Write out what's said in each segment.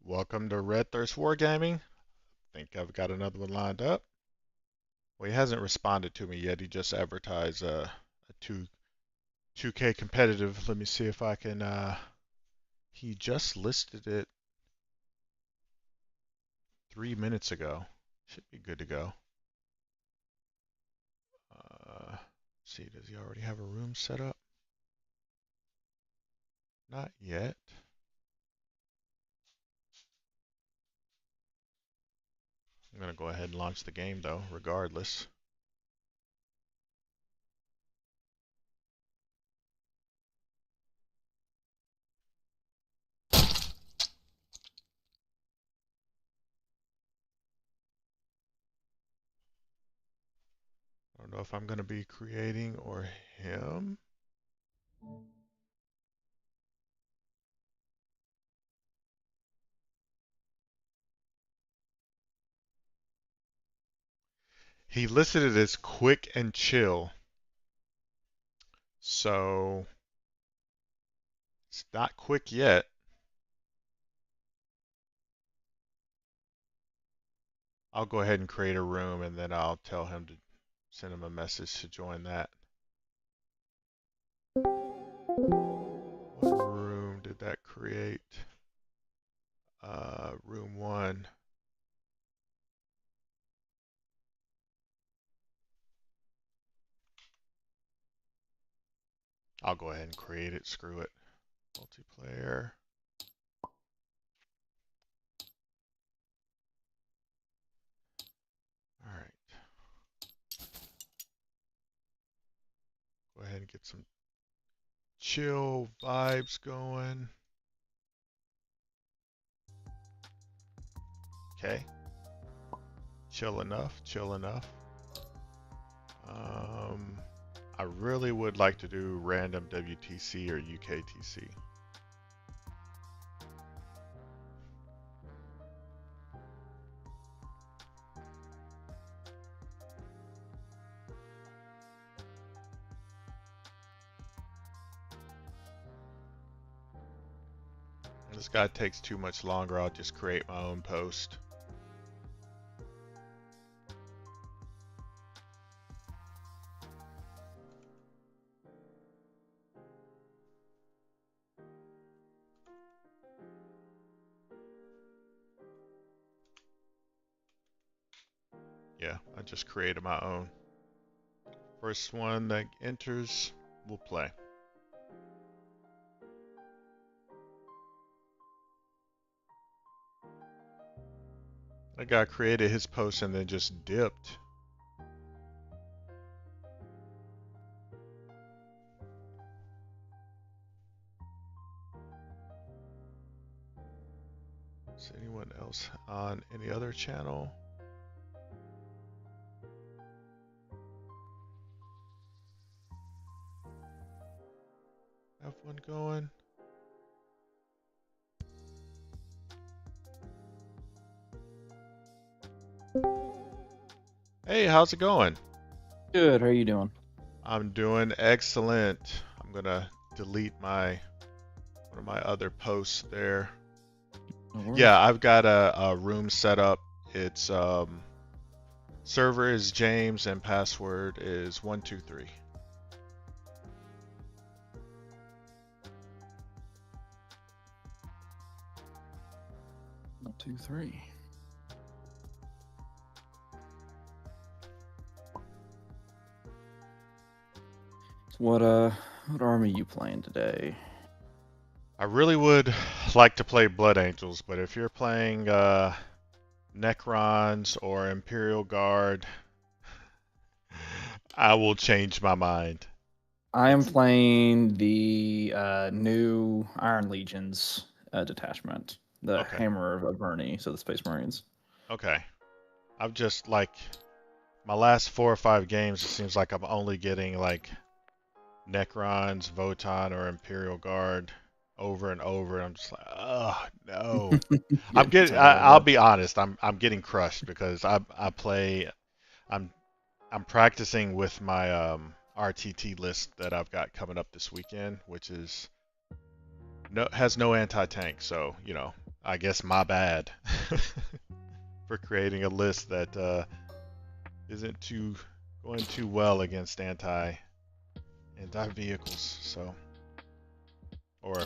Welcome to Red Thirst Wargaming. Think I've got another one lined up. Well, he hasn't responded to me yet. He just advertised a 2K competitive. Let me see if I can. He just listed it 3 minutes ago. Should be good to go. See, does he already have a room set up? Not yet. I'm gonna go ahead and launch the game though, regardless. I don't know if I'm gonna be creating or him. He listed it as quick and chill. So it's not quick yet. I'll go ahead and create a room and then I'll tell him to send him a message to join that. What room did that create? Room 1. I'll go ahead and create it. Screw it. Multiplayer. All right. Go ahead and get some chill vibes going. Okay. Chill enough. Chill enough. I really would like to do random WTC or UKTC. This guy takes too much longer. I'll just create my own post. Yeah, I just created my own. First one that enters will play. That guy created his post and then just dipped. Is anyone else on any other channel? Have one going? Hey, how's it going? Good. How are you doing? I'm doing excellent. I'm gonna delete one of my other posts there. No worries. Yeah, I've got a room set up. It's server is James and password is 123. 1, 2, 3. So what army you playing today? I really would like to play Blood Angels, but if you're playing Necrons or Imperial Guard, I will change my mind. I am playing the new Iron Legions detachment, the Okay, Hammer of Bernie, so the Space Marines. okay. I've just like my last 4 or 5 games, it seems like I'm only getting like Necrons, Votann, or Imperial Guard over and over. And I'm just like, oh no. Yeah, it's a lot of I'll that. be honest. I'm getting crushed because I play. I'm I'm practicing with my RTT list that I've got coming up this weekend, which is has no anti-tank. So I guess my bad for creating a list that isn't too going too well against anti vehicles. So, or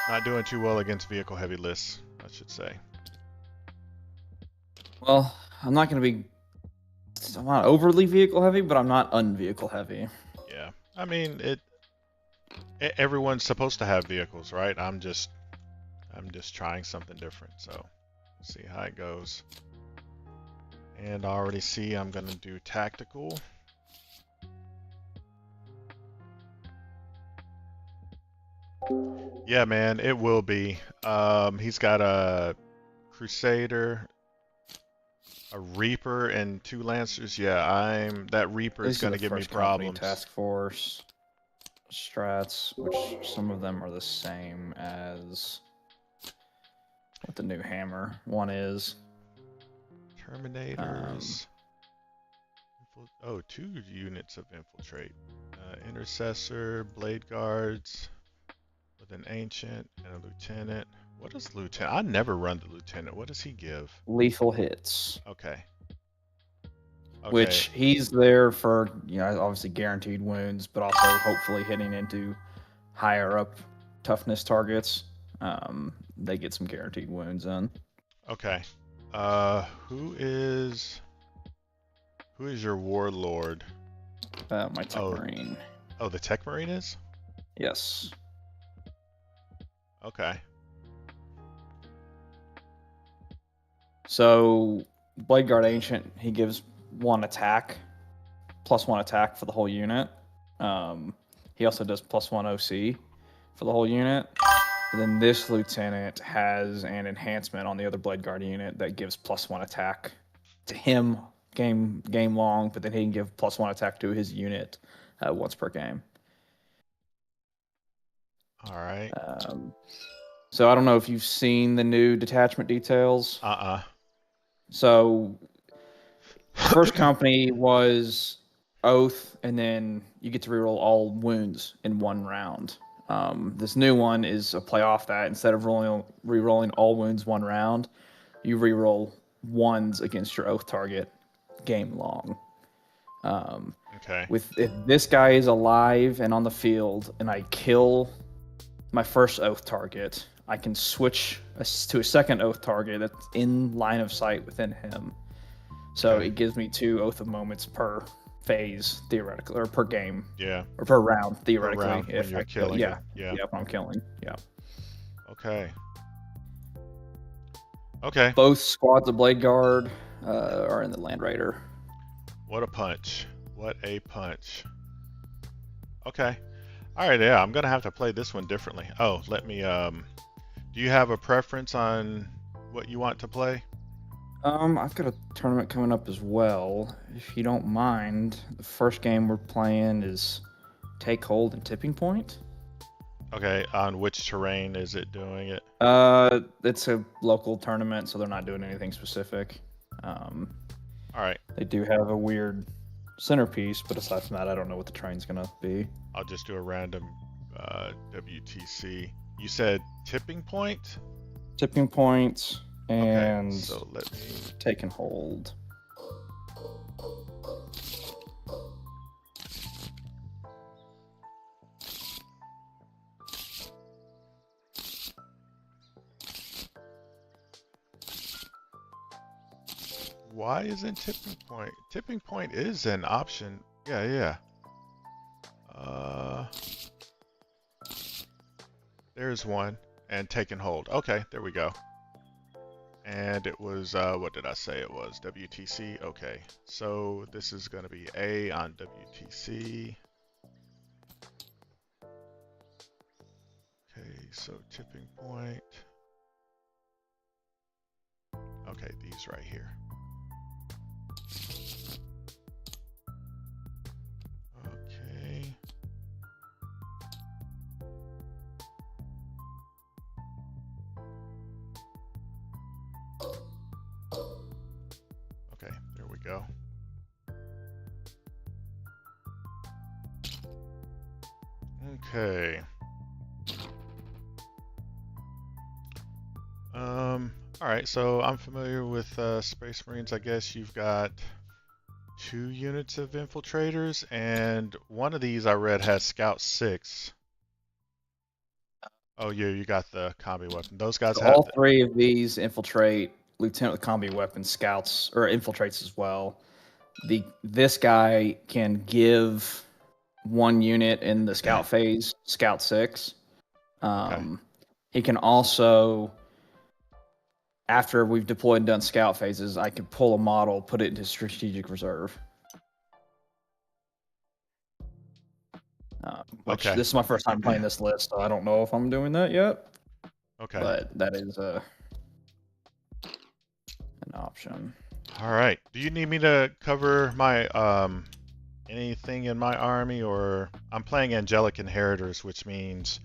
not doing too well against vehicle heavy lists, I should say. Well, I'm not going to be. I'm not overly vehicle heavy, but I'm not unvehicle heavy. Yeah, I mean everyone's supposed to have vehicles, right? I'm just trying something different. So, let's see how it goes. And I already see I'm gonna do tactical. Yeah, man, it will be. He's got a Crusader, a Reaper, and 2 Lancers. Yeah, that Reaper is These are gonna the give me first company problems. task force strats, which some of them are the same as what the new hammer one is. Terminators. Oh, 2 units of infiltrate. Intercessor, blade guards, with an ancient and a lieutenant. What is lieutenant? I never run the lieutenant. What does he give? Lethal hits. Okay. Okay. Which he's there for, obviously guaranteed wounds, but also hopefully hitting into higher up toughness targets. They get some guaranteed wounds in. Okay. Who is your warlord? My Tech Marine. Oh, the Tech Marine is? Yes. Okay. So Blade Guard Ancient, he gives +1 attack for the whole unit. He also does +1 OC for the whole unit. And then this lieutenant has an enhancement on the other Blade Guard unit that gives +1 attack to him game long, but then he can give +1 attack to his unit once per game. All right. So I don't know if you've seen the new detachment details. So first company was Oath, and then you get to reroll all wounds in 1 round. This new one is a play off that. Instead of rerolling all wounds 1 round, you reroll 1s against your Oath target game long. Okay. If this guy is alive and on the field, and I kill my first Oath target, I can switch to a second Oath target that's in line of sight within him. So Okay. it gives me 2 Oath of moments per phase, theoretically, or per game. Yeah. Or per round, theoretically. Per round when you're killing. Yeah. Yeah. Yeah, if I'm killing. Yeah. Okay. Okay. Both squads of Blade Guard are in the Land Raider. What a punch. What a punch. Okay. All right, yeah, I'm going to have to play this one differently. Oh, let me do you have a preference on what you want to play? I've got a tournament coming up as well. If you don't mind, the first game we're playing is Take Hold and Tipping Point. Okay, on which terrain is it doing it? It's a local tournament, so they're not doing anything specific. All right. They do have a weird centerpiece, but aside from that, I don't know what the terrain's gonna be. I'll just do a random WTC. You said Tipping Point? Tipping Point and okay, so let me Take and Hold. Why isn't Tipping Point? Tipping Point is an option. Yeah. There's one. And Take and Hold. Okay, there we go. And it was, what did I say it was? WTC? Okay. So this is going to be A on WTC. Okay, so Tipping Point. Okay, these right here. Okay. Okay, there we go. Okay. All right, so I'm familiar with Space Marines. I guess you've got 2 units of infiltrators, and one of these I read has Scout 6. Oh, yeah, you got the combi weapon. Those guys So have all 3 of these infiltrate lieutenant with combi weapon scouts or infiltrates as well. This guy can give 1 unit in the scout phase, Scout 6. Okay. He can also, after we've deployed and done scout phases, I can pull a model, put it into strategic reserve. Which Okay. this is my first time playing this list, so I don't know if I'm doing that yet. Okay. But that is an option. All right. Do you need me to cover my anything in my army, or I'm playing Angelic Inheritors, which means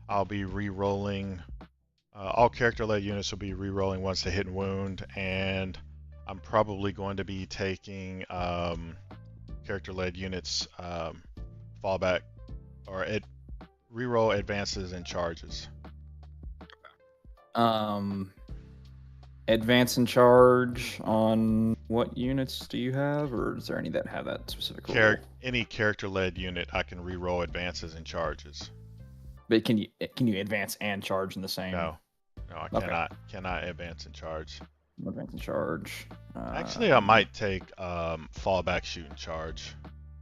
I'll be re-rolling. All character-led units will be re-rolling once they hit and wound, and I'm probably going to be taking character-led units fallback or re-roll advances and charges. Advance and charge on what units do you have, or is there any that have that specific rule? Any character-led unit, I can re-roll advances and charges. But can you advance and charge in the same? No, I cannot. Cannot advance and charge. Advance and charge. Actually, I might take fallback, shoot, and charge.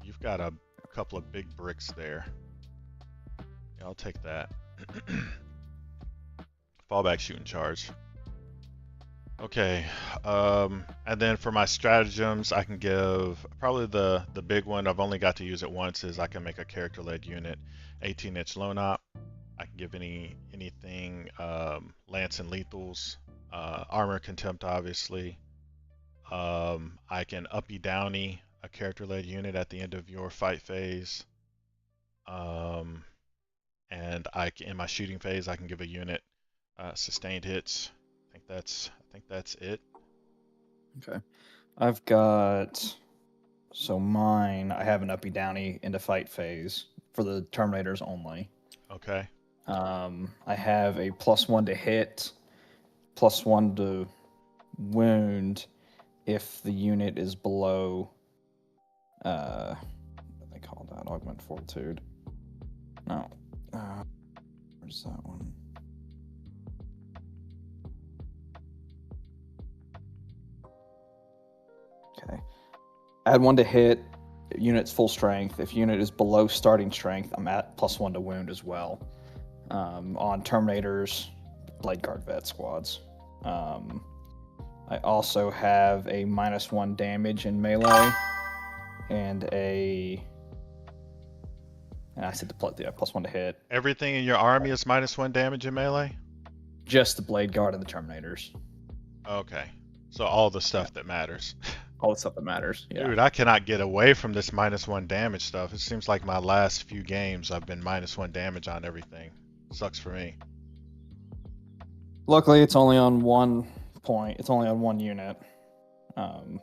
You've got a couple of big bricks there. Yeah, I'll take that. Fallback, shoot, and charge. Okay, and then for my stratagems, I can give probably the big one. I've only got to use it once. Is I can make a character-led unit, 18-inch lone op. I can give anything lance and lethals, armor contempt, obviously. I can uppy downy a character-led unit at the end of your fight phase. And in my shooting phase, I can give a unit sustained hits. I think that's it. Okay. I've got, so mine, I have an uppy downy into fight phase for the Terminators only. Okay. I have a +1 to hit, +1 to wound if the unit is below, what do they call that? Augment fortitude. No. Where's that one? Okay. Add 1 to hit. Unit's full strength. If unit is below starting strength, I'm at +1 to wound as well. On Terminators, Blade Guard Vet squads. I also have a -1 damage in melee, and I said the +1 to hit. Everything in your army is -1 damage in melee? Just the Blade Guard and the Terminators. Okay. So all the stuff that matters. All the stuff that matters. Yeah. Dude, I cannot get away from this -1 damage stuff. It seems like my last few games I've been -1 damage on everything. Sucks for me. Luckily, it's only on 1 point. It's only on 1 unit. All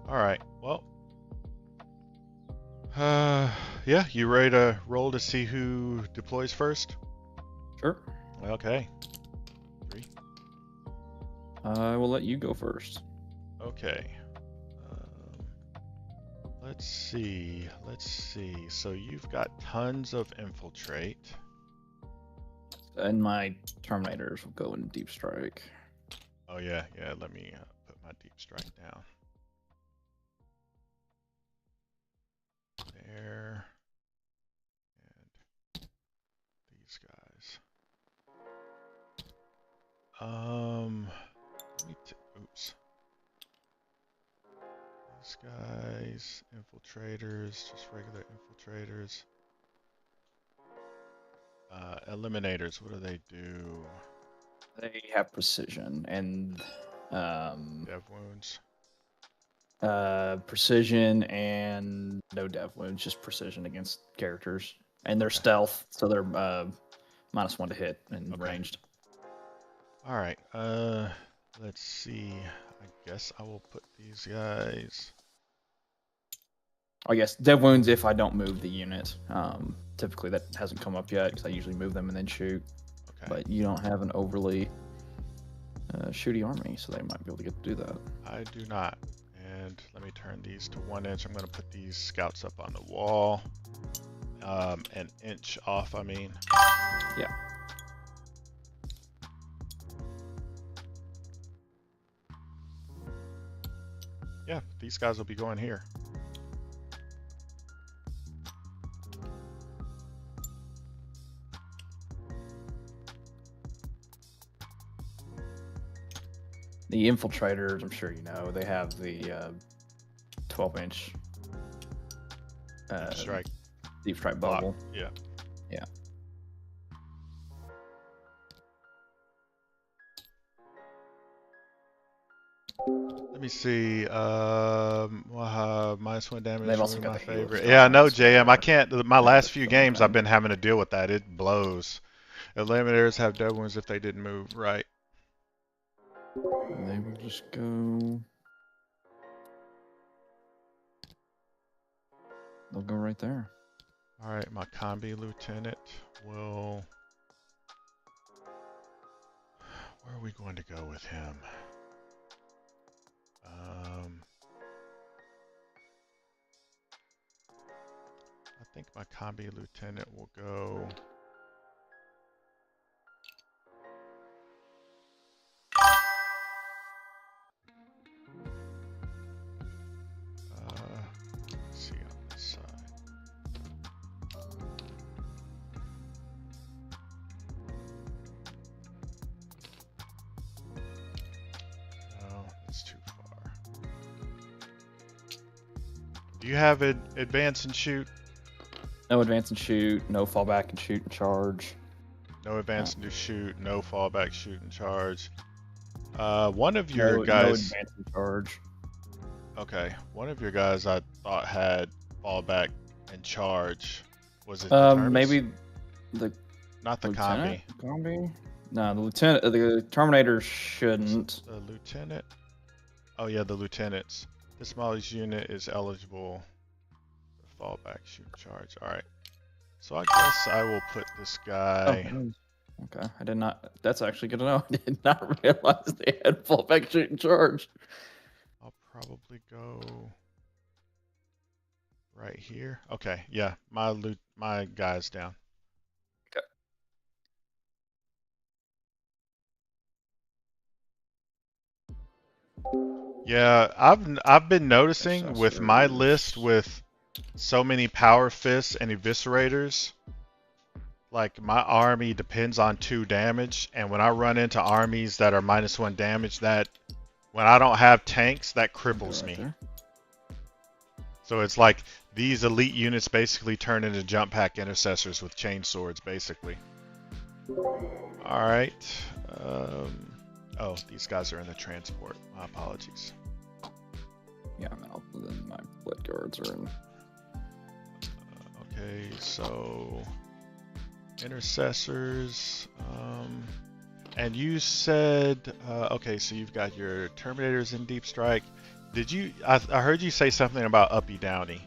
right. Well. Yeah. You ready to roll to see who deploys first? Sure. Okay. 3. I will let you go first. Okay. Let's see. So you've got tons of infiltrate. And my Terminators will go in deep strike. Oh yeah. Let me put my deep strike down. There. And these guys. Oops. These guys, infiltrators, just regular infiltrators. Eliminators, what do they do? They have precision and Dev wounds. Precision and no dev wounds, just precision against characters. And they're stealth, so they're -1 to hit and ranged. All right. Let's see. I guess I will put these guys. I guess dead wounds if I don't move the unit. Typically that hasn't come up yet because I usually move them and then shoot. Okay. But you don't have an overly shooty army, so they might be able to get to do that. I do not. And let me turn these to 1 inch. I'm going to put these scouts up on the wall. An inch off, I mean. Yeah. Yeah, these guys will be going here. The infiltrators, I'm sure you know, they have the 12-inch deep strike bubble. Yeah. Yeah. Let me see. -1 damage. They've also got my the favorite. Yeah, no, JM. I can't. My last few games, down. I've been having to deal with that. It blows. Eliminators have dead wounds if they didn't move right. They will just go. They'll go right there. All right, my combi lieutenant will. Where are we going to go with him? I think my combi lieutenant will go. Let's see on this side. No, that's too far. Do you have it advance and shoot? No advance and shoot, no fallback and shoot and charge. No advance and shoot, no fallback, shoot and charge. One of your guys. No advance and charge. Okay, one of your guys I thought had fallback and charge. Was it maybe the not the combi? Combi? No, the lieutenant. The Terminator shouldn't. The lieutenant. Oh yeah, the lieutenants. This smallest unit is eligible for fallback, shoot, and charge. All right. So I guess I will put this guy. Oh, okay, I did not. That's actually good to know. I did not realize they had fallback, shoot, and charge. I'll probably go right here. Okay, yeah, my guy's down. Okay. Yeah, I've been noticing with my list with so many power fists and eviscerators, like my army depends on 2 damage, and when I run into armies that are -1 damage, that when I don't have tanks, that cripples me. So it's like these elite units basically turn into jump pack intercessors with chain swords, basically. All right. Oh, these guys are in the transport. My apologies. Yeah, then my blood guards are in. Okay, so intercessors. And you said, okay, so you've got your Terminators in deep strike. Did you? I heard you say something about uppy downy.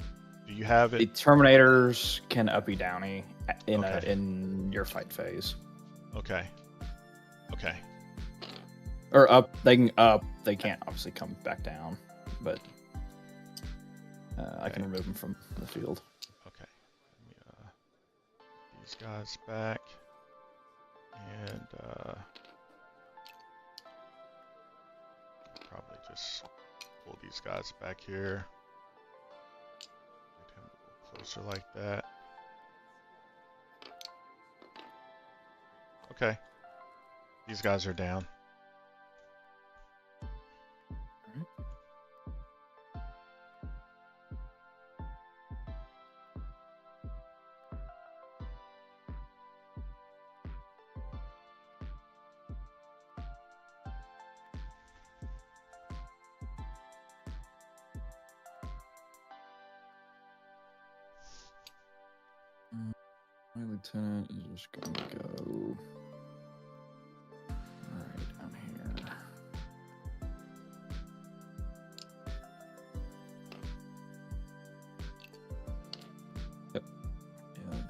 Do you have it? The Terminators can uppy downy in your fight phase. Okay. Okay. Or up, they can up. They can't obviously come back down, but I can remove them from the field. Okay. Let me, these guys back, and probably just pull these guys back here. Get him a little closer like that. Okay. These guys are down. My lieutenant is just going to go right down here.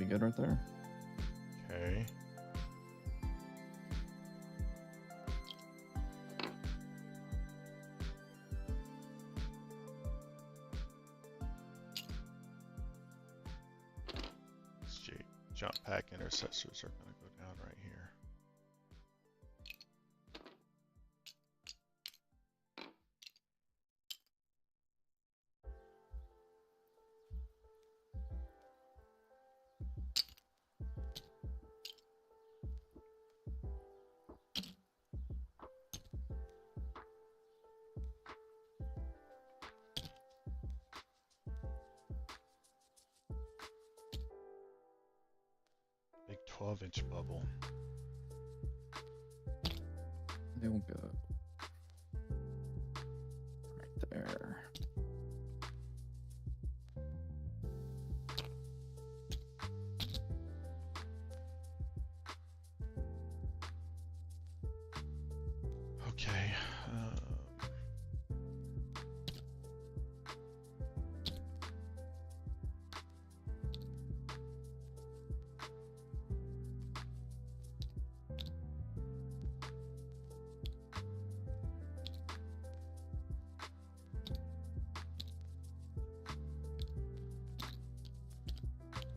be good right there. Okay. Jump pack intercessors are going to go down right here. Big 12-inch bubble. They will go right there. Okay.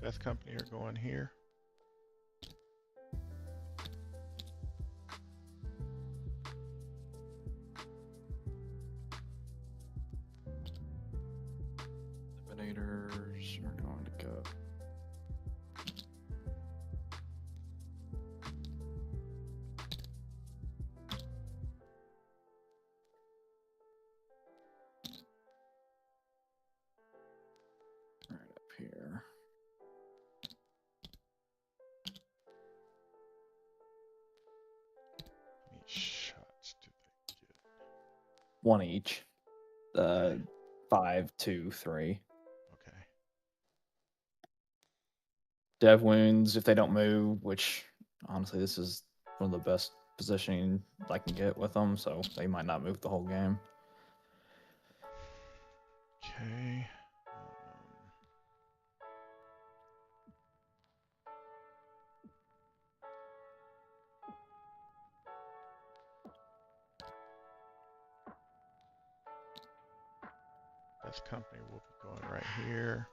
Death Company are going here. Eliminators are going to go. Right up here. How many shots do they get? One each. 5, 2, 3. Okay. Dev wounds if they don't move, which honestly this is one of the best positioning I can get with them, so they might not move the whole game. Okay. Death Company will be going right here.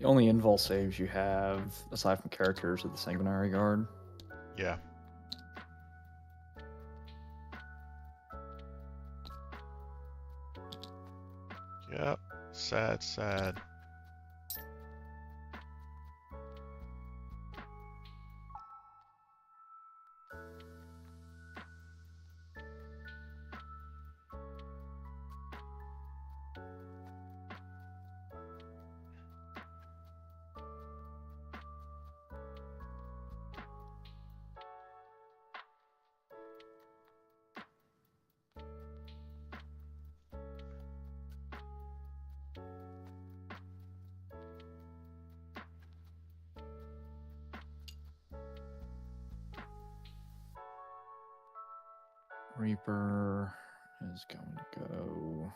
The only invul saves you have, aside from characters, are the Sanguinary Guard. Yeah. Yep. Sad, sad. Reaper is going to go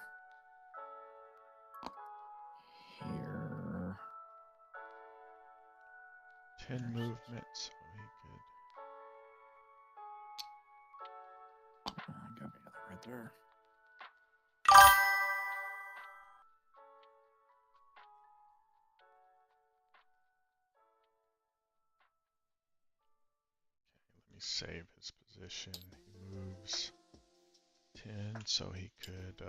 here. 10 movements. Oh, he could. I got the other right there. Let me save his position. He moves 10, so he could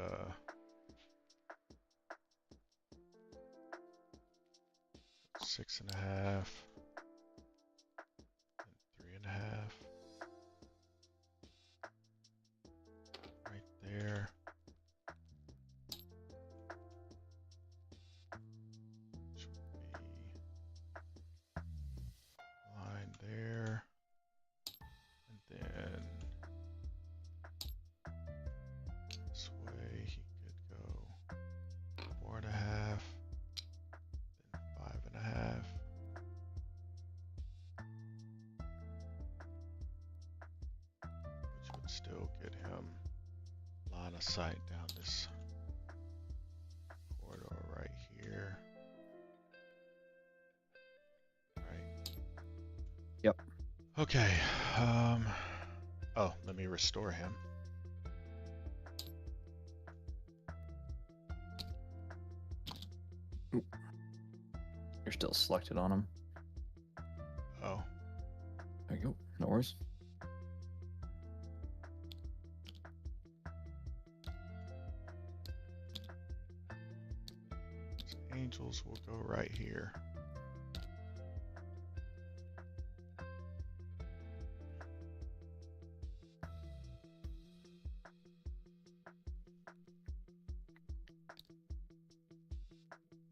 6.5 and 3.5 right there. Which would be line there. And then still get him line of sight down this corridor right here. Right. Yep. Okay. Oh, let me restore him. You're still selected on him. Oh. There you go. No worries. Angels will go right here.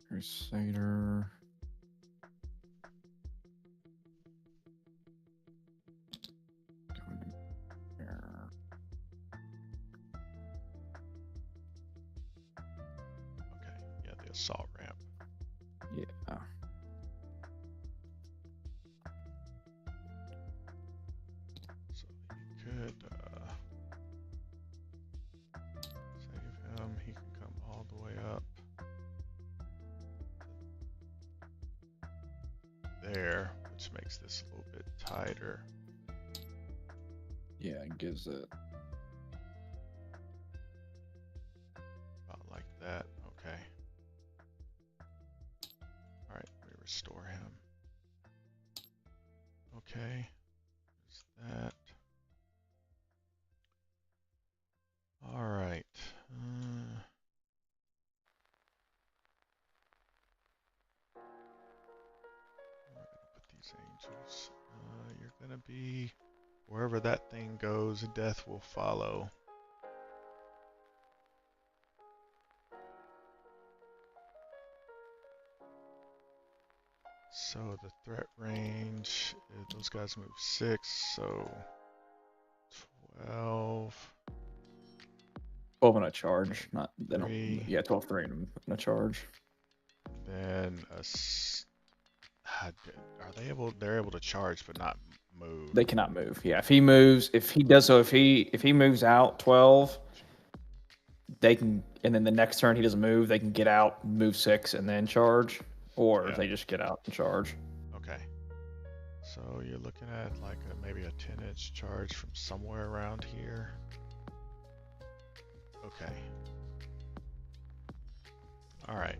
Crusader. Okay, yeah, the assault ramp. Yeah. So you could save him. He can come all the way up there, which makes this a little bit tighter. Yeah, it gives it. About like that. Okay. All right, we restore him. Okay. There's that. All right. I'm gonna put these angels. You're gonna be wherever that thing goes. Death will follow. So the threat range, those guys move 6, so 12. 12 on a charge, not then. 3. Yeah, 12 3 on a charge. Then are they able? They're able to charge but not move. They cannot move. Yeah, if he moves, if he does so, if he moves out 12, they can, and then the next turn he doesn't move, they can get out, move 6, and then charge, or they just get out and charge. Okay. So you're looking at like maybe a 10-inch charge from somewhere around here. Okay. All right.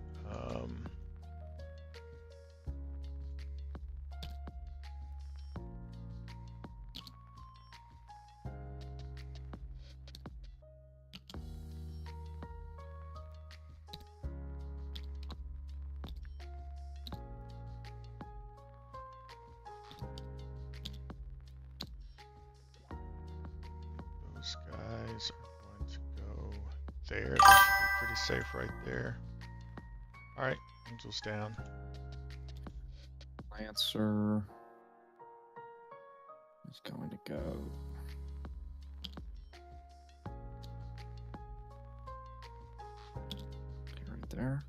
Those guys are going to go there. They should be pretty safe right there. All right, angels down. Lancer is going to go. Right there.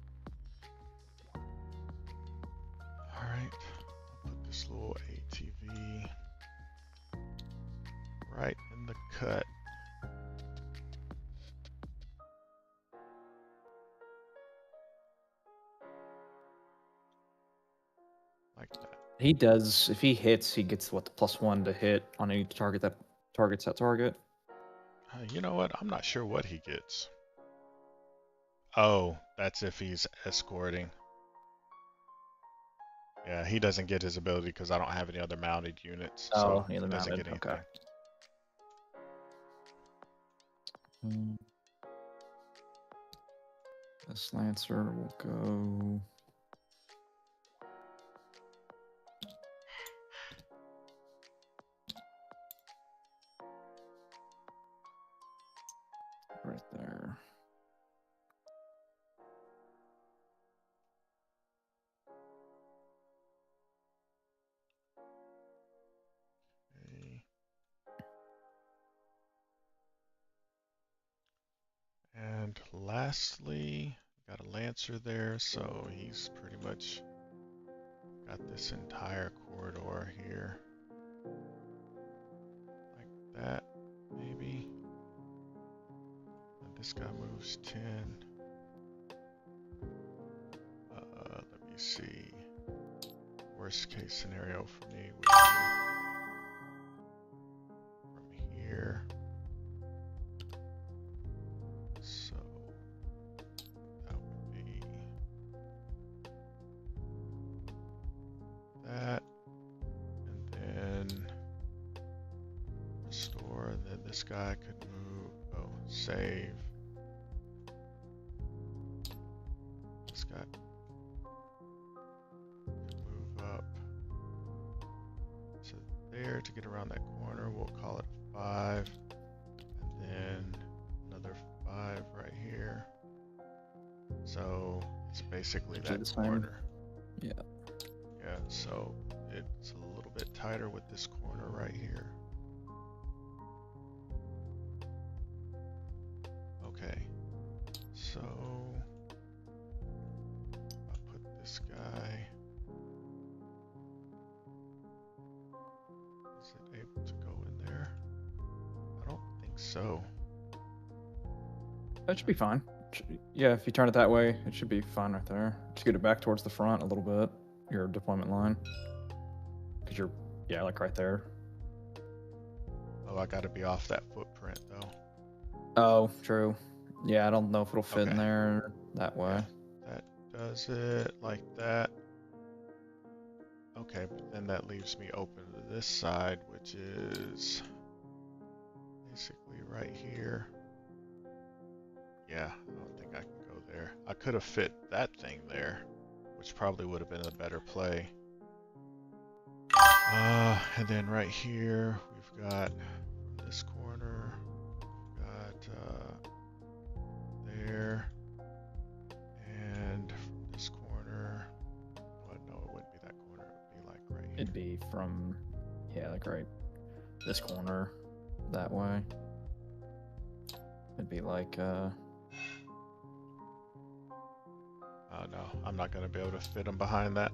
All right, I'll put this little ATV right in the cut. Like that. He does, if he hits, he gets what, the +1 to hit on any target that targets that target. You know what? I'm not sure what he gets. Oh, that's if he's escorting. Yeah, he doesn't get his ability because I don't have any other mounted units. Oh, so he he doesn't mounted. get anything. Okay. This Lancer will go. Right there. Okay. And lastly, got a Lancer there, so he's pretty much got this entire corridor here. Like that, maybe. this guy moves 10. Let me see. Worst case scenario for me would be from here. So that would be that. And then restore. And then this guy could move. Oh, save. This guy could move up to there to get around that corner. We'll call it 5. And then another 5 right here. So it's basically that corner. Yeah. Yeah, so it's a little bit tighter with this corner right here. Okay, so I'll put this guy. Is it able to go in there? I don't think so. That should be fine. Yeah, if you turn it that way, it should be fine right there. Just get it back towards the front a little bit, your deployment line. Because you're, yeah, like right there. Oh, I gotta be off that footprint though. Oh, true. Yeah, I don't know if it'll fit in there that way. Yeah, that does it like that. Okay, but then that leaves me open to this side, which is basically right here. Yeah, I don't think I can go there. I could have fit that thing there, which probably would have been a better play. And then right here, we've got from this corner, we've got there, and from this corner, well, no, it wouldn't be that corner, it would be like right here. It'd be from, yeah, like right this corner, that way. It'd be like, oh no, I'm not going to be able to fit him behind that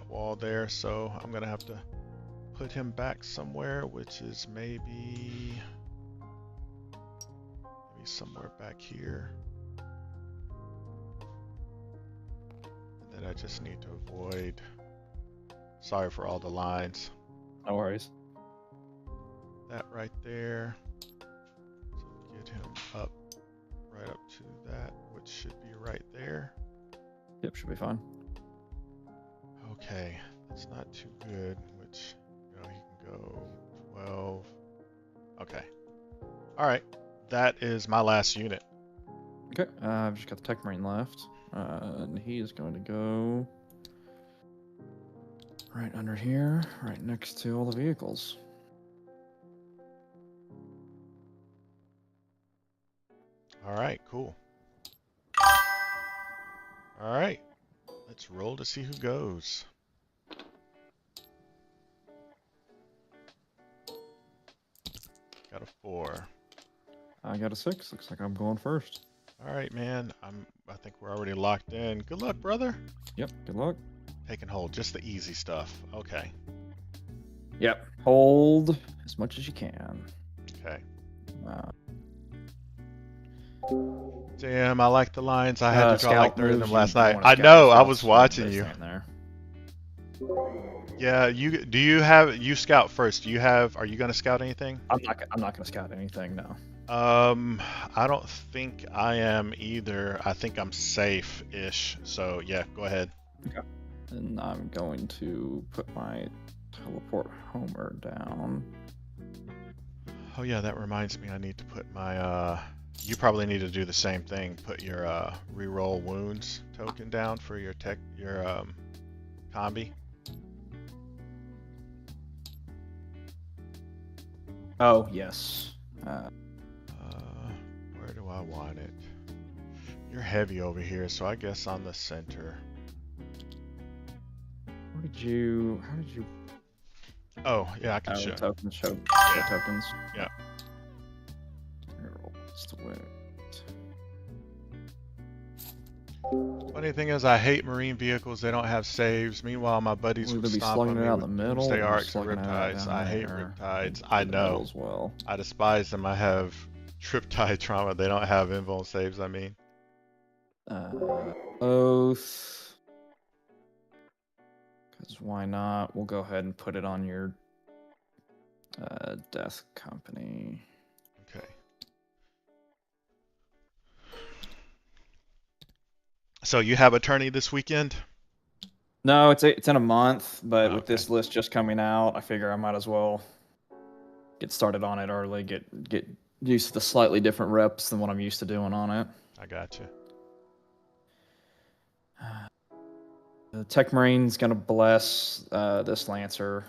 wall there, so I'm going to have to put him back somewhere, which is maybe somewhere back here. And then I just need to avoid, sorry for all the lines. No worries. That right there. So get him up, right up to that, which should be right there. Yep, should be fine. Okay, that's not too good, which, you know, he can go 12. Okay. All right, that is my last unit. Okay, I've just got the Tech Marine left. And he is going to go right under here, right next to all the vehicles. All right, cool. All right, let's roll to see who goes. Got a 4. I got a 6. Looks like I'm going first. All right, man. I think we're already locked in. Good luck, brother. Yep. Good luck. Take and hold, just the easy stuff. Okay. Yep. Hold as much as you can. Okay. Damn, I like the lines. I had to draw like 30 of them last night. I know. I was watching you. Yeah. You scout first. Are you gonna scout anything? I'm not gonna scout anything. No. I don't think I am either. I think I'm safe-ish. So yeah, go ahead. Okay. And I'm going to put my teleport Homer down. Oh yeah, that reminds me. I need to put my you probably need to do the same thing. Put your reroll wounds token down for your combi. Oh yes. Where do I want it? You're heavy over here, so I guess on the center. How did you? Oh yeah, I can show. Tokens. Show yeah. Tokens. Yeah. What's the weight? Funny thing is, I hate marine vehicles. They don't have saves. Meanwhile, my buddies would stomp on me out with in the middle. Arcs and Riptides. I hate Riptides. I know. As well. I despise them. I have Triptide trauma. They don't have invuln saves, I mean. Oath. Because why not? We'll go ahead and put it on your death company. Okay. So you have a tourney this weekend? No, it's in a month, but with this list just coming out, I figure I might as well get started on it early, get used to the slightly different reps than what I'm used to doing on it. I got you. The Tech Marine's gonna bless this Lancer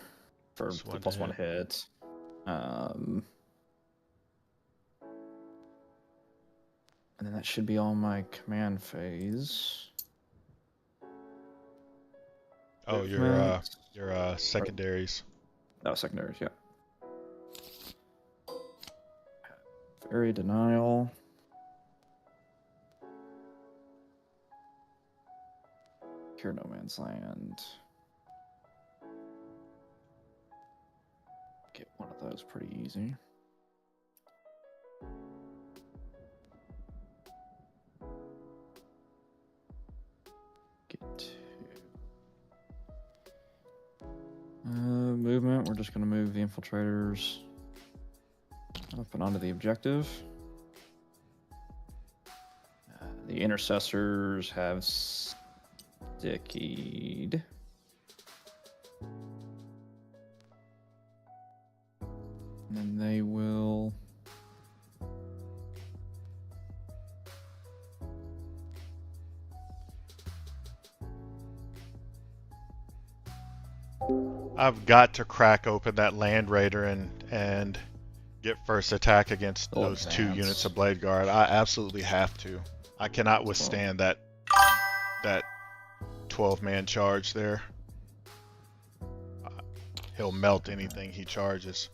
for the +1 hit. And then that should be all my command phase. Oh, your secondaries. No, secondaries, yeah. Fairy Denial. Cure No Man's Land. Get one of those pretty easy. Get two. Movement, we're just going to move the infiltrators up and onto the objective. The intercessors have stickied. And then they will... I've got to crack open that Land Raider and get first attack against those 2 units of Blade Guard. I absolutely have to. I cannot withstand that 12-man charge there. He'll melt anything he charges.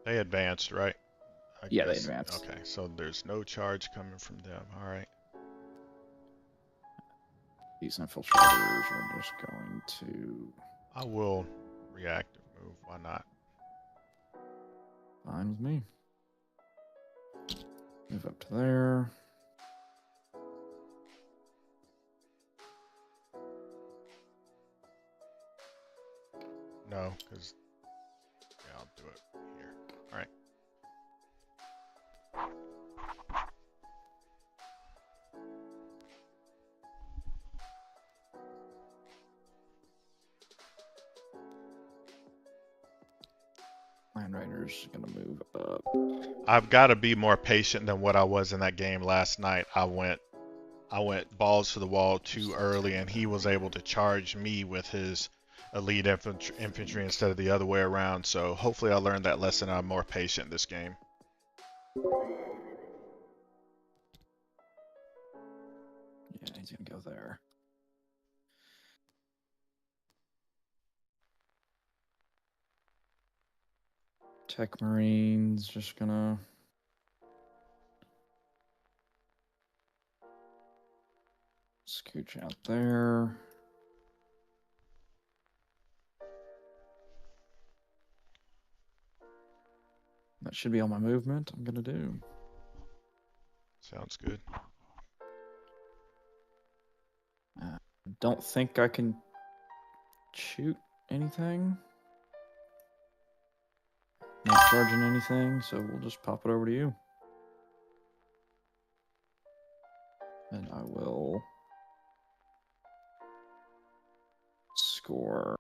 They advanced, right? Yeah, they advanced. Okay, so there's no charge coming from them. All right. These infiltrators are just going to... I will reactive move. Why not? Fine with me. Move up to there. No, because... Yeah, I'll do it here. All right. Land Raider's gonna move up. I've got to be more patient than what I was in that game last night. I went balls to the wall too early, and he was able to charge me with his elite infantry instead of the other way around. So hopefully I learned that lesson. I'm more patient this game. Yeah, he's gonna go there. Tech Marine's just gonna... scooch out there. That should be all my movement I'm gonna do. Sounds good. Don't think I can shoot anything. Not charging anything, so we'll just pop it over to you. And I will score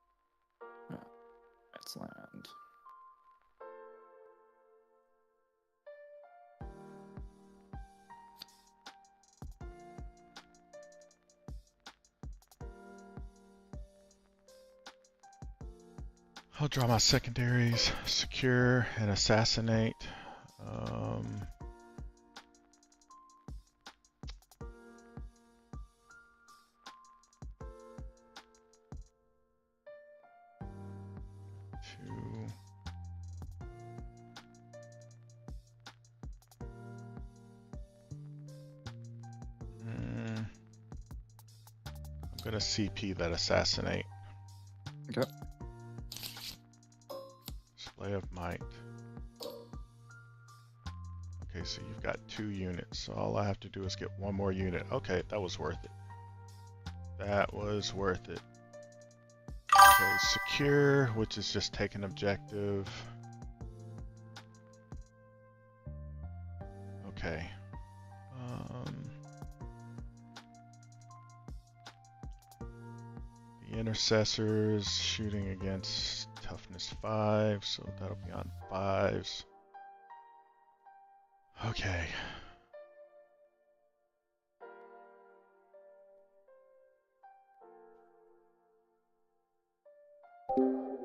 its land. I'll draw my secondaries, secure and assassinate. gonna CP that assassinate. Okay. Display of might. Okay, so you've got 2 units, so all I have to do is get 1 more unit. Okay, that was worth it. That was worth it. Okay, secure, which is just take an objective. Okay. The intercessors shooting against toughness 5, so that'll be on 5s. Okay.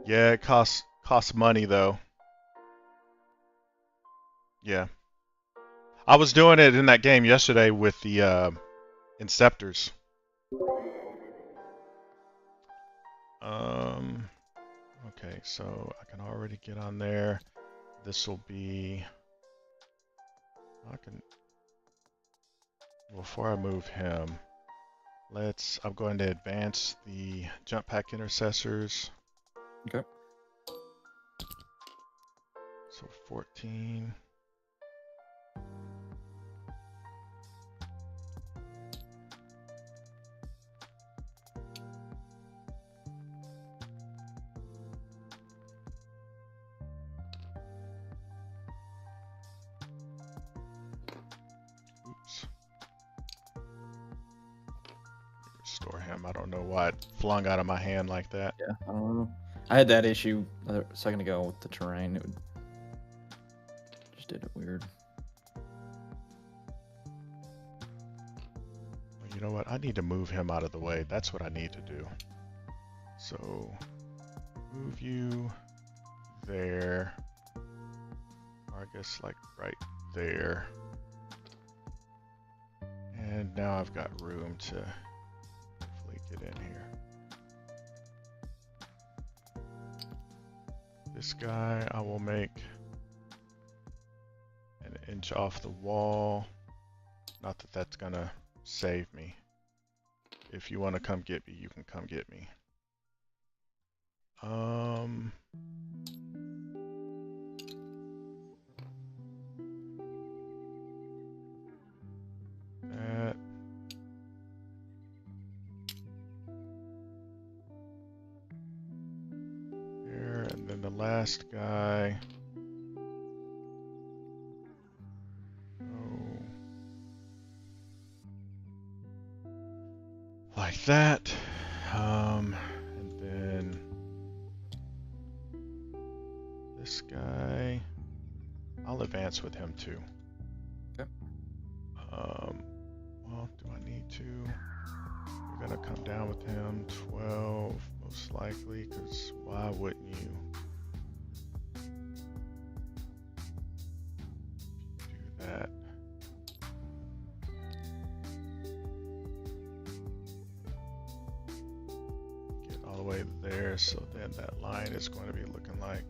Yeah, it costs money though. Yeah. I was doing it in that game yesterday with the Inceptors. Okay, so I can already get on there. This will be... Before I move him, I'm going to advance the jump pack intercessors. Okay. So 14. Oops. Restore him. I don't know why it flung out of my hand like that. Yeah, I don't know. I had that issue a second ago with the terrain. It just did it weird. Well, you know what? I need to move him out of the way. That's what I need to do. So, move you there. Or I guess like right there. And now I've got room to hopefully get in here. This guy I will make an inch off the wall. Not that that's gonna save me. If you want to come get me, you can come get me. That. There, and then the last guy. Like that. And then this guy, I'll advance with him too. Okay. Well, do I need to? We're gonna come down with him 12, most likely, because why wouldn't you? Do that. Get all the way there, so then that line is going to be looking like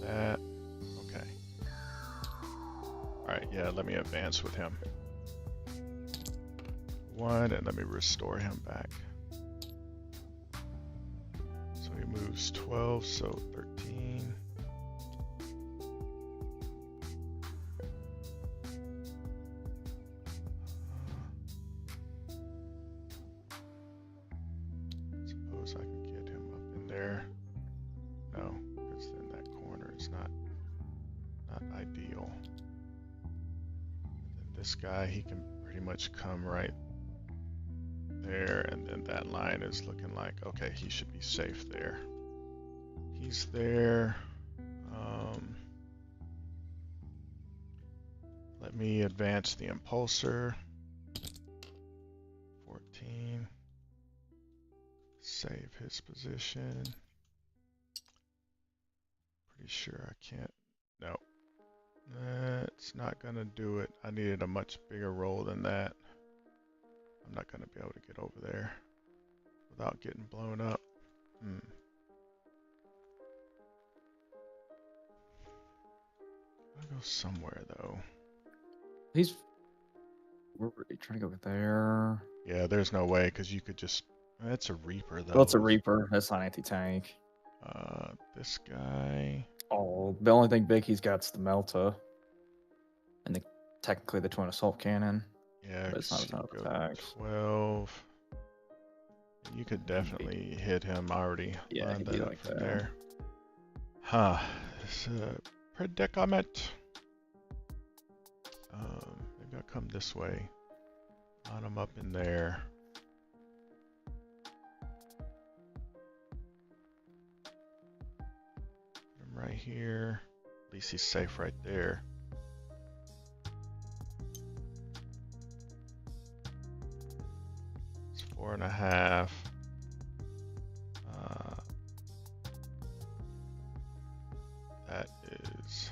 that. Okay. Alright, yeah, let me advance with him. 1, and let me restore him back. So he moves 12, so 13. Suppose I can get him up in there. No, because then that corner is not ideal. And then this guy, he can pretty much come right there, and then that line is looking like, okay, he should be safe there. He's there. Let me advance the impulsor. 14. Save his position. Pretty sure I can't. No. That's not gonna do it. I needed a much bigger roll than that. I'm not gonna be able to get over there without getting blown up. I'll go somewhere though. We're trying to go there. Yeah, there's no way, because you could just... That's a Reaper, though. Well, it's a Reaper. That's not anti-tank. This guy... Oh, the only thing big he's got is the Melta. And technically the twin assault cannon. Yeah, but it's not a ton of attacks. 12. You could definitely hit him already. Yeah, he'd be like that. There. Huh. This predicament. Maybe I'll come this way. Line him up in there. Put him right here. At least he's safe right there. It's 4.5. That is...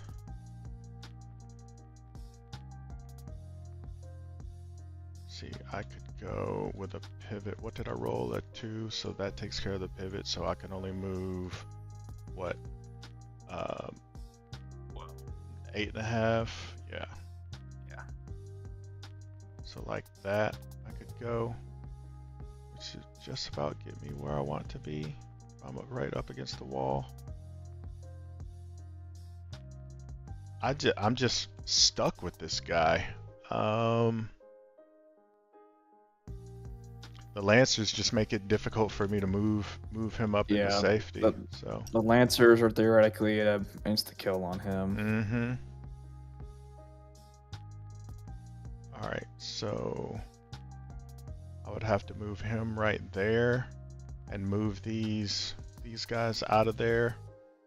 See, I could go with a pivot. What did I roll at 2? So that takes care of the pivot, so I can only move, what, 8.5? Yeah. Yeah. So like that, I could go, which should just about get me where I want to be. I'm right up against the wall. I'm just stuck with this guy. The Lancers just make it difficult for me to move him up into safety. The Lancers are theoretically an insta kill on him. All right, so I would have to move him right there and move these guys out of there.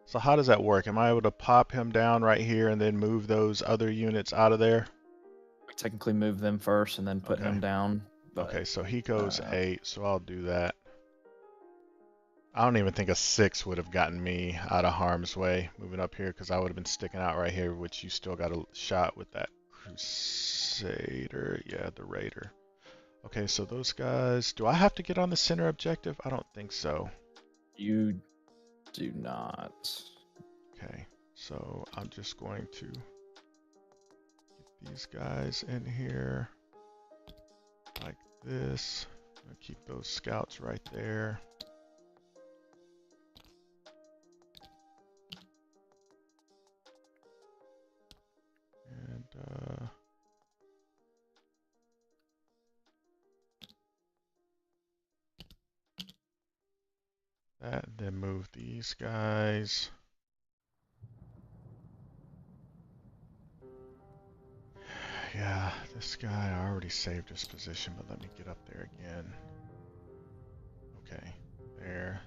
So how does that work? Am I able to pop him down right here and then move those other units out of there? Technically move them first and then put him down. But, okay, so he goes 8, so I'll do that. I don't even think a 6 would have gotten me out of harm's way moving up here, because I would have been sticking out right here, which you still got a shot with that Crusader. Yeah, the Raider. Okay, so those guys... Do I have to get on the center objective? I don't think so. You do not. Okay, so I'm just going to get these guys in here like this. I'll keep those scouts right there. And that, and then move these guys. Yeah, this guy, I already saved his position, but let me get up there again. Okay, there.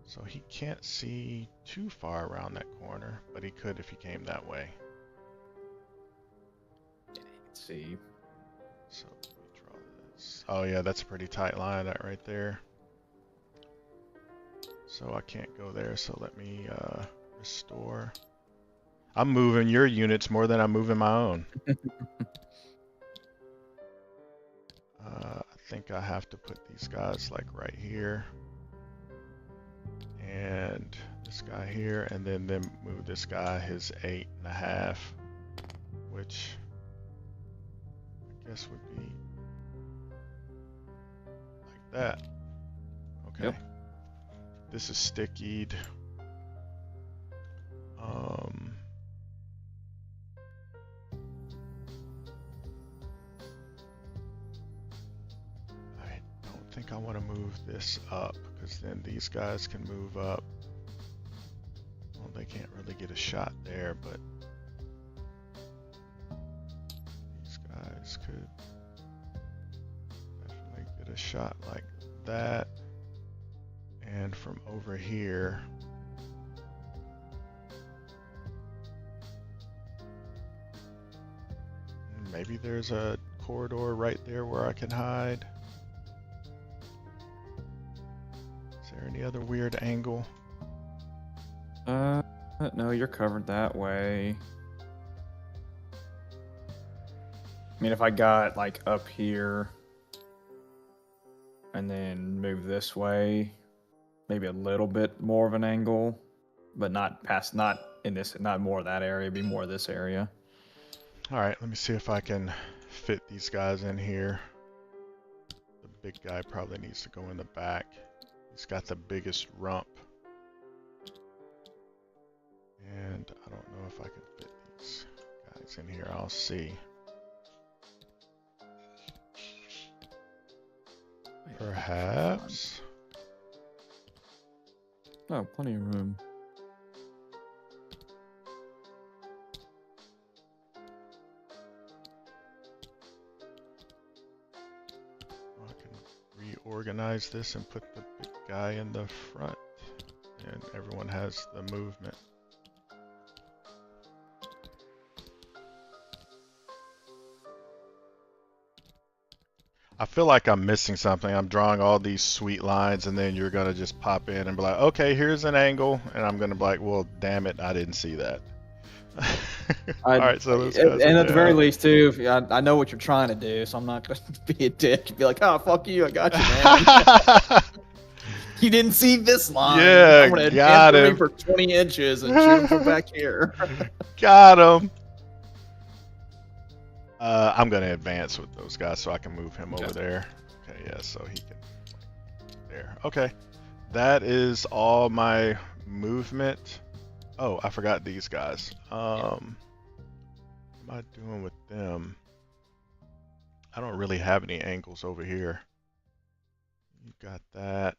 So he can't see too far around that corner, but he could if he came that way. Yeah, you can see. So let me draw this. Oh yeah, that's a pretty tight line, that right there. So I can't go there, so let me restore. I'm moving your units more than I'm moving my own. I think I have to put these guys like right here. And this guy here, and then move this guy his 8.5, which I guess would be like that. Okay. Yep. This is stickied. I don't think I want to move this up, because then these guys can move up. Well, they can't really get a shot there, but these guys could definitely get a shot like that. And from over here, maybe there's a corridor right there where I can hide. Is there any other weird angle? No, you're covered that way. I mean, if I got like up here and then move this way, maybe a little bit more of an angle, but not past, not in this, not more of that area, be more of this area. Alright, let me see if I can fit these guys in here. The big guy probably needs to go in the back. He's got the biggest rump. And I don't know if I can fit these guys in here. I'll see. Perhaps. Oh, plenty of room. I can reorganize this and put the big guy in the front. And everyone has the movement. I feel like I'm missing something. I'm drawing all these sweet lines, and then you're gonna just pop in and be like, okay, here's an angle, and I'm gonna be like, well, damn it, I didn't see that. Alright, so those guys and at the very least, too, I know what you're trying to do, so I'm not gonna be a dick and be like, oh, fuck you, I got you, man. You didn't see this line. Yeah, I'm gonna got him for 20 inches and shoot him from back here. Got him. I'm gonna advance with those guys so I can move him over there. Okay, yeah, so he can there. Okay, that is all my movement. Oh, I forgot these guys. What am I doing with them? I don't really have any angles over here. You got that.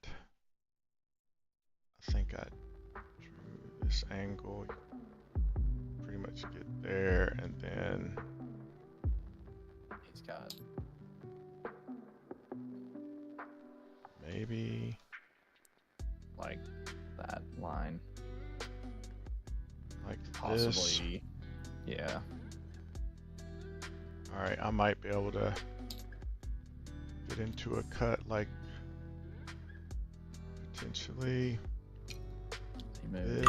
I think I drew this angle. Pretty much get there, and then he's got maybe like that line. Like possibly this. Yeah. Alright, I might be able to get into a cut like potentially this.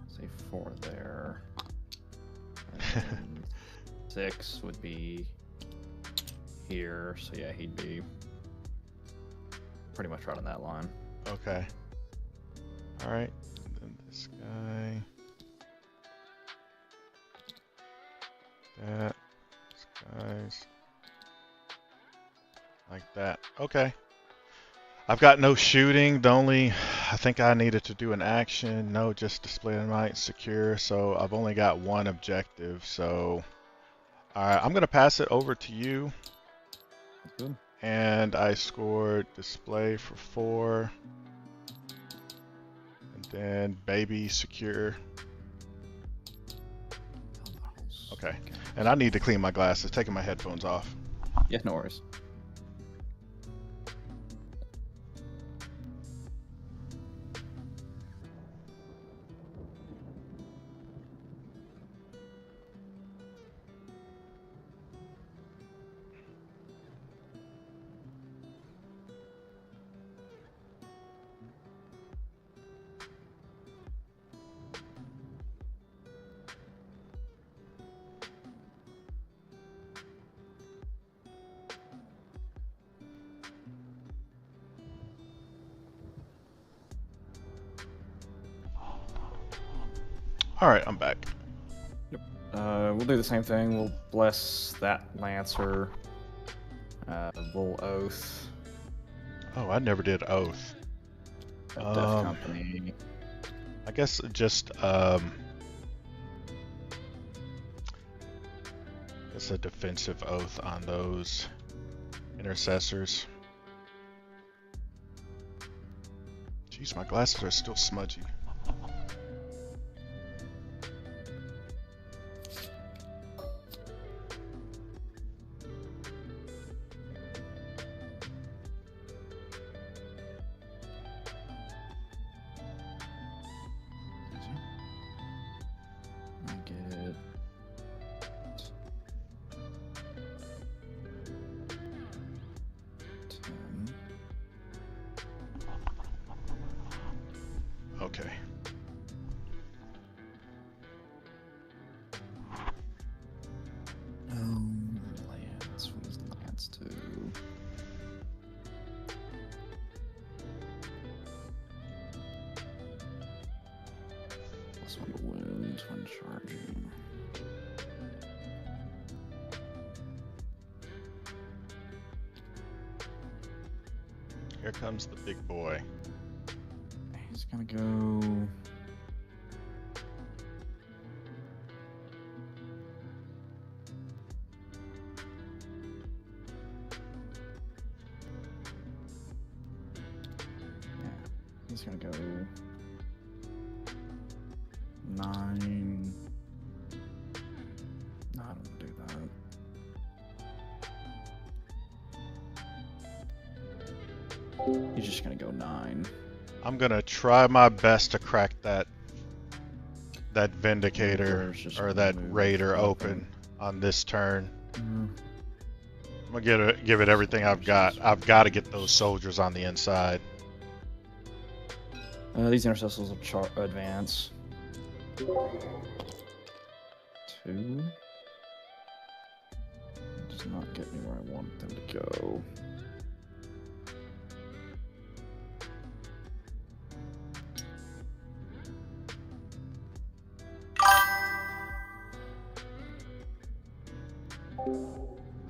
Say 4 there. And 6 would be here, so yeah, he'd be pretty much right on that line. Okay. Alright, and then this guy. That. These guys. Like that. Okay. I've got no shooting. The only, I think I needed to do an action. No, just display the might secure. So I've only got one objective. So, alright, I'm going to pass it over to you. Good. And I scored display for 4. And then baby secure. Okay. And I need to clean my glasses. Taking my headphones off. Yeah, no worries. Alright, I'm back. Yep. We'll do the same thing. We'll bless that Lancer. We'll oath. Oh, I never did oath. Death Company. I guess just it's a defensive oath on those intercessors. Jeez, my glasses are still smudgy. Okay. Here comes the big boy. He's gonna go. He's gonna go 9. No, I don't do that. He's just gonna go 9. I'm gonna try my best to crack that Vindicator or that Raider open on this turn. I'm gonna give it everything I've got. I've got to get those soldiers on the inside. These intercessors will advance. 2. Does not get me where I want them to go.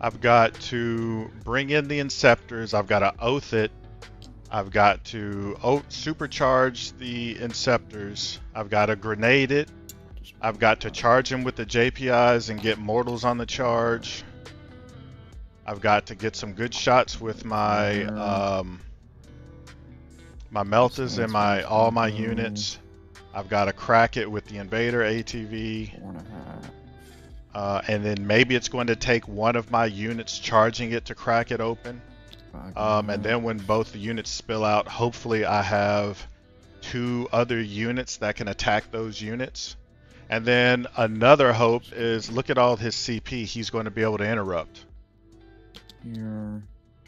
I've got to bring in the Inceptors. I've got to oath it. I've got to supercharge the Inceptors. I've got to grenade it. I've got to charge him with the JPIs and get mortals on the charge. I've got to get some good shots with my my Meltas and all my units. I've got to crack it with the Invader ATV. 4.5. And then maybe it's going to take one of my units charging it to crack it open. And then when both the units spill out, hopefully I have 2 other units that can attack those units. And then another hope is, look at all his CP, he's going to be able to interrupt. Here,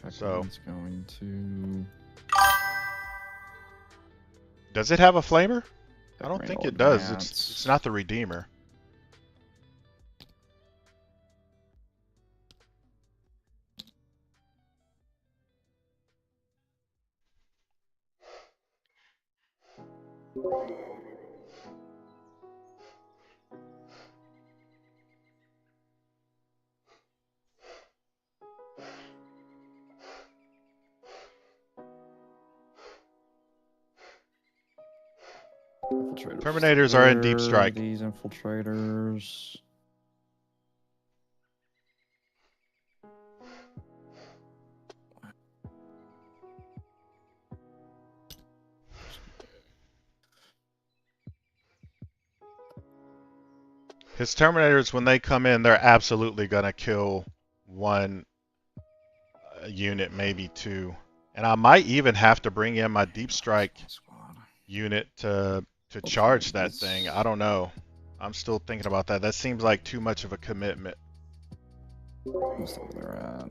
so it's going to... Does it have a flamer? I don't think it does. It's not the Redeemer. Terminators are in deep strike. These infiltrators. His Terminators, when they come in, they're absolutely gonna kill 1 unit, maybe 2. And I might even have to bring in my deep strike unit to charge that thing. I don't know. I'm still thinking about that. That seems like too much of a commitment. That's where they're at.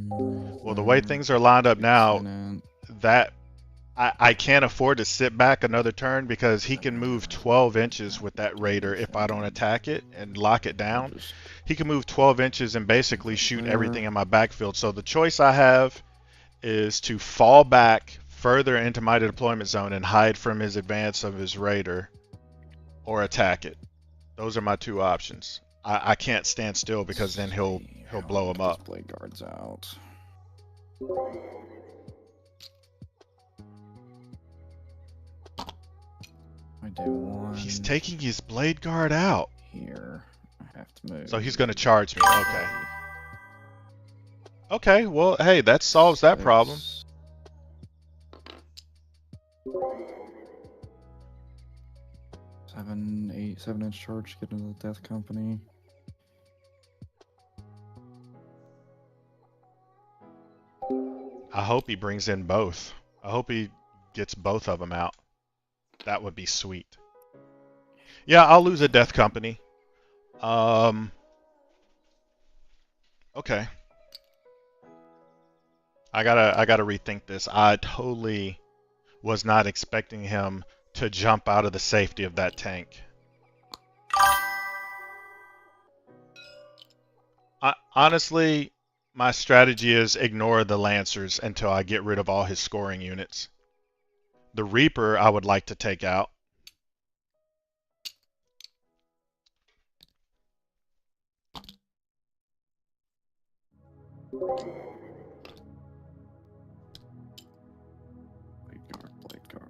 Well, the way things are lined up now, that I can't afford to sit back another turn because he can move 12 inches with that Raider if I don't attack it and lock it down. He can move 12 inches and basically shoot everything in my backfield. So the choice I have is to fall back further into my deployment zone and hide from his advance of his Raider, or attack it. Those are my 2 options. I can't stand still because then he'll blow him up. Blade guards out. I do 1. He's taking his blade guard out. Here, I have to move. So he's going to charge me. Okay. Okay. Well, hey, that solves that problem. 7-inch charge. Get into the Death Company. I hope he brings in both. I hope he gets both of them out. That would be sweet. Yeah, I'll lose a Death Company. Okay. I gotta rethink this. I totally was not expecting him to jump out of the safety of that tank. Honestly, my strategy is ignore the Lancers until I get rid of all his scoring units. The Reaper I would like to take out. Blade guard.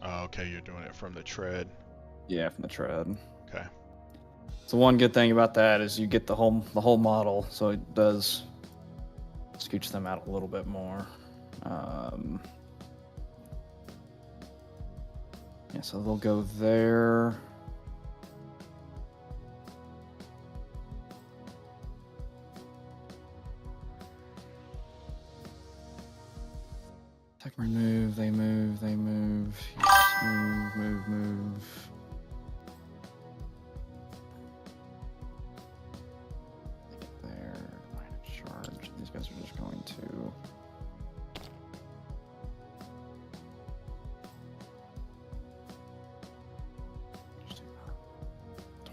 Oh, okay, you're doing it from the tread. Yeah, from the tread. Okay. So one good thing about that is you get the whole model, so it does scooch them out a little bit more. Yeah, so they'll go there. Attack, move, they move, they move. Move. There, line of charge. These guys are just going to. Just do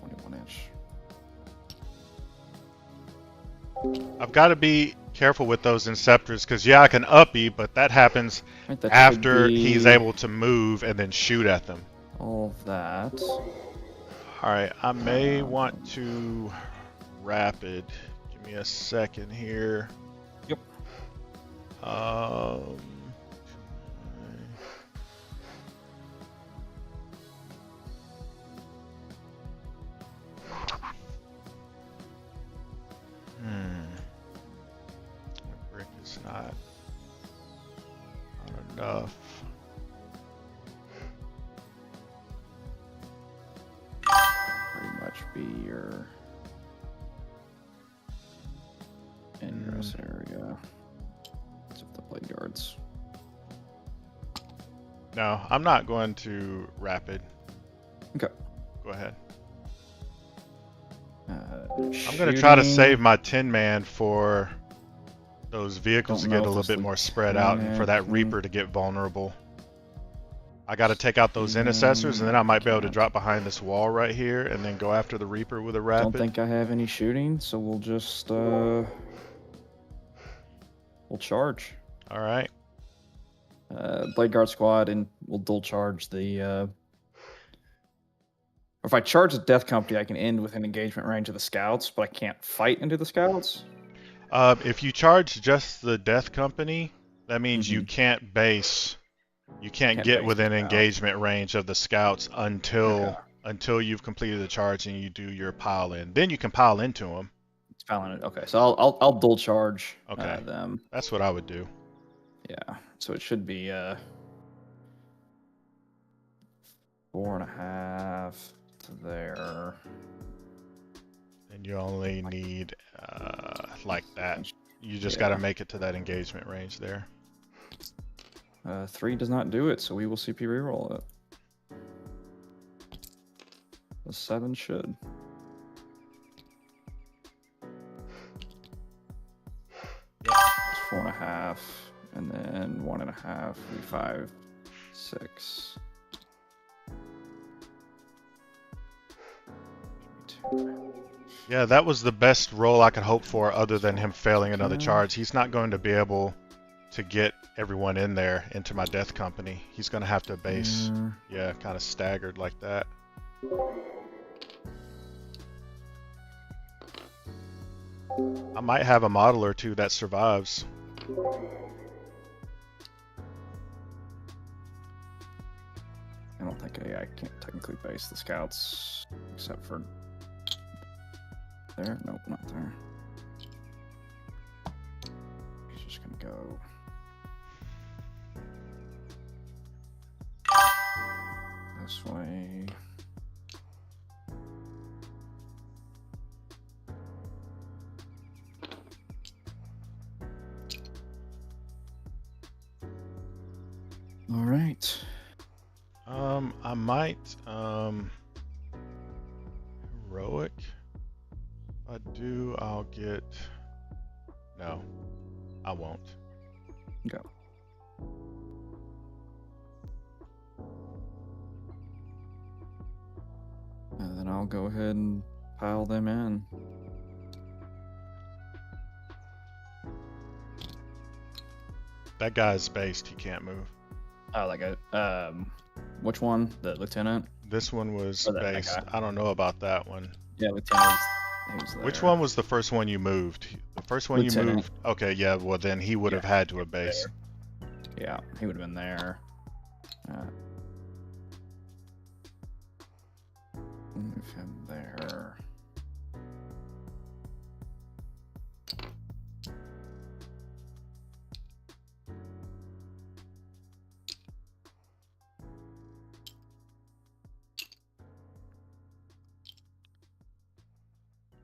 21-inch. I've got to be careful with those Inceptors, because yeah, I can uppy, but that happens after he's able to move and then shoot at them. All of that. Alright, I may want to rapid. Give me a second here. Yep. Brick is not enough. Pretty much be your ingress area. Except the blade guards. No, I'm not going to rapid. Okay. Go ahead. I'm going to try to save my 10-man for those vehicles to get a little bit more spread out and for that Reaper to get vulnerable. I got to take out those Intercessors, and then I might be able to drop behind this wall right here and then go after the Reaper with a rapid. Don't think I have any shooting, so we'll just we'll charge. All right. Blade Guard squad, and we'll dual charge the. Or if I charge the Death Company, I can end within engagement range of the Scouts, but I can't fight into the Scouts. If you charge just the Death Company, that means you can't base. You can't get within engagement range of the Scouts until you've completed the charge and you do your pile in. Then you can pile into them. It's piling it. Okay, so I'll dual charge. Them. That's what I would do. Yeah. So it should be 4.5 to there. And you only need like that. You just got to make it to that engagement range there. 3 does not do it, so we will CP reroll it. The 7 should. Yep. 4.5, and then 1.5, 5, 6. 2. Yeah, that was the best roll I could hope for other than him failing another charge. He's not going to be able to get everyone in there into my Death Company. He's going to have to base, yeah, kind of staggered like that. I might have a model or two that survives. I don't think I can't technically base the Scouts, except for there. Nope, not there. He's just gonna go this way. All right. I might heroic. If I do, I'll get. No, I won't. Go. And then I'll go ahead and pile them in. That guy's based. He can't move. Oh, like which one? The lieutenant? This one was based. I don't know about that one. Yeah, lieutenant. Which one was the first one you moved? The first one lieutenant. You moved. Okay, yeah. Well, then he would have had to have based. Yeah, he would have been there. Move him there.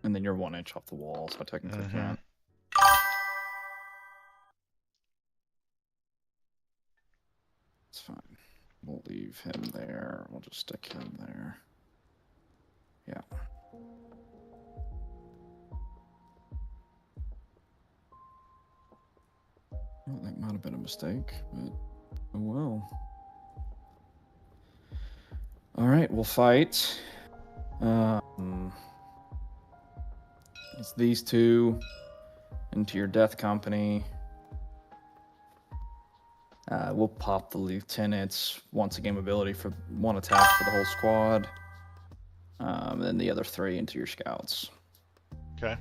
And then you're 1 inch off the wall, so I technically can't. It's fine. We'll leave him there. We'll just stick him there. Yeah. Well, that might have been a mistake, but oh well. All right, we'll fight. It's these two into your death company. We'll pop the lieutenant's once a game ability for 1 attack for the whole squad. And then the other 3 into your scouts. Okay.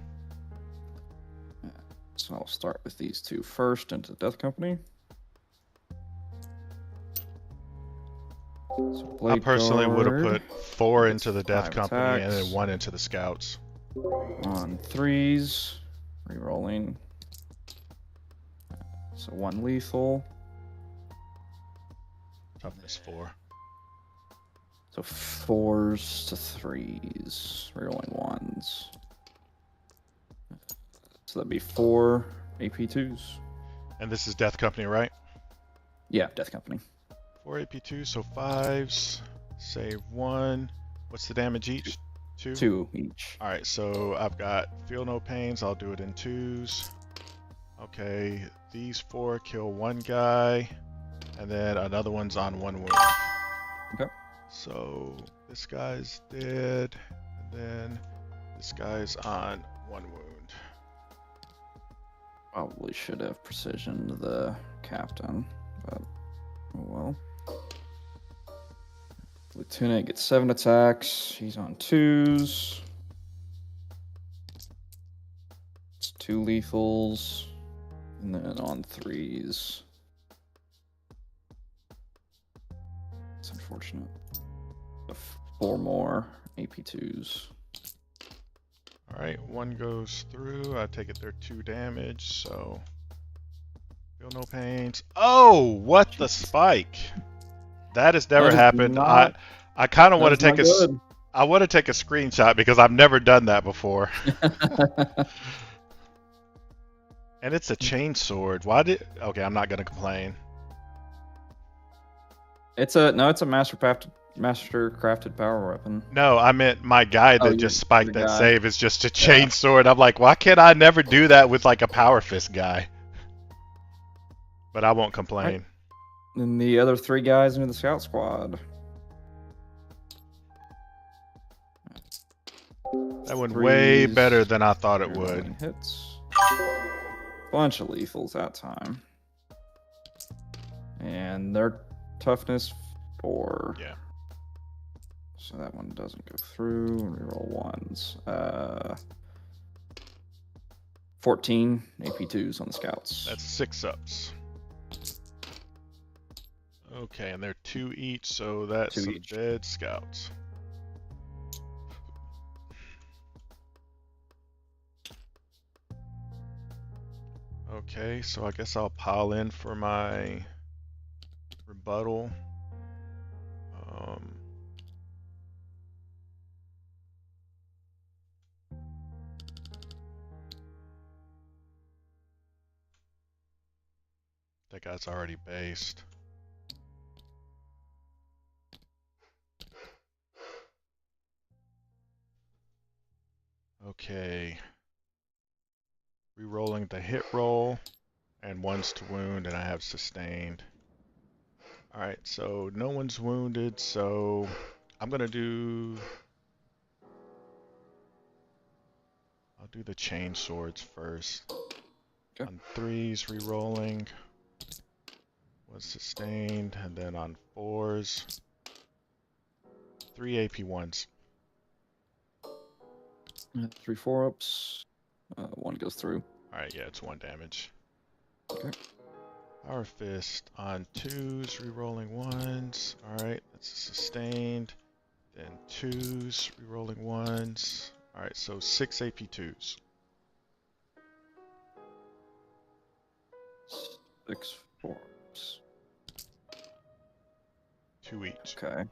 So I'll start with these 2 first into the death company. So I personally would have put 4 into the death company attacks. And then 1 into the scouts. On 3s, re-rolling. So 1 lethal. Toughness 4. So 4s to 3s, re-rolling 1s. So that'd be 4 AP2s. And this is death company, right? Yeah, death company. 4 AP2, so 5s. Save 1. What's the damage each? 2? 2 each. Alright, so I've got feel no pains. I'll do it in 2s. Okay, these 4 kill 1 guy. And then another one's on 1 wound. Okay. So this guy's dead. And then this guy's on 1 wound. Probably should have precisioned the captain, but oh well. Lieutenant gets 7 attacks. He's on 2s. It's 2 lethals. And then on 3s. It's unfortunate. 4 more AP2s. Alright, 1 goes through. I take it they're 2 damage, so feel no pains. Oh, what the spike! That has never happened. I kind of want to take I want to take a screenshot because I've never done that before. And it's a chain sword. Why did? Okay, I'm not gonna complain. It's a master crafted power weapon. No, I meant my guy that just spiked that save is just a chain sword. I'm like, why can't I never do that with like a power fist guy? But I won't complain. Right. And the other 3 guys into the scout squad. That went way better than I thought it would. Hits. Bunch of lethals that time. And their toughness 4. Yeah. So that one doesn't go through. Reroll 1s. 14 AP2s on the scouts. That's 6 ups. Okay, and they're 2 each, so that's some dead scouts. Okay, so I guess I'll pile in for my rebuttal. That guy's already based. Okay. Rerolling the hit roll, and 1's to wound, and I have sustained. Alright, so no one's wounded, so I'm gonna do I'll do the chain swords first. Okay. On 3s, re-rolling. Was sustained, and then on 4s, 3 AP1s. 3 4-ups. 1 goes through. Alright, yeah, it's 1 damage. Okay. Power Fist on 2s, re-rolling 1s. Alright, that's sustained. Then 2s, re-rolling 1s. Alright, so 6 AP2s. 6 4-ups. 2 each. Okay.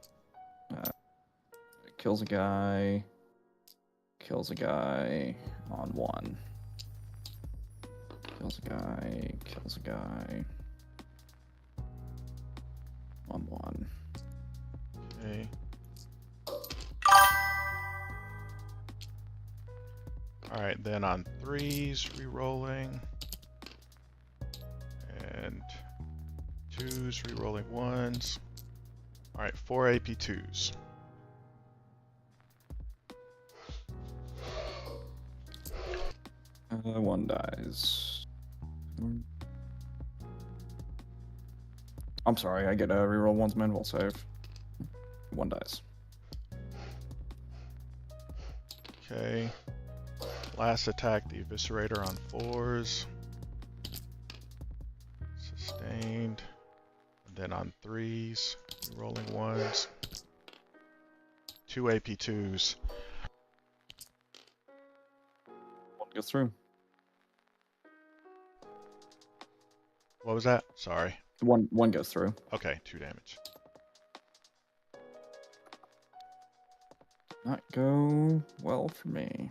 Kills a guy. Kills a guy on 1. Kills a guy. Kills a guy on 1. Okay. Alright, then on 3s, re-rolling. And 2s, re-rolling 1s. Alright, 4 AP2s. One dies. I'm sorry, I get a reroll 1's manual save. 1 dies. Okay. Last attack, the Eviscerator on 4s. Sustained. And then on 3s, rolling 1s. 2 AP2s. 1 goes through. What was that? Sorry. 1 goes through. Okay, 2 damage. Not go well for me.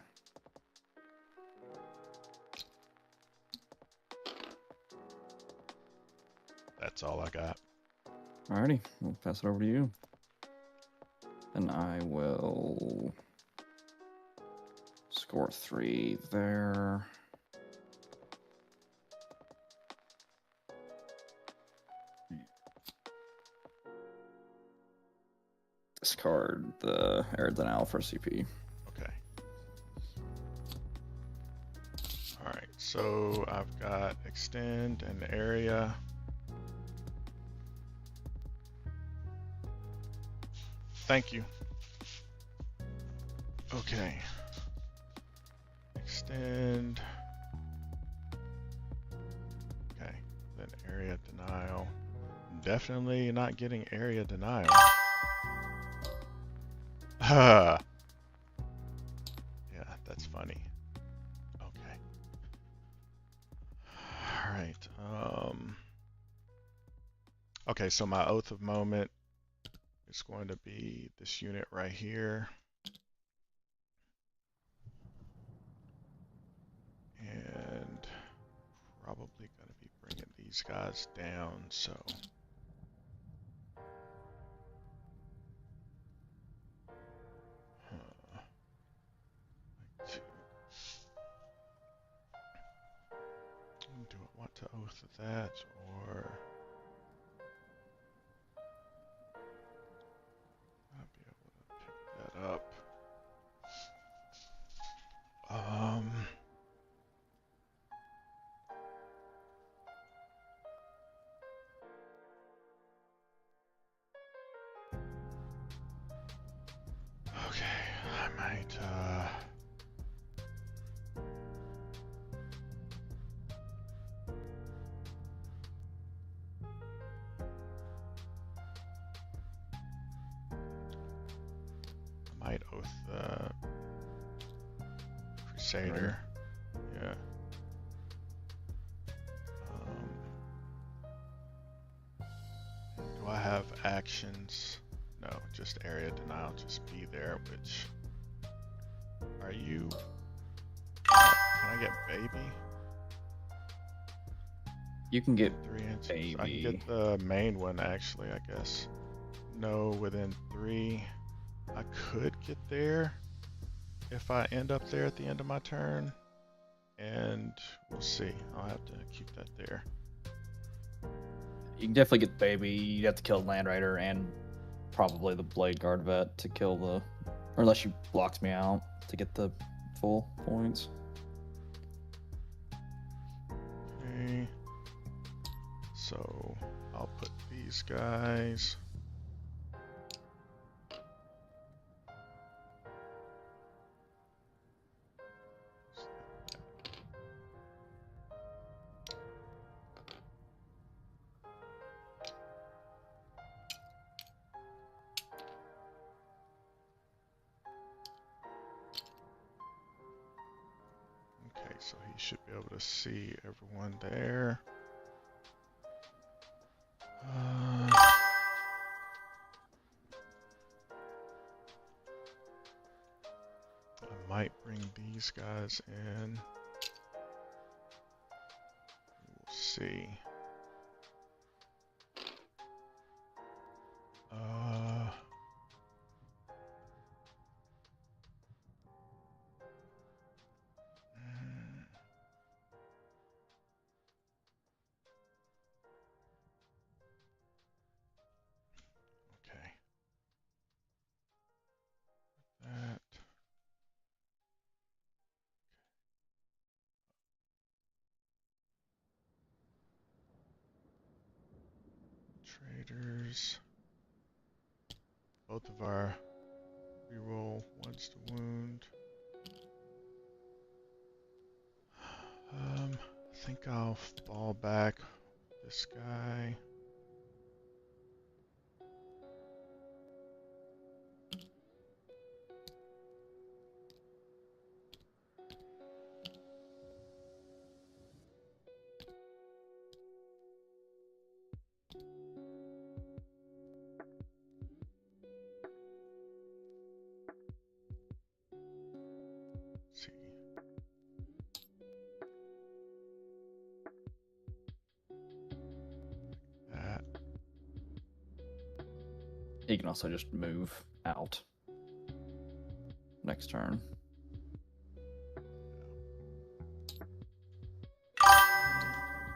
That's all I got. Alrighty, we'll pass it over to you. And I will score 3 there. Discard the air denial for CP. Okay. Alright, so I've got extend and area. Thank you. Okay. Extend. Okay, then area denial. Definitely not getting area denial. Yeah, that's funny. Okay. Alright, okay, so my Oath of Moment is going to be this unit right here. And probably going to be bringing these guys down, so... Do I want to oath that, or... I'll be able to pick that up. Okay, I might, oath the Crusader. Right. Yeah. Do I have actions? No, just area denial, just be there, which... Are you... Can I get baby? You can get 3 inches. baby. I can get the main one, actually, I guess. No, within 3. I could get there if I end up there at the end of my turn. And we'll see. I'll have to keep that there. You can definitely get baby. You have to kill the Land Rider and probably the Blade Guard vet to kill the... Or unless you blocked me out to get the full points. So I'll put these guys. Okay, so he should be able to see everyone there. I might bring these guys in. We'll see. Okay. That. Traders. Both of our reroll ones to wound. I think I'll fall back with this guy. Let's see. That. He can also just move out next turn.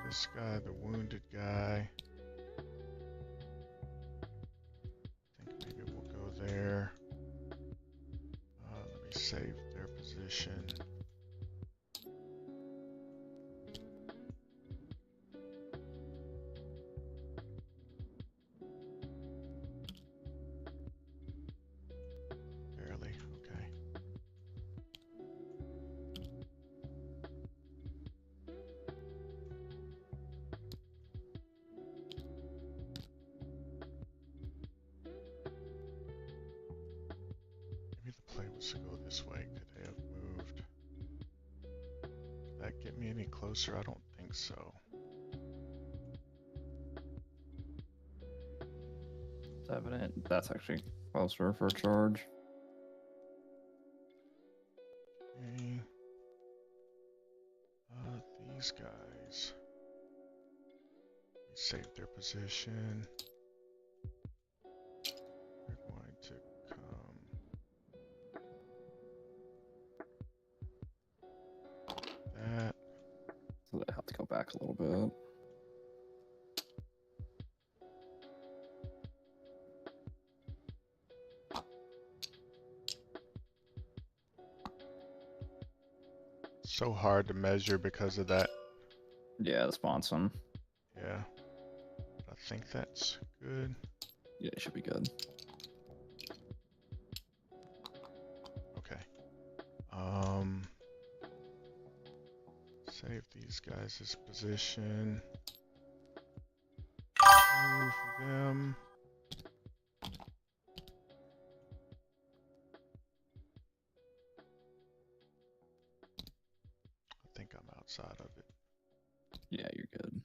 This guy, the wounded guy. I think maybe we'll go there. Let me save their position. Barely, okay. Maybe the play was to go this way. Could they have moved? Did that get me any closer? I don't think so. It's evident. That's actually closer for a charge. Okay. These guys. We save their position. They're going to come. That. So they have to go back a little bit. So hard to measure because of that. Yeah, the sponson. Yeah. I think that's good. Yeah, it should be good. Okay. Save these guys' position. Move them. I think I'm outside of it. Yeah, you're good.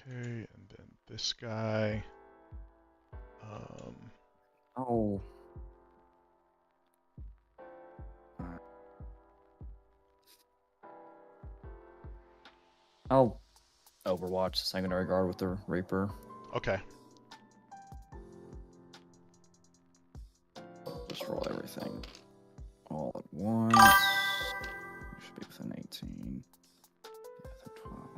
Okay, and then this guy. Oh. I'll overwatch the secondary guard with the Reaper. Okay. Just roll everything all at once. be within 18. Yeah, then 12.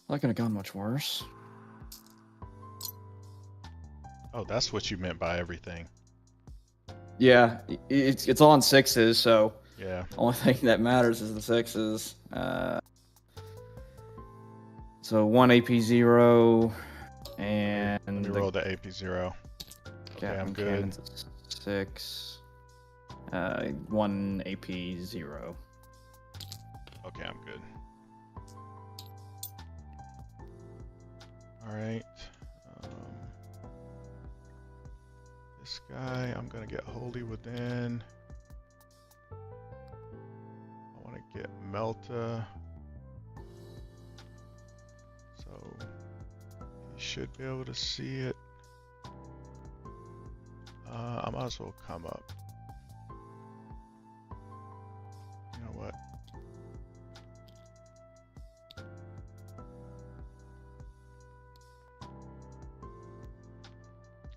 Not gonna gone much worse. Oh, that's what you meant by everything. Yeah, it's all on 6s, so yeah. Only thing that matters is the 6s. So 1 AP 0 and let me roll the AP 0. Okay, I'm good. Cannon's 6. 1 AP 0. Okay, I'm good. Alright. This guy, I'm gonna get Holy Within. I want to get Melta. So he should be able to see it. I might as well come up. You know what?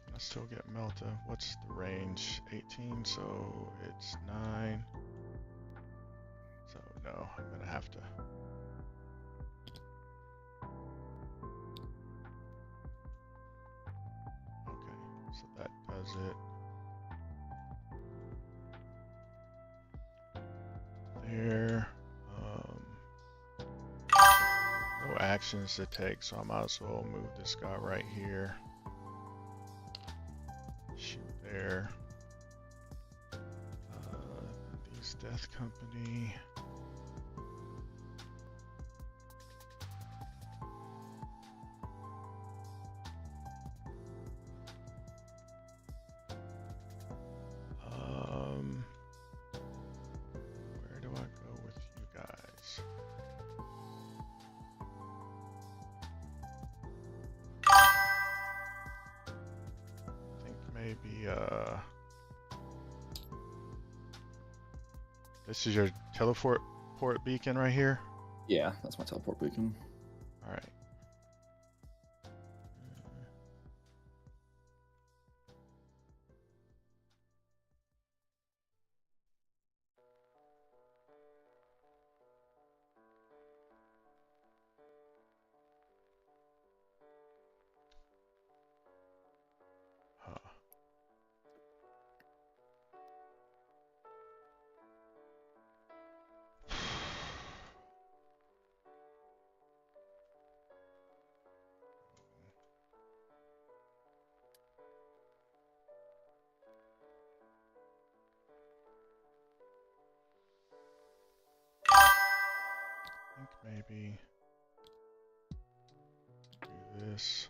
Can I still get Melta? What's the range? 18, so it's 9. So no, I'm gonna have to. Okay, so that does it. There. No actions to take, so I might as well move this guy right here. Shoot there. These Death Company. Where do I go with you guys? I think maybe this is your teleport beacon right here? Yeah, that's my teleport beacon. Alright. I think maybe do this.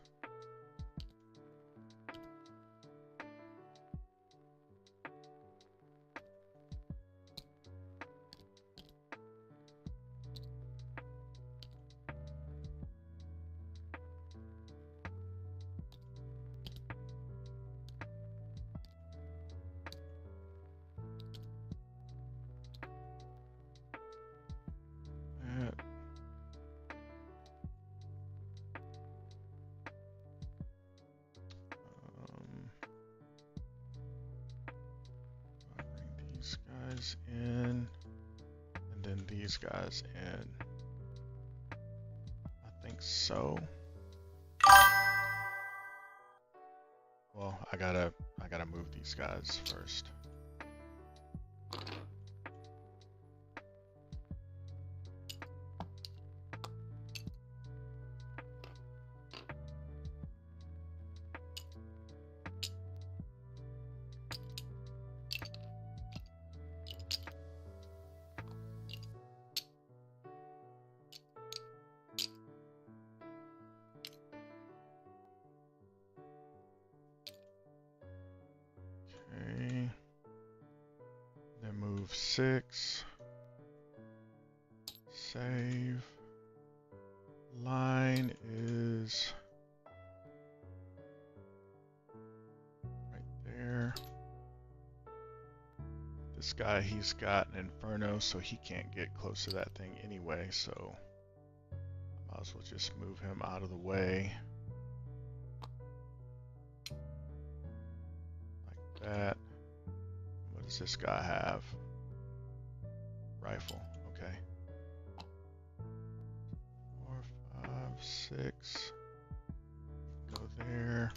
Bring these guys in, and then these guys in. I think so. Well, I gotta move these guys first. Okay. Then move 6. Save. Line is right there. This guy, he's got an Inferno, so he can't get close to that thing anyway, so Might as well just move him out of the way. Like that. What does this guy have? Rifle. Okay. 4, 5, 6. Go there.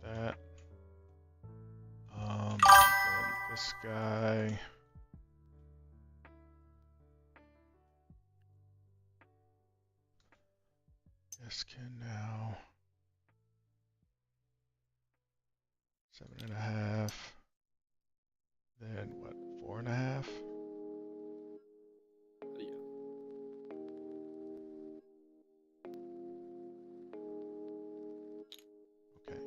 That. Then this guy. This can now 7.5. Then what? 4.5. Yeah. Okay.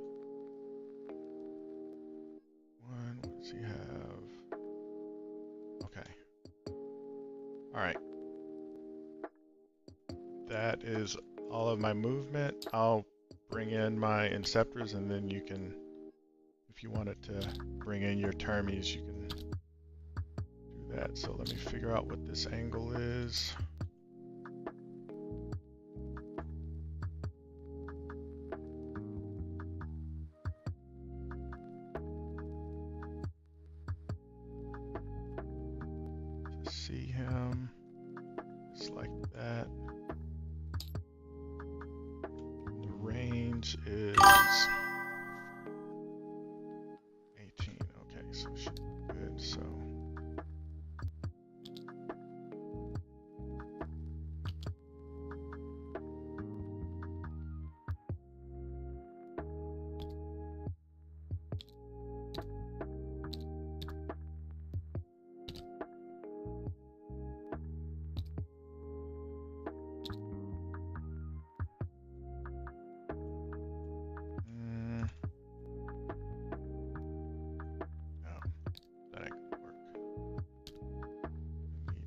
One. What does he have? Okay. All right. That is all of my movement. I'll bring in my Inceptors, and then you can, if you wanted to bring in your Termies, you can do that. So let me figure out what this angle is. To see him, it's like that. The range is 18. Okay, so should be good. So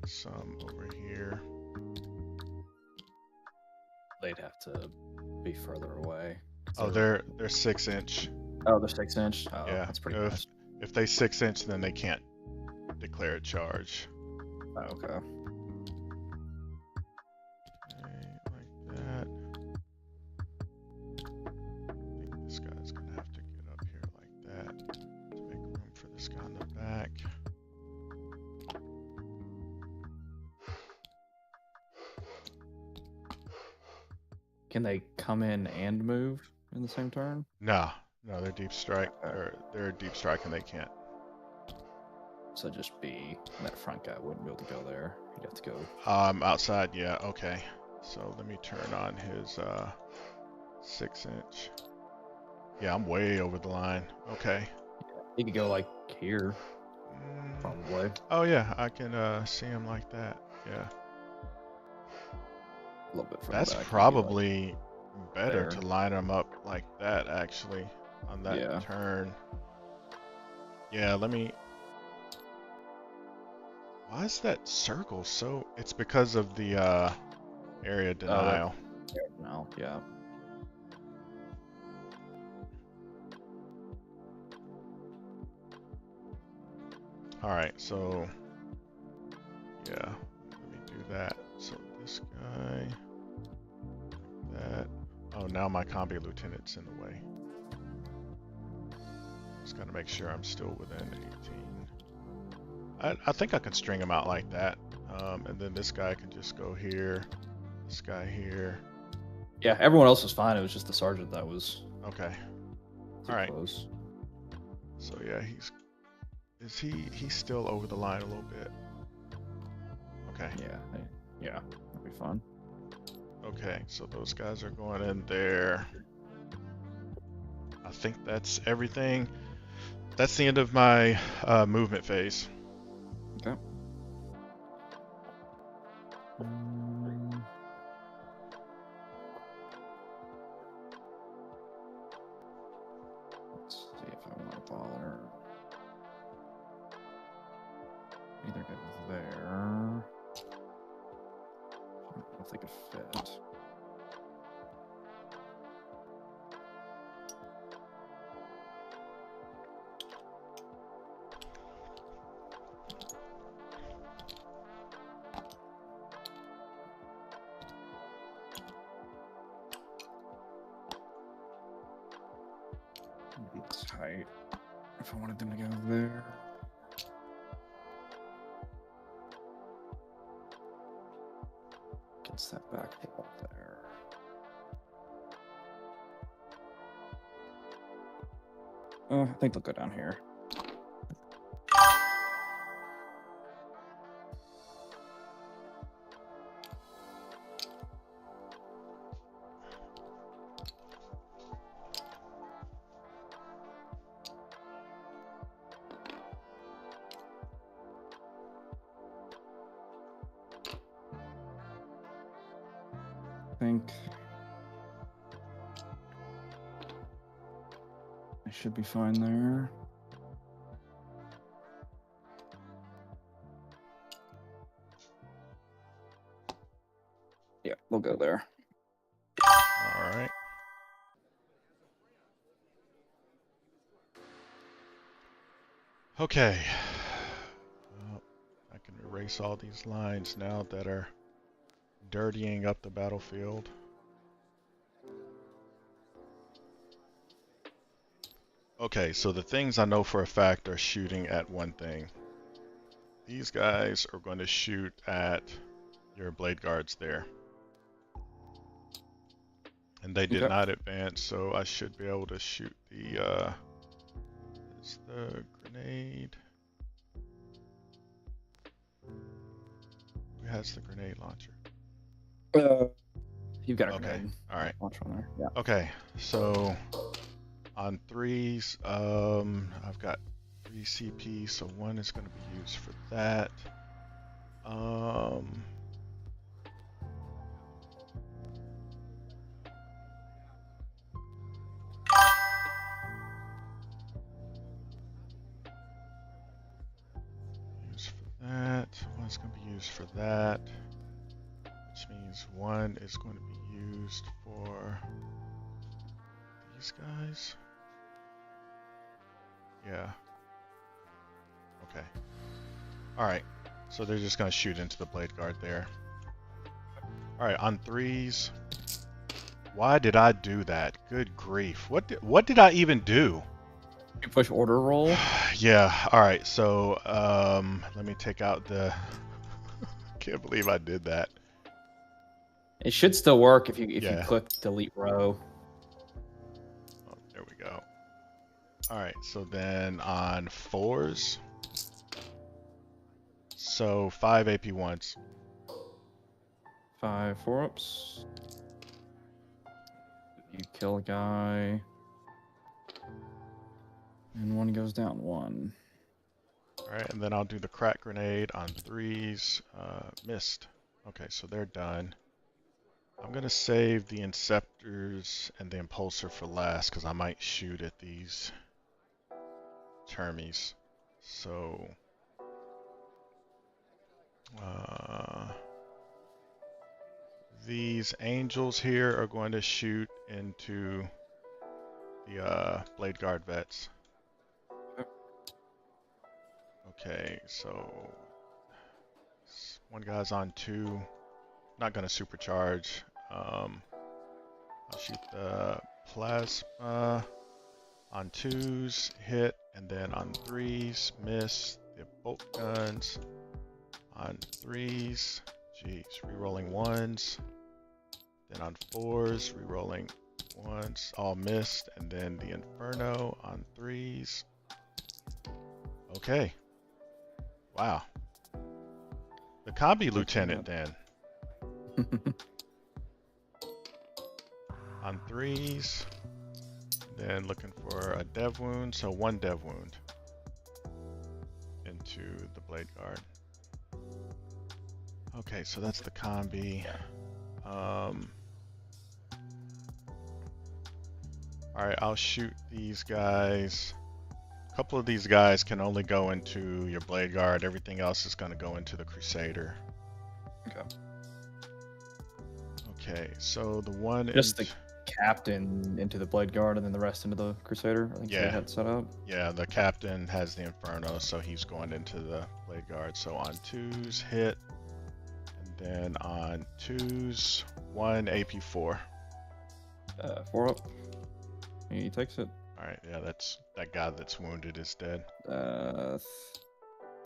some over here. They'd have to be further away. Oh, they're 6-inch. Oh, they're 6-inch. Oh, yeah, that's pretty nice. If they 6-inch, then they can't declare a charge. Oh, okay. Like that. I think this guy's gonna have to get up here like that to make room for this guy in the back. Can they come in and move in the same turn? No, they're deep strike. They're deep strike and they can't. So just be that front guy wouldn't be able to go there. He'd have to go. Outside. Yeah. Okay. So let me turn on his 6-inch. Yeah, I'm way over the line. Okay. He could go like here, probably. Oh yeah, I can see him like that. Yeah. A little bit further That's back. probably like better there. to line them up like that, actually, on that turn. Yeah, let me... Why is that circle so... It's because of the area denial. No, yeah. Alright, so... Yeah, let me do that. So this guy... That... Oh, now my combi lieutenant's in the way. Just gotta make sure I'm still within 18. I think I can string him out like that. And then this guy can just go here. This guy here. Yeah, everyone else was fine. It was just the sergeant that was okay. All right. Close. So yeah, he's still over the line a little bit. Okay. Yeah, that'd be fun. Okay, so those guys are going in there. I think that's everything. That's the end of my movement phase. Okay. Let's see if I want to bother. Either go there. if they could fit. Be tight if I wanted them to go there. Gets that back up there. I think they'll go down here. Think I should be fine there. Yeah, we'll go there. All right. Okay. Well, I can erase all these lines now that are dirtying up the battlefield. Okay, so the things I know for a fact are shooting at one thing. These guys are going to shoot at your blade guards there. And they did not advance, so I should be able to shoot the, is the grenade? Who has the grenade launcher? You've got a grenade. All right. Launcher on there. Yeah. Okay, so on 3s, I've got 3 CP, so 1 is going to be used for that. Use for that. 1 is going to be used for that, which means 1 is going to be used for these guys. Yeah. Okay. Alright. So they're just going to shoot into the blade guard there. Alright, on 3s. Why did I do that? Good grief. What did I even do? You push order roll? Yeah. Alright, so let me take out the can't believe I did that. It should still work if you click delete row. Oh, there we go. Alright, so then on 4s. So 5 AP1s. 5 4-ups. You kill a guy. And 1 goes down 1. Alright, and then I'll do the crack grenade on 3s. Missed. Okay, so they're done. I'm going to save the Inceptors and the Impulsor for last because I might shoot at these termies. So these angels here are going to shoot into the blade guard vets. Okay, so 1 guy's on 2. Not going to supercharge. I'll shoot the plasma on 2s, hit, and then on 3s, miss. The bolt guns on 3s. Jeez, rerolling 1s. Then on 4s, rerolling 1s, all missed. And then the Inferno on 3s. Okay. Wow. The combi lieutenant then. On 3s. Then looking for a dev wound. So 1 dev wound into the blade guard. Okay, so that's the combi. Alright, I'll shoot these guys. A couple of these guys can only go into your blade guard. Everything else is going to go into the Crusader. Okay. Okay, so the one just the captain into the Blade Guard and then the rest into the Crusader. I think they had set up. Yeah, the captain has the Inferno, so he's going into the Blade Guard. So on 2s, hit. And then on 2s, 1 AP4. 4 up. He takes it. Alright, yeah, that's that guy that's wounded is dead.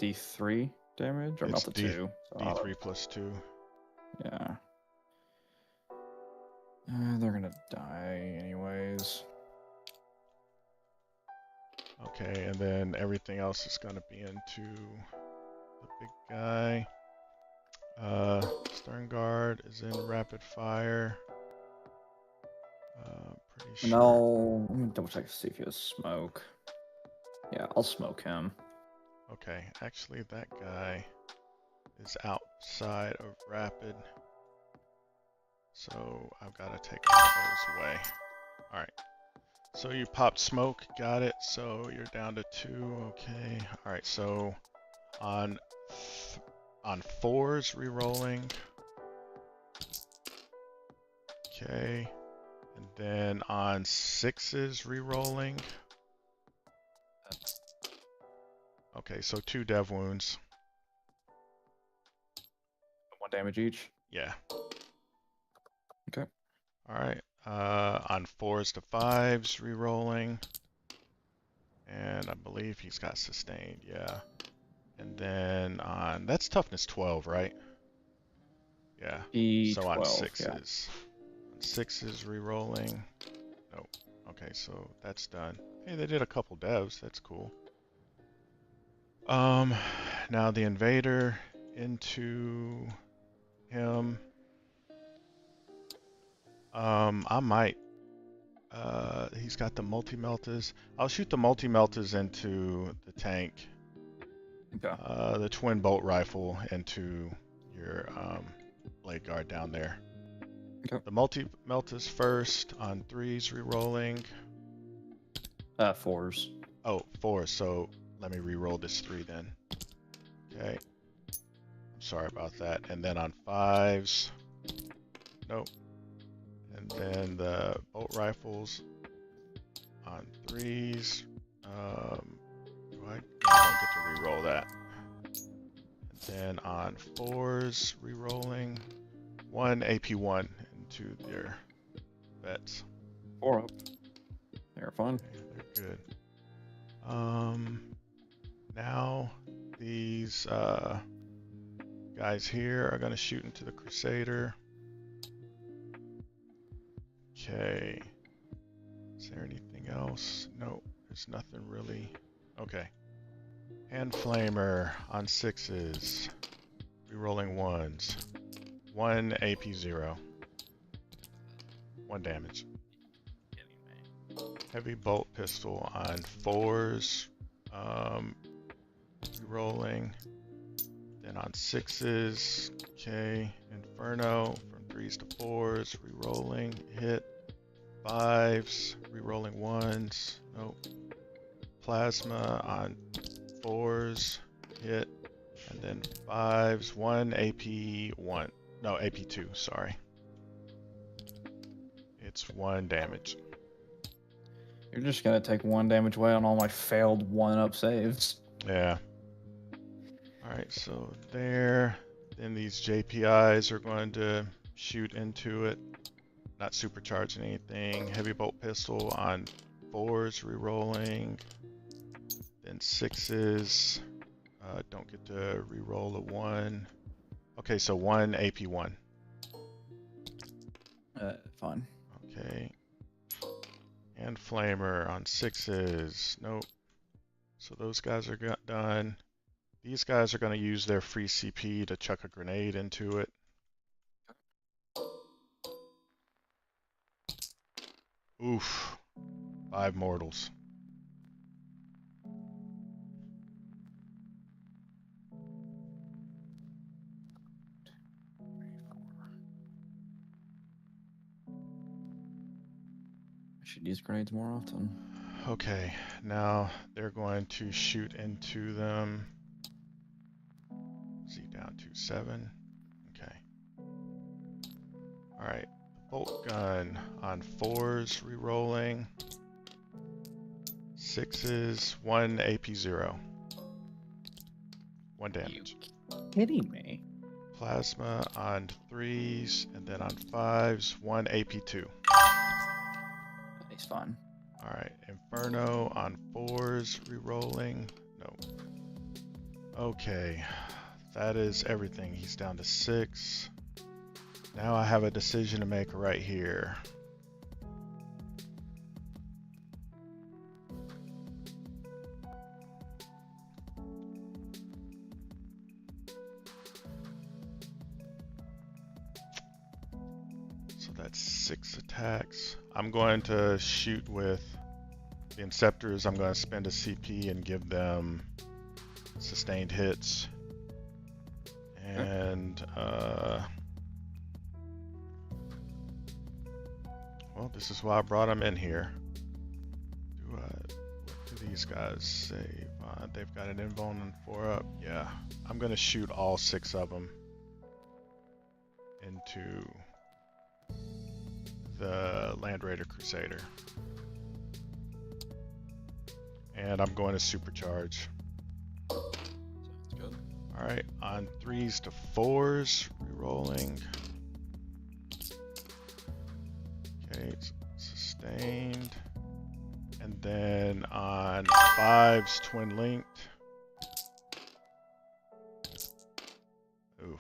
D3 damage? Or not the 2. D3 plus 2. Yeah. They're gonna die anyways. Okay, and then everything else is gonna be into the big guy. Stern Guard is in rapid fire. Pretty sure. No, let me double check to see if he has smoke. Yeah, I'll smoke him. Okay, actually that guy is outside of rapid. So I've got to take all those away. Alright. So you popped smoke, got it. So you're down to 2. Okay. Alright, so on 4s re-rolling. Okay. And then on 6s re-rolling. Okay, so 2 dev wounds. 1 damage each? Yeah. Okay. Alright. On 4s to 5s re-rolling. And I believe he's got sustained, yeah. And then on, that's toughness 12, right? Yeah. E12, so on 6s. Yeah. On 6s re-rolling. Nope. Okay, so that's done. Hey, they did a couple devs, that's cool. Now the invader into him. I might. He's got the multi-meltas. I'll shoot the multi-meltas into the tank. Okay. The twin bolt rifle into your blade guard down there. Okay. The multi-meltas first on 3s re-rolling. 4s. Oh, 4. So let me re-roll this 3 then. Okay. I'm sorry about that. And then on 5s. Nope. And then the bolt rifles on 3s. I don't get to re-roll that. And then on 4s, re-rolling 1 AP1 into their vets. 4 up. They're fun. Okay, they're good. Now these guys here are gonna shoot into the Crusader. Okay. Is there anything else? No, there's nothing really. Okay. Hand Flamer on 6s. Rerolling 1s. 1 AP0. 1 damage. Heavy Bolt Pistol on 4s. Rerolling. Then on 6s. Okay. Inferno from 3s to 4s. Rerolling. Hit. 5s. Rerolling 1s. Nope. Plasma on 4s. Hit. And then 5s. 1 AP1. No, AP2. Sorry. It's 1 damage. You're just gonna take 1 damage away on all my failed 1-up saves. Yeah. Alright, so there. Then these JPIs are going to shoot into it. Not supercharging anything. Heavy Bolt Pistol on 4s, rerolling. Then 6s. Don't get to reroll a 1. Okay, so 1 AP1. Fine. Okay. And Flamer on 6s. Nope. So those guys are done. These guys are going to use their free CP to chuck a grenade into it. Oof. 5 mortals. I should use grenades more often. Okay, now they're going to shoot into them. Z down to 7. Okay. Alright. Bolt gun on 4s, rerolling. 6s, 1 AP0. 1 damage. You kidding me? Plasma on 3s, and then on 5s, 1 AP2. He's fine. Alright, Inferno on 4s, rerolling. No. Okay, that is everything. He's down to 6. Now I have a decision to make right here. So that's 6 attacks. I'm going to shoot with the Inceptors. I'm going to spend a CP and give them sustained hits. And, well, this is why I brought them in here. What do these guys save? They've got an invuln and 4 up. Yeah, I'm going to shoot all 6 of them into the Land Raider Crusader. And I'm going to supercharge. Sounds good. Alright, on 3s to 4s, rerolling. Okay, sustained. And then on 5s, twin linked. Ooh.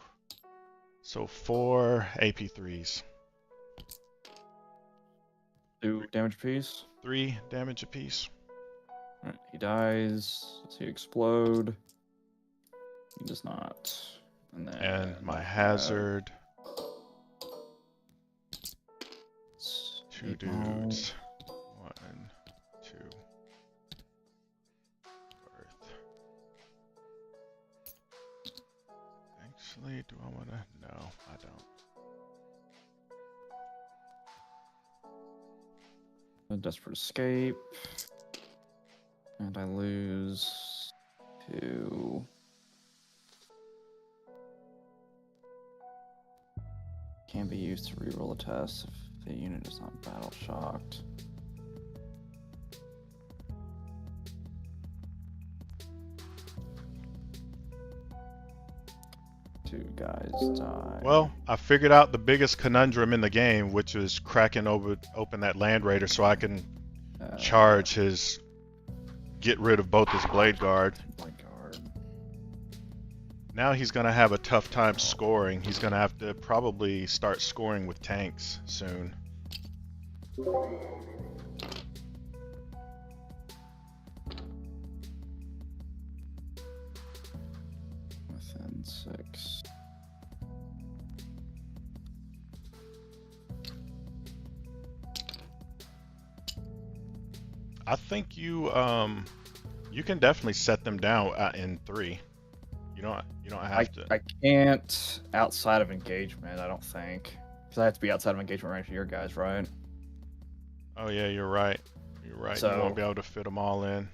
So 4 AP3s. 2 damage apiece. 3 damage apiece. Alright, he dies. Does he explode? He does not. And my hazard. 2 dudes. 1, 2. Worth. Actually, do I want to? No, I don't. A desperate escape. And I lose 2. Can be used to reroll a test if the unit is not battle shocked. Two guys die. Well, I figured out the biggest conundrum in the game, which is cracking open that Land Raider so I can charge his, get rid of both his Blade Guard. Now he's going to have a tough time scoring. He's going to have to probably start scoring with tanks soon. Within 6. I think you can definitely set them down in 3. You don't have to. I can't outside of engagement, I don't think. Because I have to be outside of engagement right for your guys, right? Oh yeah, you're right. You're right. So, you won't be able to fit them all in.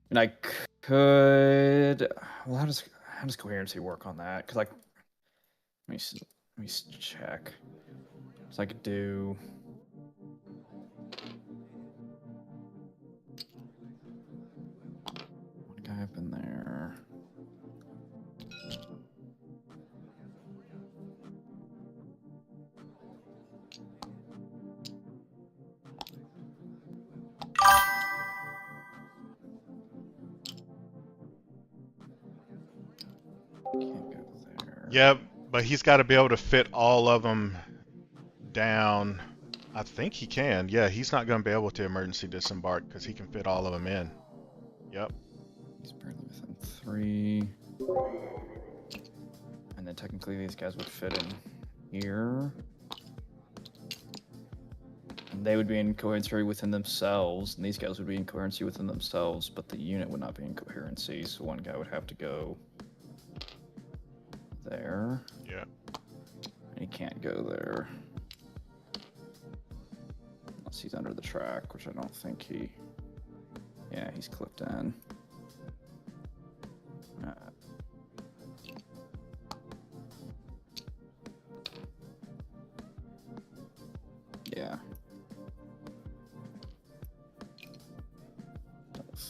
And I could. Well, how does coherency work on that? Because like, let me check. So I could do. One guy up in there. Can't go there. Yeah, but he's got to be able to fit all of them down. I think he can. Yeah, he's not going to be able to emergency disembark because he can fit all of them in. Yep. He's barely within 3. And then technically these guys would fit in here. And they would be in coherency within themselves, and these guys would be in coherency within themselves, but the unit would not be in coherency, so one guy would have to go there. Yeah. And he can't go there. Unless he's under the track, which I don't think he... Yeah, he's clipped in.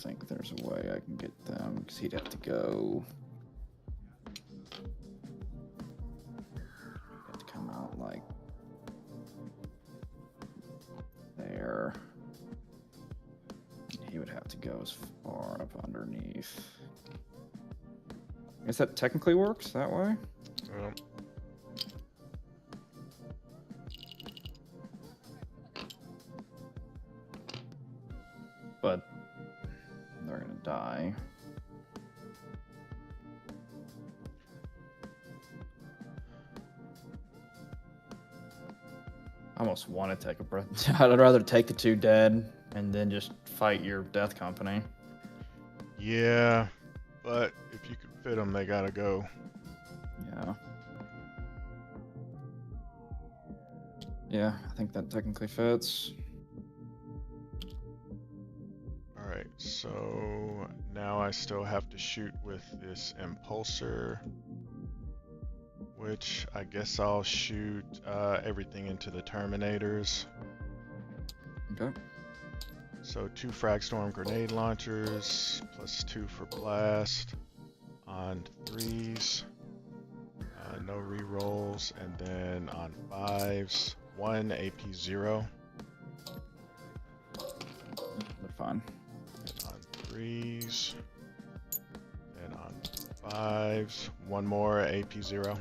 think there's a way I can get them, because he'd have to go. He'd have to come out like there. He would have to go as far up underneath. I guess that technically works that way. But they're gonna die. I almost want to take a breath. I'd rather take the 2 dead and then just fight your death company. Yeah, but if you can fit them, they gotta go. Yeah. Yeah, I think that technically fits. Alright, so now I still have to shoot with this impulsor, which I guess I'll shoot everything into the Terminators. Okay. So 2 Fragstorm grenade launchers, plus 2 for blast on 3s. No rerolls, and then on 5s, 1 AP 0. They're fine. And on 3s, and on 5s, 1 more AP 0.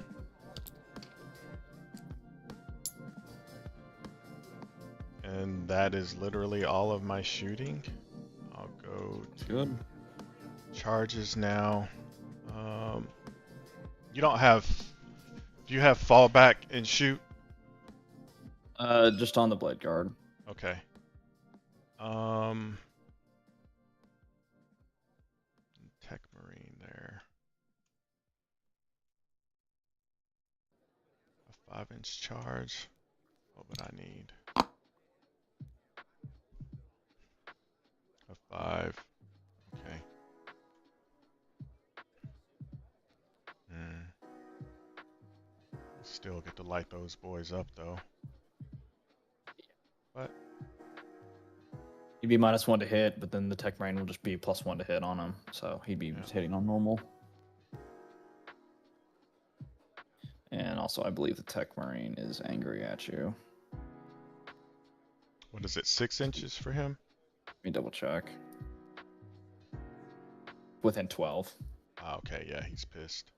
And that is literally all of my shooting. I'll go to charges now. You don't have. Do you have fallback and shoot? Just on the blade guard. Okay. Tech Marine there. A 5-inch charge. What would I need? A 5. Okay. Still get to light those boys up though. But he'd be -1 to hit, but then the Tech Marine will just be +1 to hit on him, so he'd be hitting on normal. And also, I believe the Tech Marine is angry at you. What is it, 6 inches for him? Let me double check. Within 12. Ah, okay, yeah, he's pissed.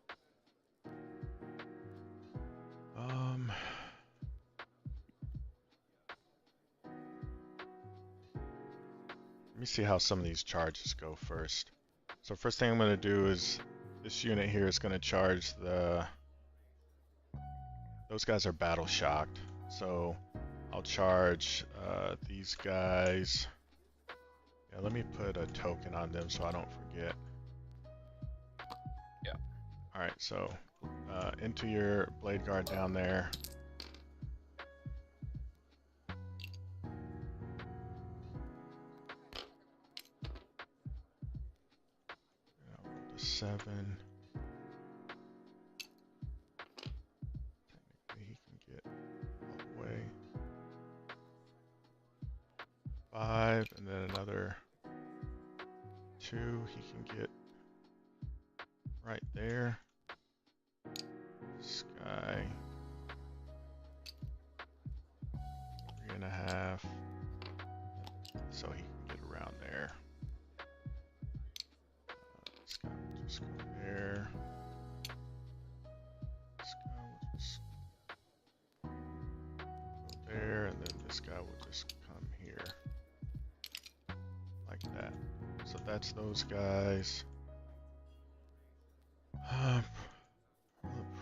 Let me see how some of these charges go first. So first thing I'm going to do is this unit here is going to charge the... Those guys are battle shocked. So I'll charge these guys. Yeah, let me put a token on them so I don't forget. Yeah. Alright, so into your blade guard down there. Roll to 7. Technically he can get all the way. 5, and then another 2 he can get right there. This guy 3.5, so he can get around there. This guy will just go there. This guy will just go there, and then this guy will just come here. Like that. So that's those guys.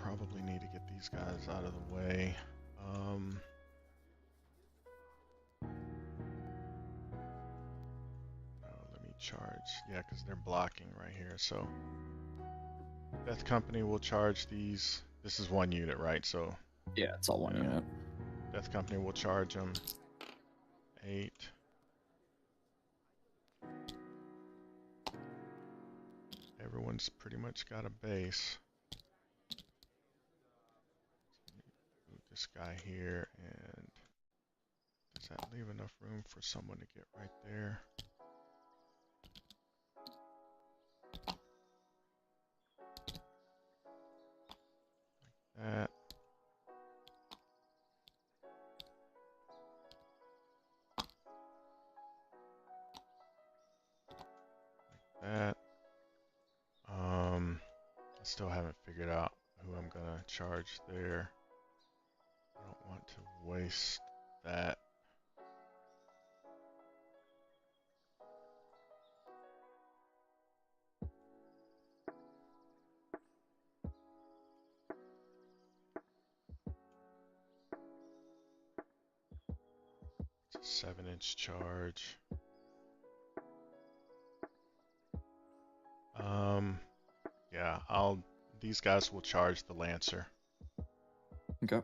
Probably need to get these guys out of the way. Let me charge. Yeah, because they're blocking right here. So Death Company will charge these. This is 1 unit, right? So yeah, it's all 1 unit. Death Company will charge them 8. Everyone's pretty much got a base. Move this guy here, and does that leave enough room for someone to get right there? still haven't figured out who I'm gonna charge there. I don't want to waste that. It's a 7-inch charge. Yeah, these guys will charge the Lancer. Okay.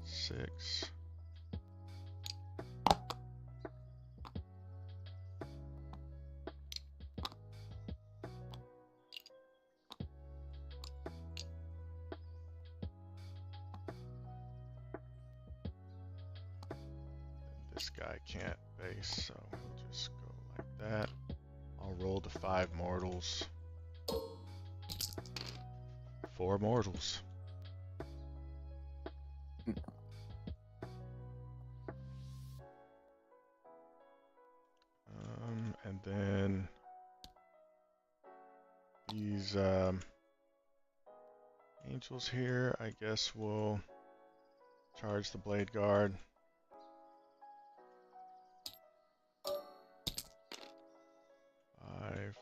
6. This guy can't base, so we'll just go like that. I'll roll the 5 mortals. 4 mortals. And then these angels here, I guess we'll charge the blade guard. 5.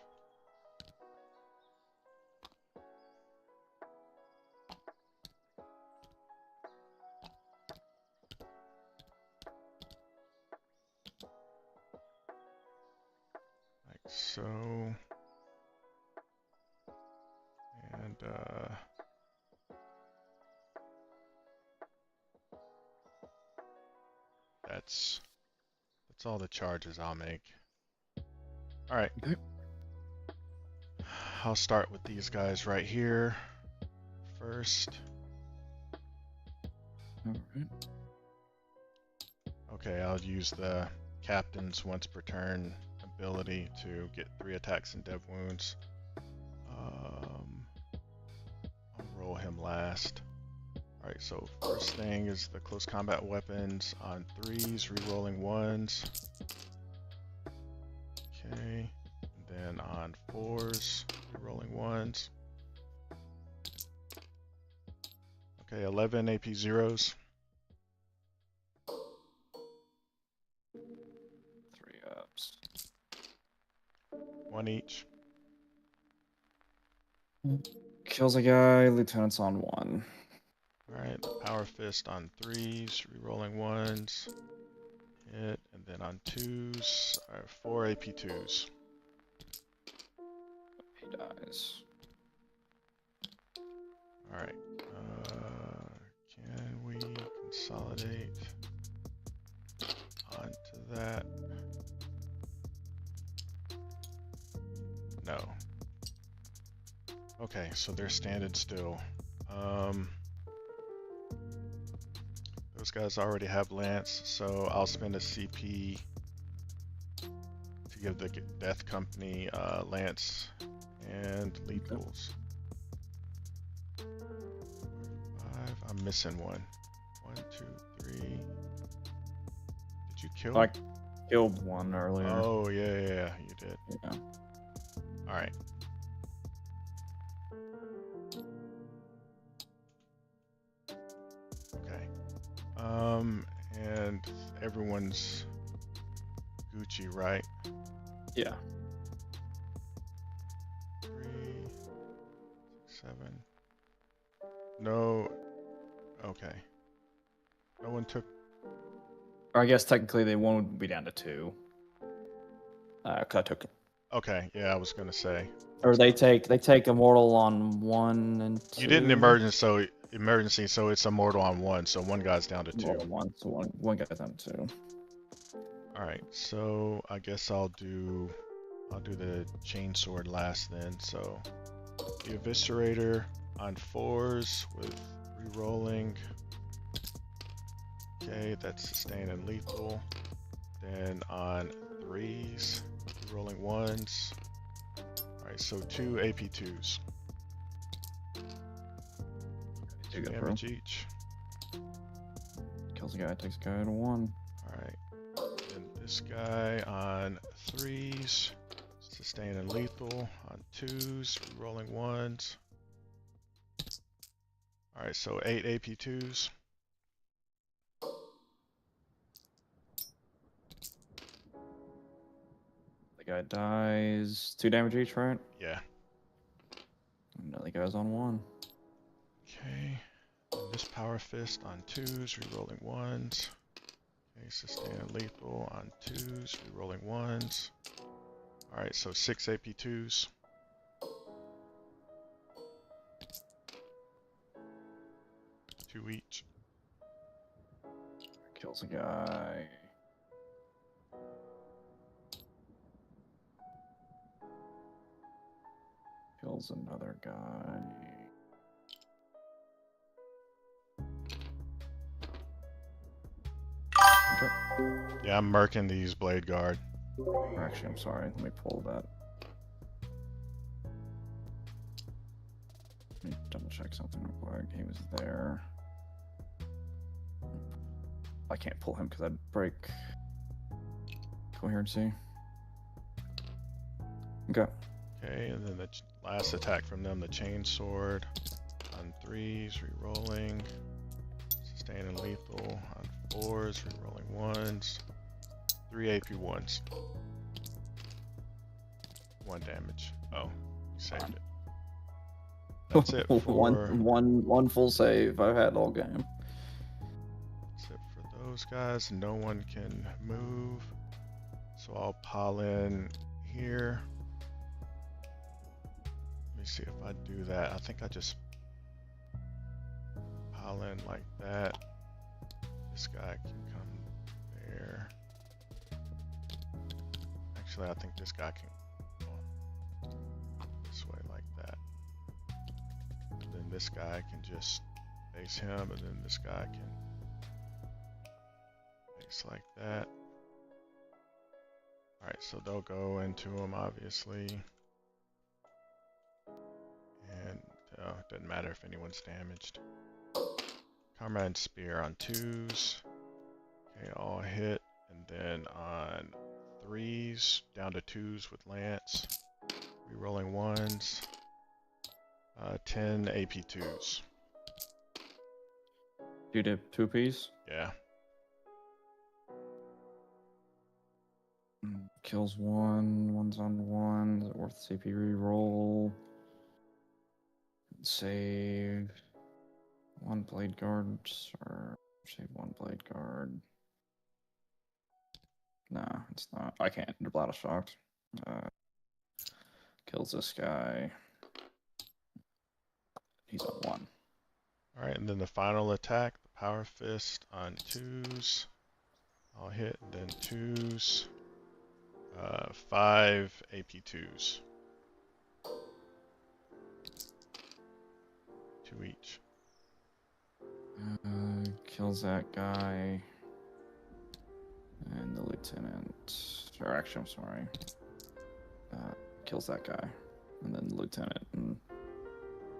Like so. And that's all the charges I'll make. All right. Okay. I'll start with these guys right here first. All right. Okay, I'll use the captain's once per turn ability to get 3 attacks and dev wounds. I'll roll him last. Alright, so first thing is the close combat weapons on 3s, rerolling 1s. Okay, and then on 4s, rerolling 1s. Okay, 11 AP zeros. 3 ups. 1 each. Kills a guy, lieutenant's on 1. Alright, power fist on 3s, rerolling 1s. Hit, and then on 2s, 4 AP 2s. He dies. Alright, can we consolidate onto that? No. Okay, so they're standing still. Those guys already have Lance, so I'll spend a CP to give the Death Company Lance and lethals. 5, I'm missing 1. 1, 2, 3. Did you kill? I killed 1 earlier. Oh yeah, you did. Yeah. All right. Okay. And everyone's Gucci, right? Yeah. 3, 6, 7. No. Okay. No one took. Or I guess technically they won't be down to 2. 'Cause I took it. Okay, yeah, I was gonna say. Or they take immortal on 1 and 2. You did an emergency, so it's immortal on 1, so 1 guy's down to 2. Immortal 1, so one guy's down to 2. All right, so I guess I'll do the chainsword last then. So the eviscerator on 4s with rerolling. Okay, that's sustained and lethal. Then on 3s, rolling 1s. Alright, so 2 AP2s. 2 damage each. Kills a guy, takes a guy to 1. Alright. Then this guy on 3s. Sustain and lethal on 2s, rolling 1s. Alright, so 8 AP2s. The guy dies. 2 damage each, right? Yeah. Another guy's on 1. Okay. And this power fist on 2s, rerolling 1s. Okay, sustain and lethal on 2s, rerolling 1s. Alright, so 6 AP2s. Two each. Kills a guy. Kills another guy. Okay. Yeah, I'm murking these Blade Guard. Actually, I'm sorry. Let me pull that. Let me double check something real quick. He was there. I can't pull him because I'd break coherency. Okay. Okay, and then the last attack from them, the chain sword on 3s, rerolling. Sustain and lethal on 4s, rerolling 1s. 3 AP1s. 1 damage. Oh, you saved it. That's it for one full save I've had all game. That's it for those guys. No one can move. So I'll pile in here. Let me see if I do that. I think I just pile in like that. This guy can come there. Actually, I think this guy can go this way like that. And then this guy can just face him, and then this guy can face like that. Alright, so they'll go into him, obviously. And it doesn't matter if anyone's damaged. Comrade Spear on 2s. Okay, all hit. And then on 3s, down to 2s with Lance. Rerolling 1s. 10 AP2s. You did 2-piece? Yeah. Kills 1, 1's on 1. Is it worth CP reroll? Save 1 blade guard, or save 1 blade guard. Nah, it's not. I can't. The Blattle shocked. Kills this guy. He's on 1. Alright, and then the final attack, the Power Fist on 2s. I'll hit, then 2s. 5 AP2s. 2 each. Kills that guy. And the lieutenant. Or actually, I'm sorry. Kills that guy. And then the lieutenant and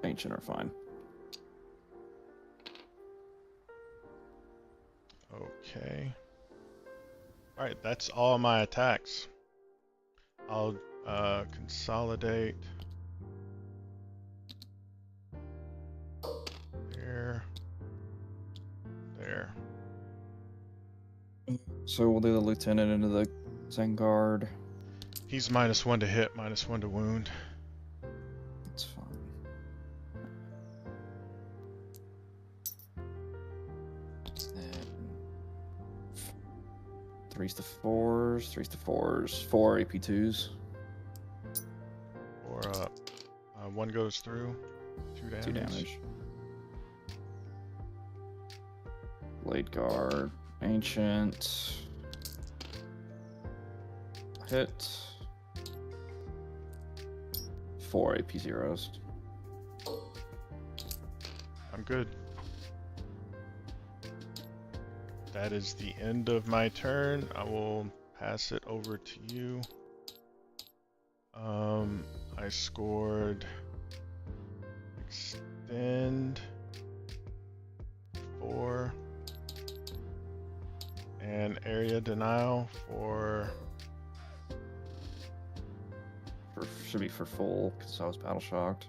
Ancient are fine. Okay. Alright, that's all my attacks. I'll consolidate. There. There. So we'll do the lieutenant into the Vanguard. He's -1 to hit, -1 to wound. That's fine. And 3s to 4s, 3s to 4s, 4 AP2s. 4 up. 1 goes through. 2 damage. 2 damage. Blade Guard, Ancient. Hit. 4 AP0s. I'm good. That is the end of my turn. I will pass it over to you. I scored extend 4 and area denial for should be for full because I was battle shocked.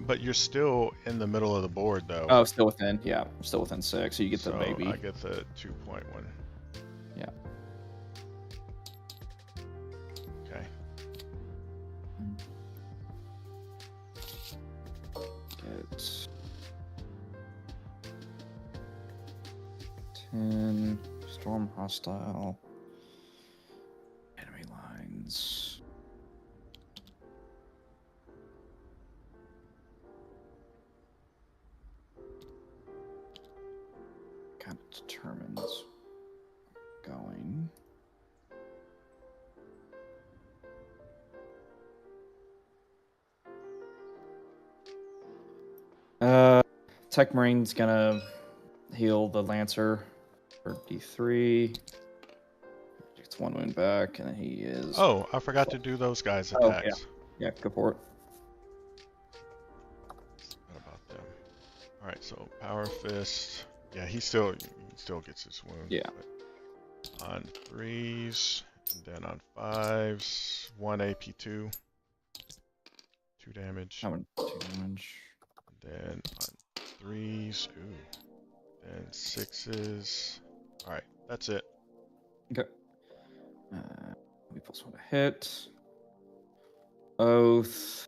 But you're still in the middle of the board though. Oh, still within. Yeah, still within 6. So you get the So baby. I get the 2.1. Yeah. Okay. Get 10 storm hostile enemy lines. Kind of determines going. Tech Marine's gonna heal the Lancer for D3. Gets 1 wound back, and then he is. Oh, I forgot to do those guys' Oh, attacks. yeah, go for it. What about them? All right, so Power Fist. Yeah, he still gets his wound. Yeah. On 3s, and then on 5s, 1 AP2, 2 damage. How much 2 damage? Then on 3s, ooh. Then 6s. All right, that's it. Okay. We +1 to hit. Oath.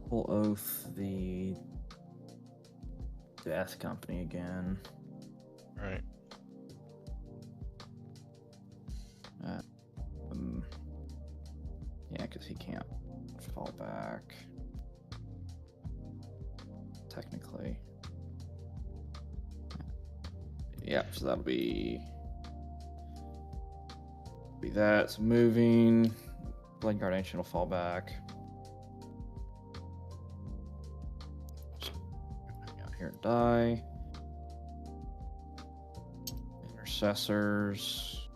Full oath the Death Company again. All right. Yeah, because he can't fall back. Technically. Yeah, so that'll be that. So moving. Blade Guard Ancient will fall back. Out here and die. Intercessors.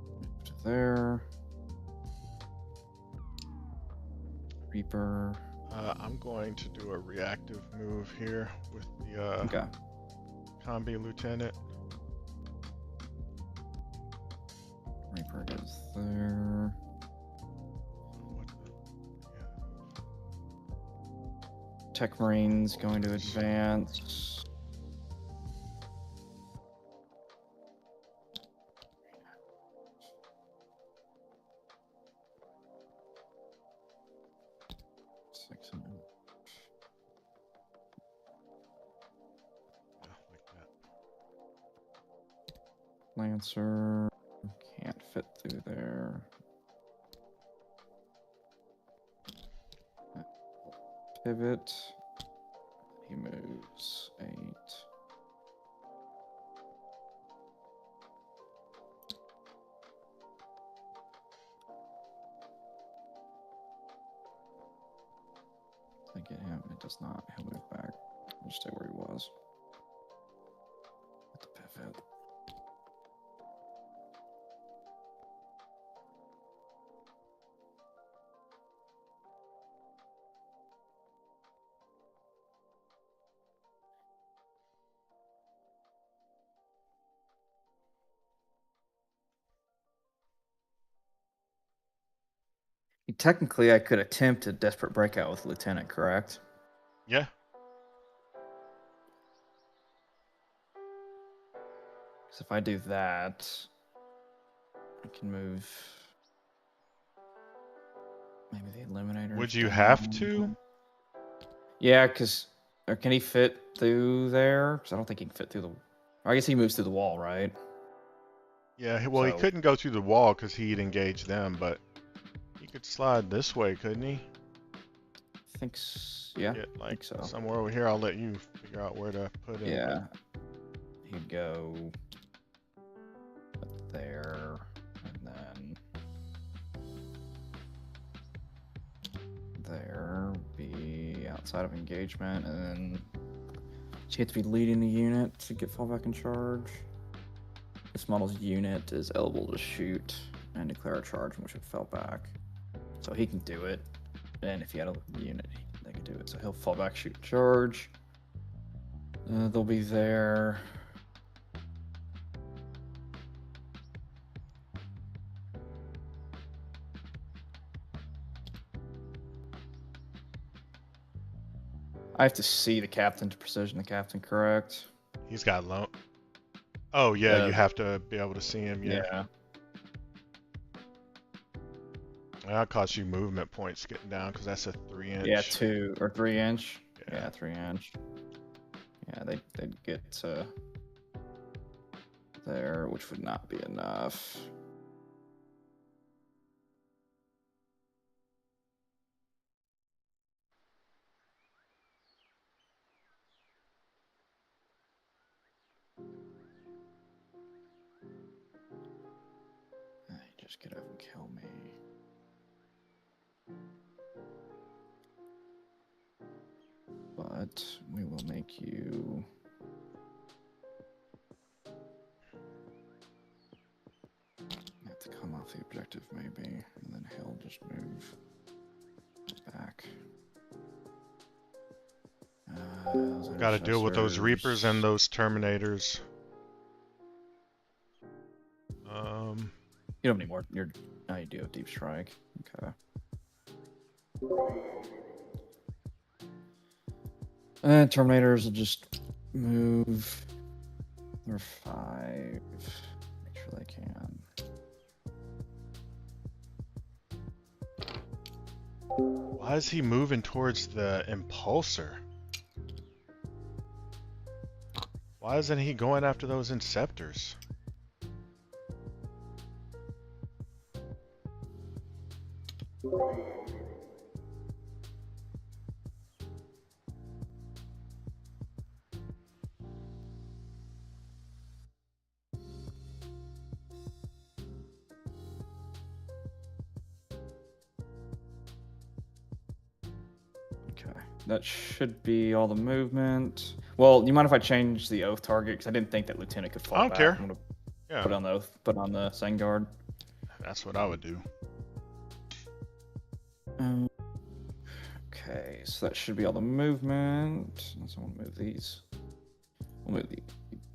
Move to there. Reaper. I'm going to do a reactive move here with the Okay. Combi Lieutenant. Reaper goes there. Tech Marine's going to advance. Like that. Lancer can't fit through there. Pivot. He moves 8. I get him. It does not. He'll move back. He'll stay where he was. With the pivot. Technically, I could attempt a desperate breakout with Lieutenant, correct? Yeah. Because if I do that, I can move maybe the Eliminator. Would you have to? Yeah, because... Or can he fit through there? Because I don't think he can fit through the... I guess he moves through the wall, right? Yeah, well, he couldn't go through the wall because he'd engage them, but he could slide this way, couldn't he? I think yeah. Like I think so. Somewhere over here, I'll let you figure out where to put him. Yeah. He'd go there, and then outside of engagement, and then you have to be leading the unit to get fallback in charge. This model's unit is eligible to shoot and declare a charge in which it fell back. So he can do it, and if he had a unit, they can do it. So he'll fall back, shoot, charge. They'll be there. I have to see the captain to precision the captain, correct? He's got low. Oh, yeah, you have to be able to see him, yeah. That'll cost you movement points getting down, because that's a 3-inch. Yeah, 2 or 3-inch. Yeah, 3-inch. Yeah, they'd get to there, which would not be enough. Just get up and kill me. But we will make you... have to come off the objective, maybe, and then he'll just move back. Got to deal with those Reapers and those Terminators. You don't have any more. You do have Deep Strike. Okay. And Terminators will just move. They're 5. Make sure they can. Why is he moving towards the Impulsor? Why isn't he going after those Inceptors? That should be all the movement. Well, you mind if I change the Oath target? Because I didn't think that Lieutenant could fall back. I don't care. I'm gonna put on the Oath, put on the Sangard. That's what I would do. Okay, so that should be all the movement. So we'll move these. We'll move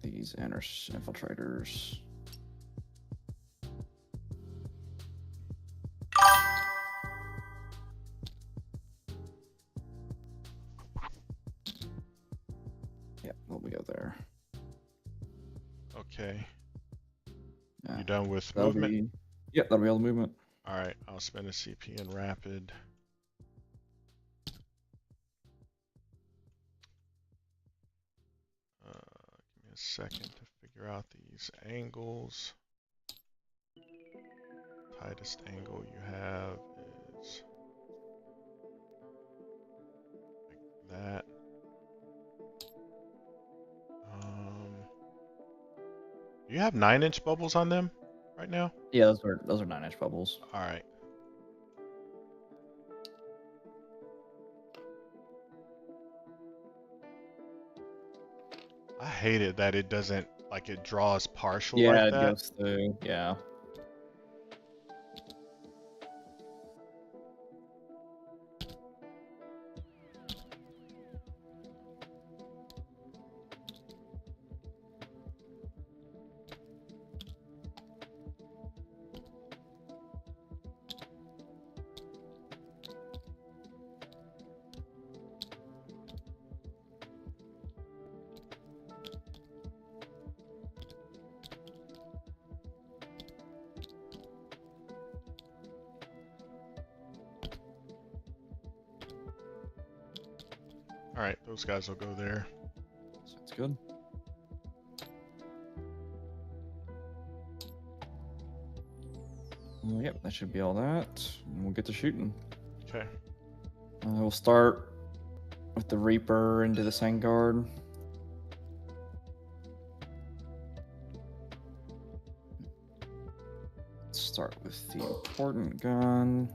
these infiltrators. We go there. Okay. You done with movement? Yep, that'll be all the movement. Alright, I'll spend a CP in rapid. Give me a second to figure out these angles. Tightest angle you have is like that. Do you have 9-inch bubbles on them right now? Yeah, those are 9-inch bubbles. All right. I hate it that it doesn't, like, it draws partial like that. Yeah, it goes through, yeah. Alright, those guys will go there. Sounds good. Well, yep, that should be all that. And we'll get to shooting. Okay. We'll start with the Reaper into the Sangard. Let's start with the important gun.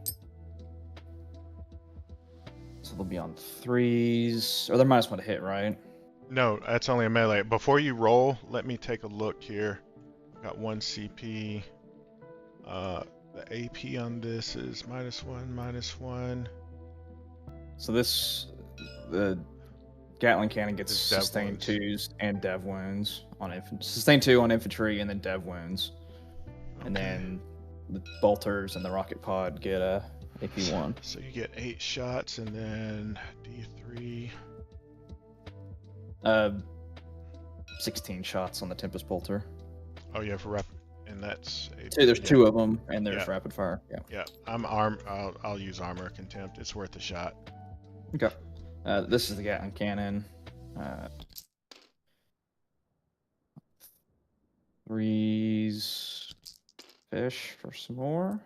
So they'll be on 3s. Or they're -1 to hit, right? No, that's only a melee. Before you roll, let me take a look here. I've got 1 CP. The AP on this is -1, -1. So the Gatling cannon gets It's dev sustained wounds. 2s and dev wounds on infantry. Sustained 2 on infantry and then dev wounds. Okay. And then the bolters and the rocket pod get a AP1. So you get 8 shots and then D3. 16 shots on the Tempest bolter. Oh yeah, for rapid, and that's there's 2 of them, and there's rapid fire. Yeah. Yeah, I'm armed. I'll use armor of contempt. It's worth a shot. Okay. This is the Gatling cannon. 3s fish for some more.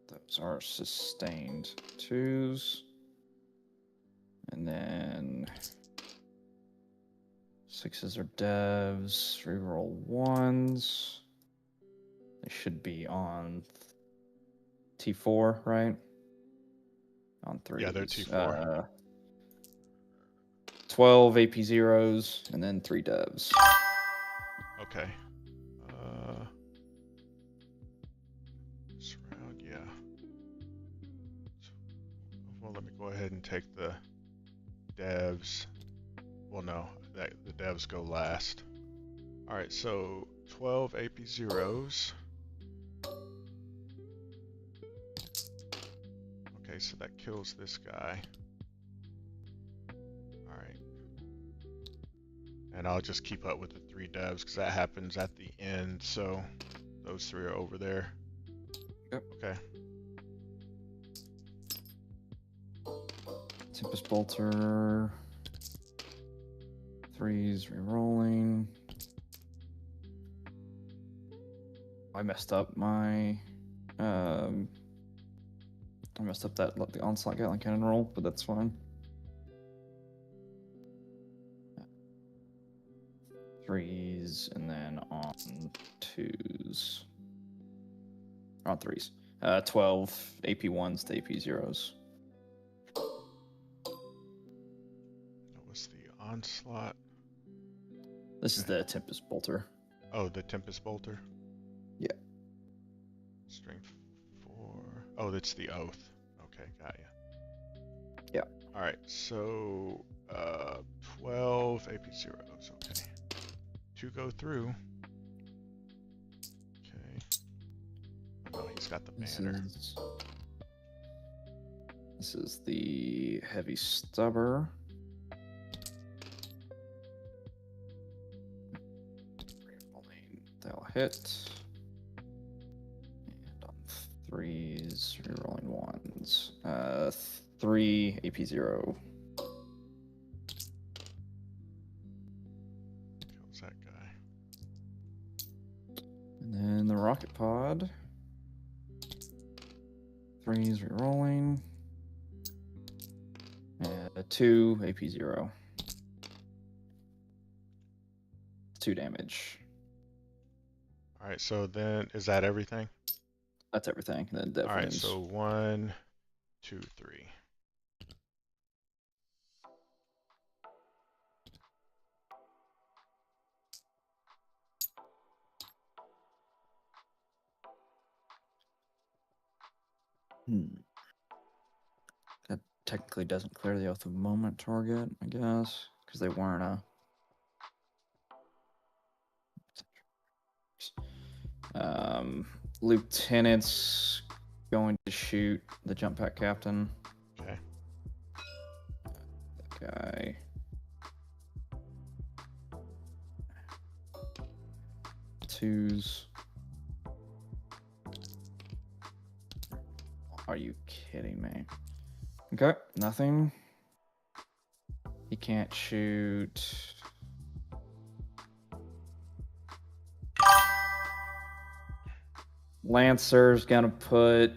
Those are sustained 2s. And then 6s are devs. Reroll 1s. They should be on T4, right? On 3s. Yeah, they're T4. 12 AP zeros, and then 3 devs. Okay. Surround, yeah. Well, let me go ahead and take the devs. Well, no, the devs go last. All right, so 12 AP zeros. Okay, so that kills this guy. All right. And I'll just keep up with the 3 devs because that happens at the end. So those 3 are over there. Yep. Okay. Tempest bolter. 3s rerolling. I messed up my I messed up the onslaught Gatling cannon roll, but that's fine. 3s and then on 2s. On 3s. 12 AP1s to AP zeros. That was the onslaught. This is the Tempest bolter. Oh, the Tempest bolter? Yeah. Strength 4. Oh, that's the oath. Okay, got ya. Yeah. All right, so 12 AP zeros. Okay. 2 go through. Okay. Oh, he's got the banner. This is the heavy stubber. They'll hit. And on 3s, rerolling 1s. 3 AP0. Kills that guy. And then the rocket pod. 3s rerolling. And 2 AP0. 2 damage. All right, so then is that everything? That's everything. Then dev All right, wounds. so 1, 2, 3. That technically doesn't clear the oath of moment target, I guess, because they weren't a. Lieutenant's going to shoot the jump pack captain. Okay. That guy. Twos. Are you kidding me? Okay, nothing. He can't shoot. Lancer's gonna put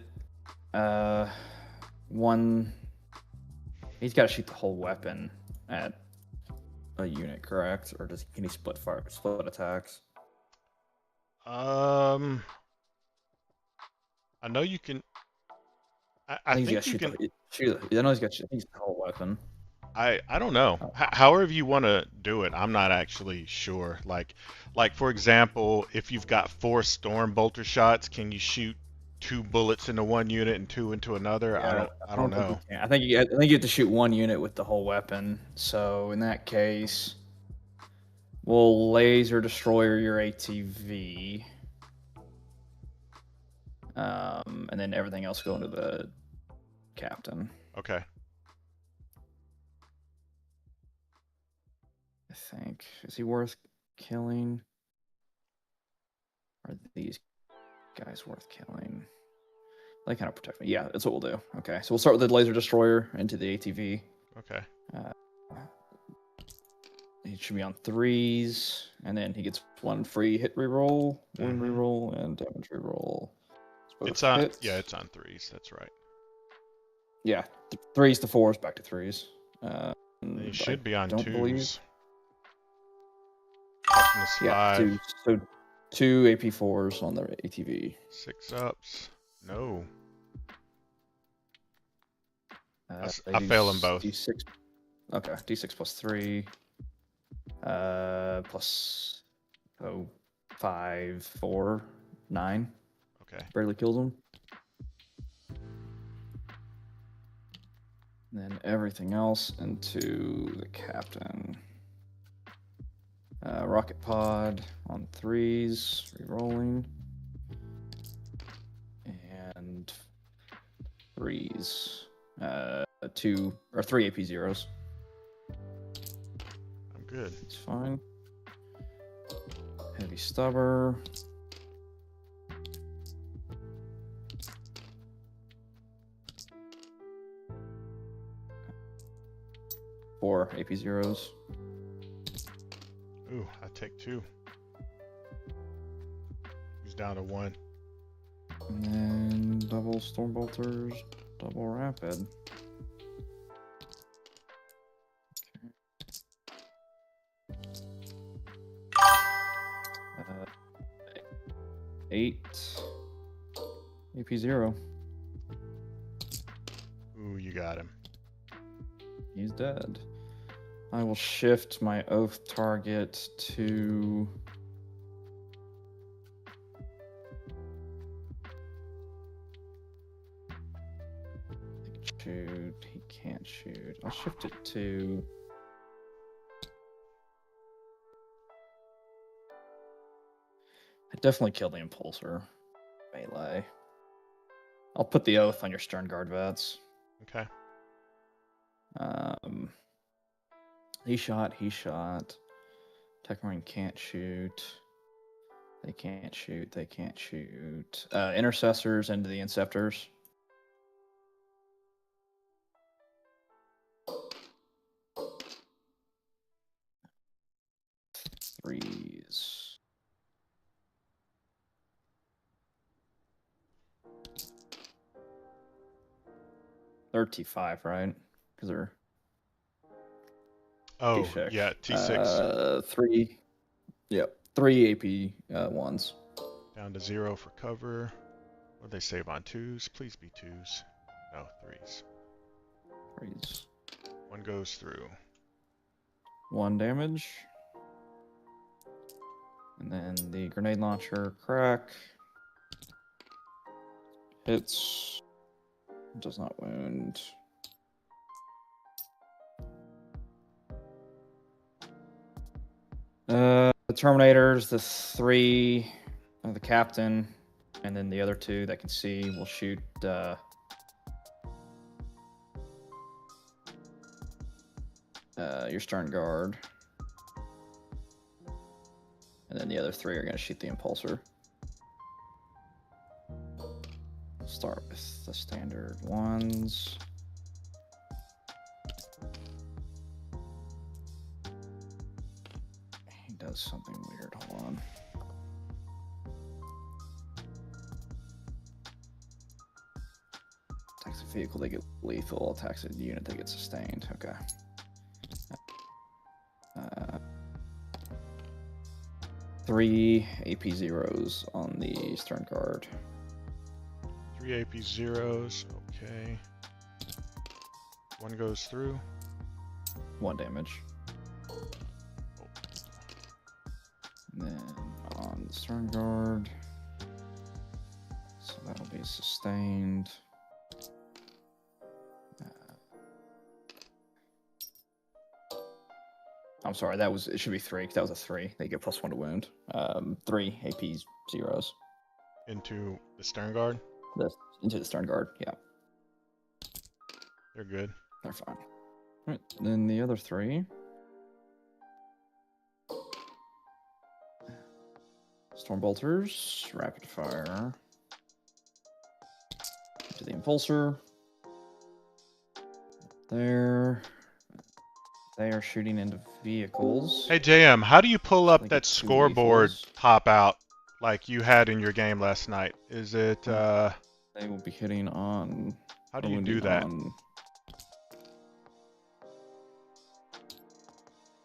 one. He's got to shoot the whole weapon at a unit, correct? Or can he split attacks? I know you can. I think you shoot can. shoot. I know he's got shoot. He's the whole weapon. I don't know. Oh, However you want to do it, I'm not actually sure. Like for example, if you've got 4 storm bolter shots, can you shoot 2 bullets into one unit and 2 into another? yeah, I I don't don't think you know. can. I think you have to shoot one unit with the whole weapon. So in that case, we'll laser destroyer your ATV, and then everything else go into the captain. Okay. I think. Is he worth killing? Are these guys worth killing? They kind of protect me. Yeah, that's what we'll do. Okay, so we'll start with the laser destroyer into the ATV. Okay. He should be on 3s, and then he gets 1 free hit reroll, wound reroll, and damage reroll. It's on. Hits. Yeah, it's on 3s. That's right. Yeah, 3s to 4s, back to 3s. They should be on don't 2s. believe. Toughness Yeah, 5. so 2 AP4s on the ATV. 6 ups. No. They I do fail them both. D6. Okay, D6 plus 3. Plus 5, 4, 9. Okay. Barely kills him. And then everything else into the captain. Rocket pod on 3s, rerolling. And 3s. 2 or 3 AP zeros. I'm good. It's fine. Heavy stubber. Four AP zeros. Ooh, I take 2. He's down to 1. And then double stormbolters, double rapid. 8 AP 0. Ooh, you got him. He's dead. I will shift my oath target to shoot. He can't shoot. I'll shift it to I definitely killed the impulsor. Melee. I'll put the oath on your stern guard vets. Okay. He shot. Tech Marine can't shoot. They can't shoot. Intercessors into the Inceptors. Threes. They're T5, right? Because they're Oh, T6. yeah, T6. 3. Yep. 3 AP ones. Down to 0 for cover. What do they save on 2s? Please be 2s. No, 3s. 3s. 1 goes through. 1 damage. And then the grenade launcher crack. Hits. Does not wound. The Terminators, the 3 of the captain, and then the other 2 that can see will shoot your stern guard. And then the other 3 are going to shoot the impulsor. We'll start with the standard ones. He does something weird. Hold on. Attacks a vehicle, they get lethal. Attacks a unit, they get sustained. Okay. 3 AP zeros on the stern guard. 3 AP zeros. Okay. One goes through. 1 damage. And then on the stern guard. So that'll be sustained. I'm sorry, it should be 3. That was a 3. They get +1 to wound. 3 AP zeros. Into the stern guard? Into the stern guard, yeah. They're good. They're fine. Alright, then the other 3. Stormbolters, rapid fire. To the impulsor. There. They are shooting into vehicles. Hey JM, how do you pull up They that get 2 scoreboard D4s. top out like you had in your game last night? Is it They will be hitting on... How do you do that?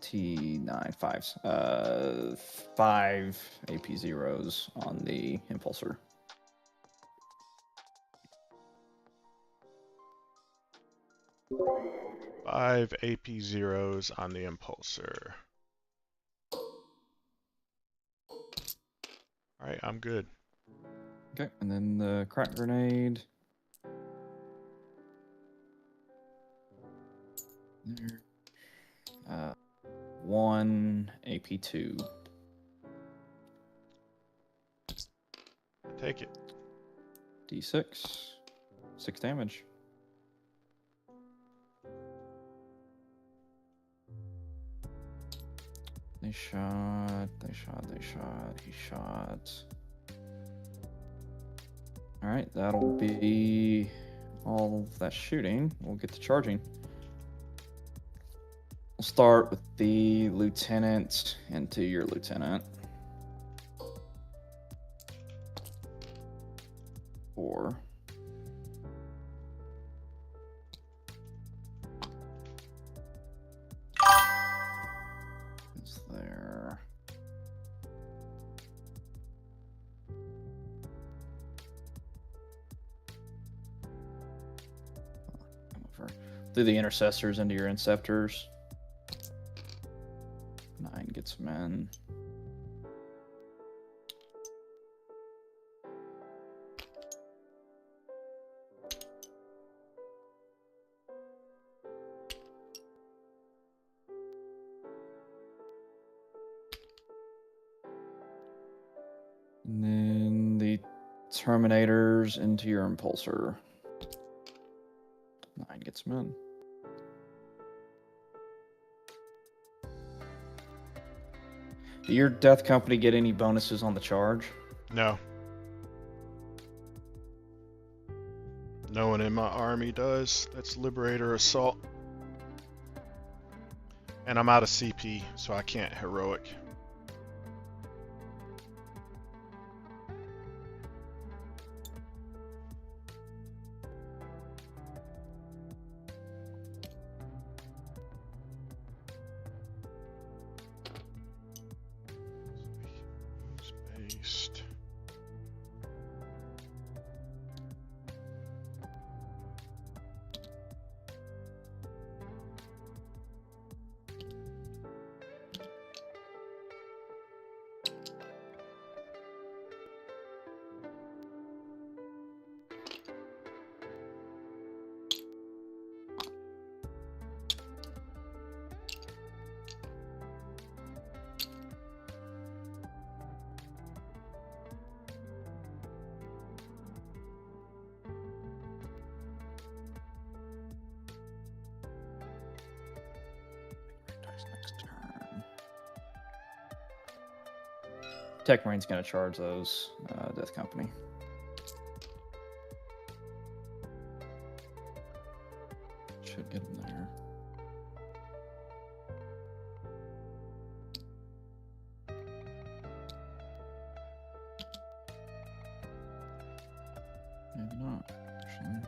T9 5s. 5 AP zeros on the impulsor. Five AP zeros on the impulsor. Alright, I'm good. Okay, and then the crack grenade. There. 1 AP2. Take it. D6. 6 damage. They shot. He shot. Alright, that'll be all of that shooting. We'll get to charging. We'll start with the lieutenant into your lieutenant. 4. It's there. Do the intercessors into your inceptors. 9 gets them in. And then the Terminators into your impulsor. 9 gets them in. Do your death company get any bonuses on the charge? No. No one in my army does. That's Liberator Assault. And I'm out of CP, so I can't heroic. Based. Next turn. Tech Marine's going to charge those Death Company. Should get them there. Maybe not, actually.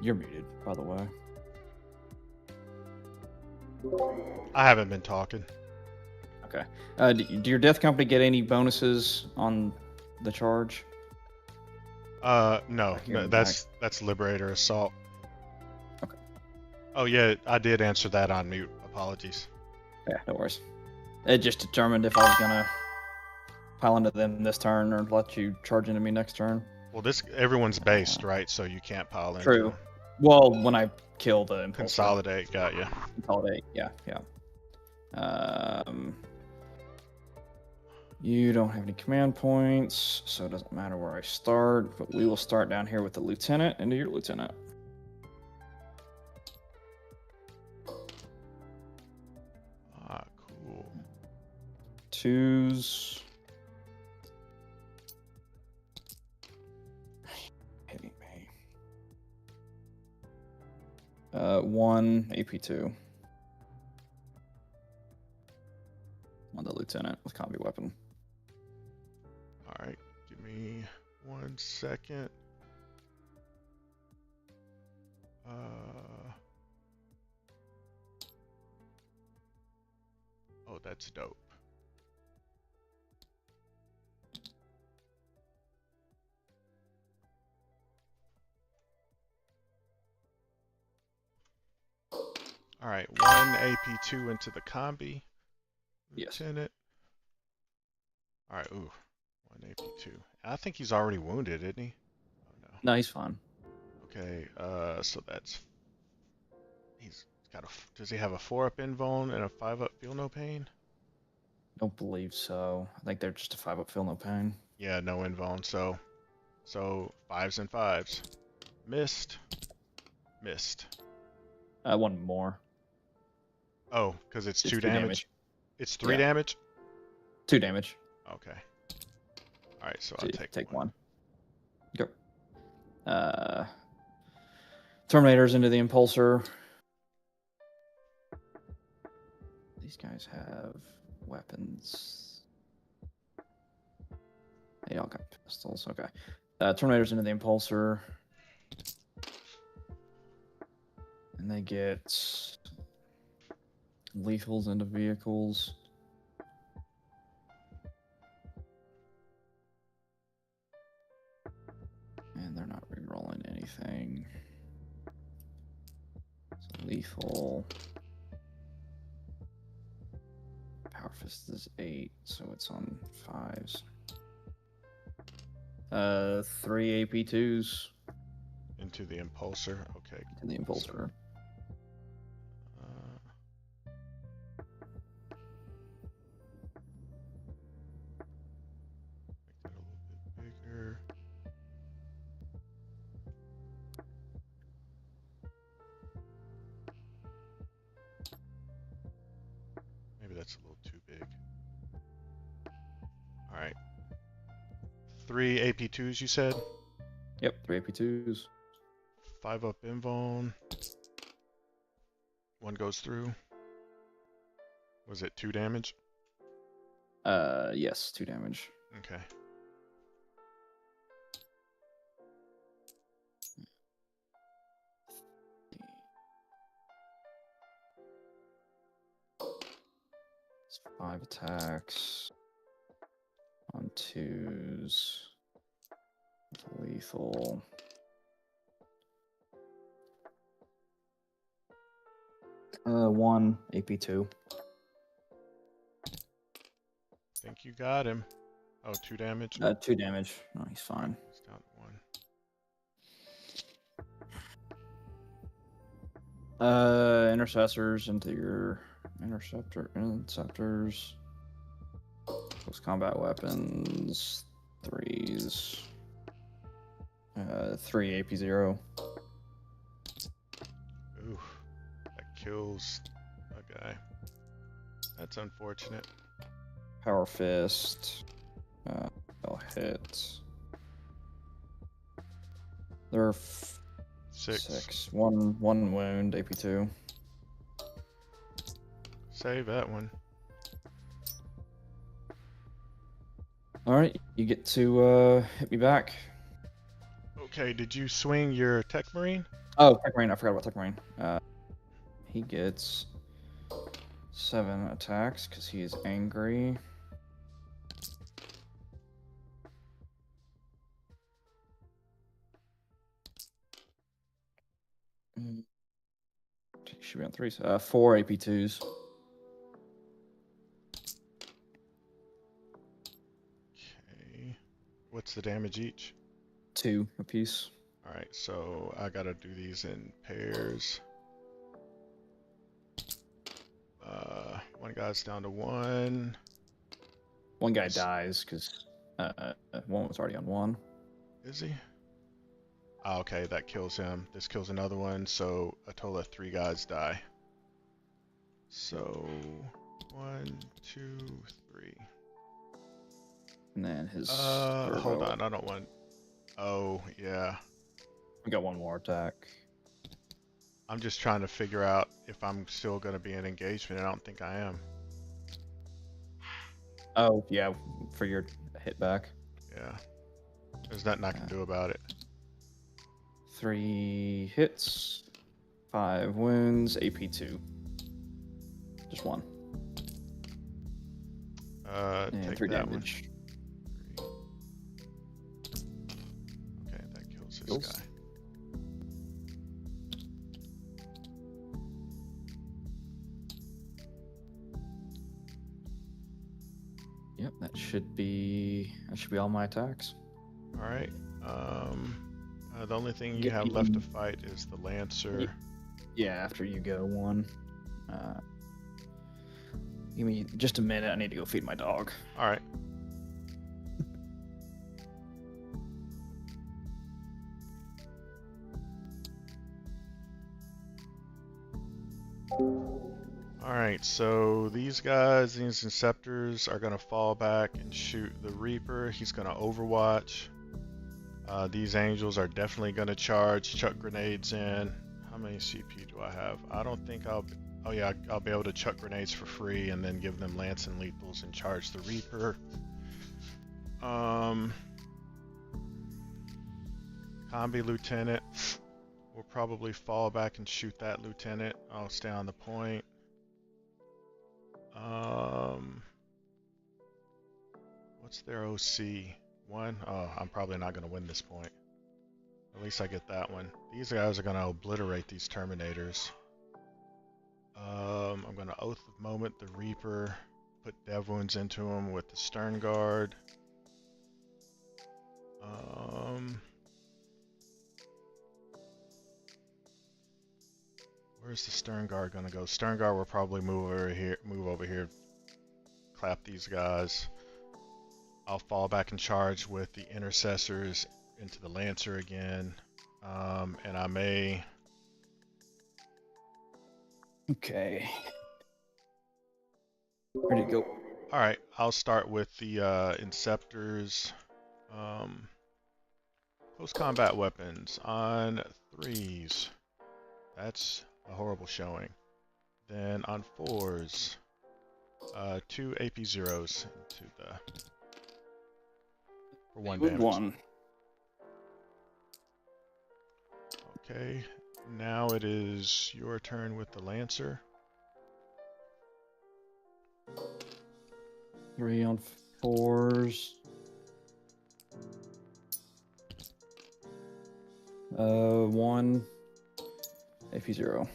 You're muted, by the way. I haven't been talking. Okay. Do your death company get any bonuses on the charge? No. That's Liberator Assault. Okay. Oh yeah, I did answer that on mute. Apologies. Yeah, no worries. It just determined if I was gonna pile into them this turn or let you charge into me next turn. Well, everyone's based, right? So you can't pile into True. them. Well, when I kill the impulsor. Consolidate, got you. Consolidate, yeah. You don't have any command points, so it doesn't matter where I start, but we will start down here with the lieutenant into your lieutenant. Ah, cool. 2s. Hitting me. 1 AP2. On the lieutenant with combi weapon. Alright, give me 1 second. Oh, that's dope. Alright, 1 AP2 into the combi. Yes. Lieutenant. Alright, ooh. 1 AP2. I think he's already wounded, isn't he? Oh no. No, he's fine. Okay, so that's... He's got a... Does he have a 4-up invuln and a 5-up feel no pain? Don't believe so. I think they're just a 5-up feel no pain. Yeah, no invuln, so 5s and 5s. Missed. Missed. 1 more. Oh, because it's 2 damage. It's 3 Yeah. damage? 2 damage. Okay. Alright, so So I'll take 1. Go. Terminators into the impulsor. These guys have weapons. They all got pistols. Okay. Terminators into the impulsor. And they get lethals into vehicles. And they're not re-rolling anything. So lethal. Power Fist is 8, so it's on 5s. 3 AP2s. Into the impulsor. Okay. In the impulsor. Make that a little bit bigger. Maybe that's a little too big. Alright. 3 AP2s, you said? Yep, 3 AP2s. 5-up invuln. 1 goes through. Was it 2 damage? Yes, 2 damage. Okay. It's 5 attacks. On 2s. Lethal. One AP2. Think you got him. Oh, 2 damage? 2 damage. No, he's fine. He's down 1. Intercessors into your interceptors. Close combat weapons. 3s. 3 AP0. Ooh, that kills a guy. That's unfortunate. Power Fist. They'll hit. They're 6. One wound, AP2. Save that one. Alright, you get to hit me back. Okay, did you swing your Tech Marine? Oh, Tech Marine. I forgot about Tech Marine. He gets 7 attacks because he is angry. Should be on 3. 4 AP2s. Okay. What's the damage each? 2 apiece. Alright, so I gotta do these in pairs. One guy's down to 1. One guy dies because one was already on 1. Is he? Oh, okay, that kills him. This kills another one, so a total of 3 guys die. So 1, 2, 3. And then his. Hold on, I don't want. Oh, yeah. We got 1 more attack. I'm just trying to figure out if I'm still going to be in engagement. I don't think I am. Oh, yeah, for your hit back. Yeah. There's nothing I can do about it. 3 hits, 5 wounds, AP2. Just 1. And Take 3 that damage. One. Okay, that kills this guy. Yep, that should be all my attacks. All right. The only thing you have left to fight is the Lancer. Yeah, after you go 1. Give me just a minute. I need to go feed my dog. All right. Alright, so these guys, these Inceptors, are going to fall back and shoot the Reaper. He's going to overwatch. These Angels are definitely going to charge, chuck grenades in. How many CP do I have? I don't think I'll... Oh yeah, I'll be able to chuck grenades for free and then give them Lance and Lethals and charge the Reaper. Combi Lieutenant will probably fall back and shoot that Lieutenant. I'll stay on the point. What's their OC? 1? Oh, I'm probably not going to win this point. At least I get that one. These guys are going to obliterate these Terminators. I'm going to Oath of Moment the Reaper, put Dev Wounds into him with the Stern Guard. Where's the Stern Guard going to go? Stern Guard will probably move over here, clap these guys. I'll fall back and charge with the Intercessors into the Lancer again. And I may... Okay. Ready to go. Alright, I'll start with the Inceptors. Close combat weapons on 3s. That's a horrible showing. Then on 4s, 2 AP0s into the... for 1 damage. 1. Okay, now it is your turn with the Lancer. 3 on 4s. 1 AP0.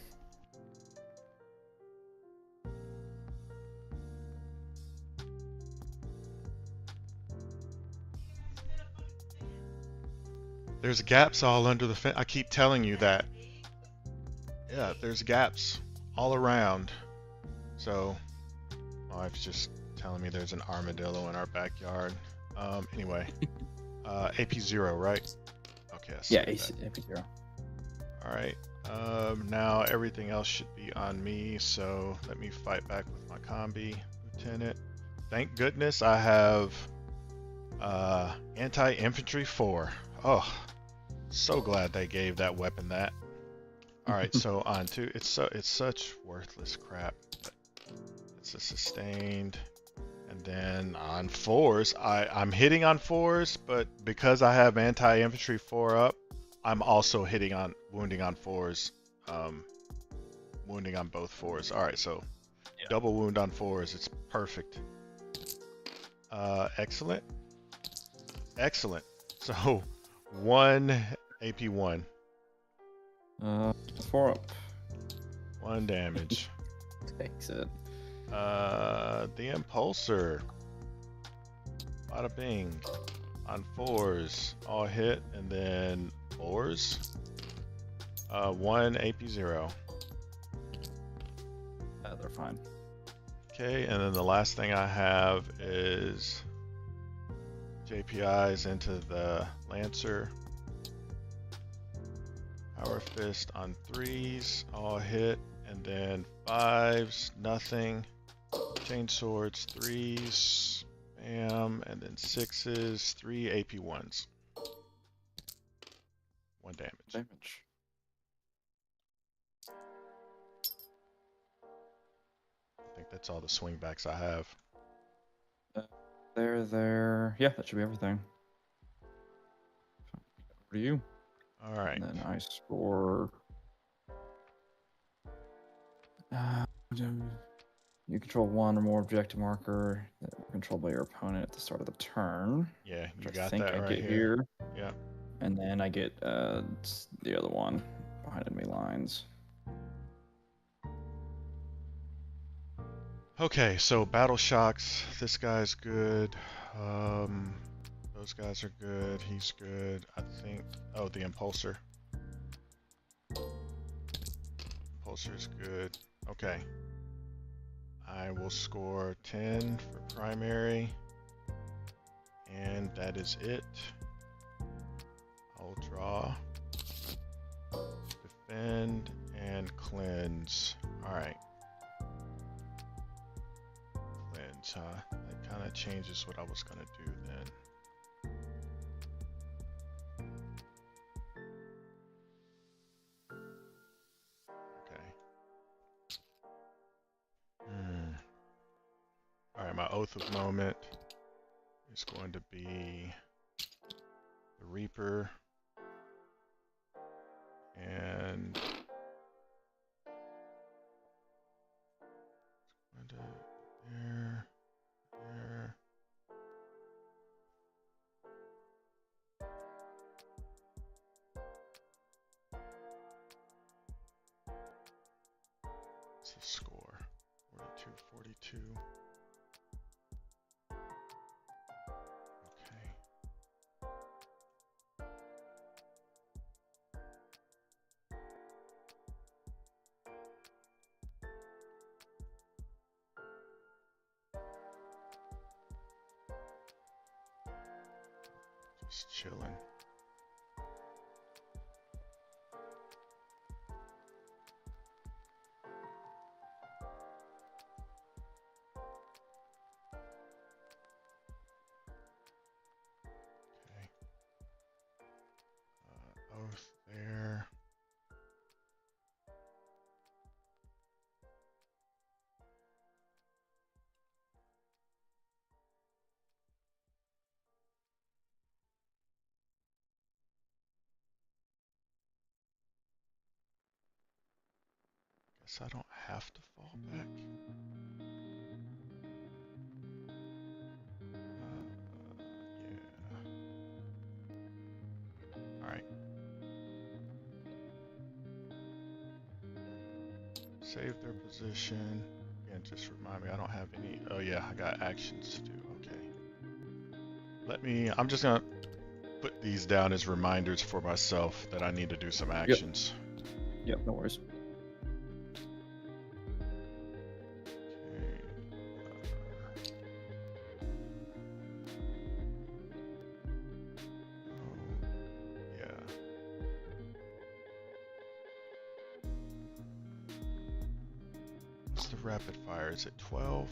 There's gaps all under the fence. I keep telling you that. Yeah, there's gaps all around. So, my wife's just telling me there's an armadillo in our backyard. Anyway, AP0, right? Okay. Yeah, AP0. All right. Now everything else should be on me. So let me fight back with my combi lieutenant. Thank goodness I have anti-infantry 4. Oh, so glad they gave that weapon that. All right, so on to it's such worthless crap. But it's a sustained, And then on 4s, I'm hitting on 4s, but because I have anti-infantry 4 up, I'm also hitting on wounding on 4s. Wounding on both 4s. Alright, so double wound on 4s. It's perfect. Excellent. Excellent. So 1 AP1. 4 up. 1 damage. Takes it. The Impulsor. Bada bing. On 4s. All hit, and then 4s. 1 AP0. They're fine. Okay, and then the last thing I have is JPIs into the Lancer. Power Fist on 3s, all hit, and then 5s, nothing. Chain Swords, 3s, bam, and then 6s, 3 AP1s. 1 damage. I think that's all the swingbacks I have. There. Yeah, that should be everything. Over to you. All right. And then I score. You control 1 or more objective marker that are controlled by your opponent at the start of the turn. Yeah, you got that right here. Here. Yeah. And then I get the other one behind enemy lines. Okay, so battle shocks. This guy's good. Those guys are good. He's good. I think. Oh, the Impulsor. Impulsor's good. Okay. I will score 10 for primary. And that is it. I'll draw. Defend and cleanse. Alright. Cleanse, huh? That kind of changes what I was going to do then. Alright, my Oath of Moment is going to be the Reaper and there. What's the score? 42. Just chilling. Okay. Oath there. Guess I don't have to fall back. Yeah. Alright. Save their position. Again, just remind me, I don't have any. Oh, yeah, I got actions to do. Okay. I'm just gonna put these down as reminders for myself that I need to do some actions. Yep, no worries. Rapid fire is at 12.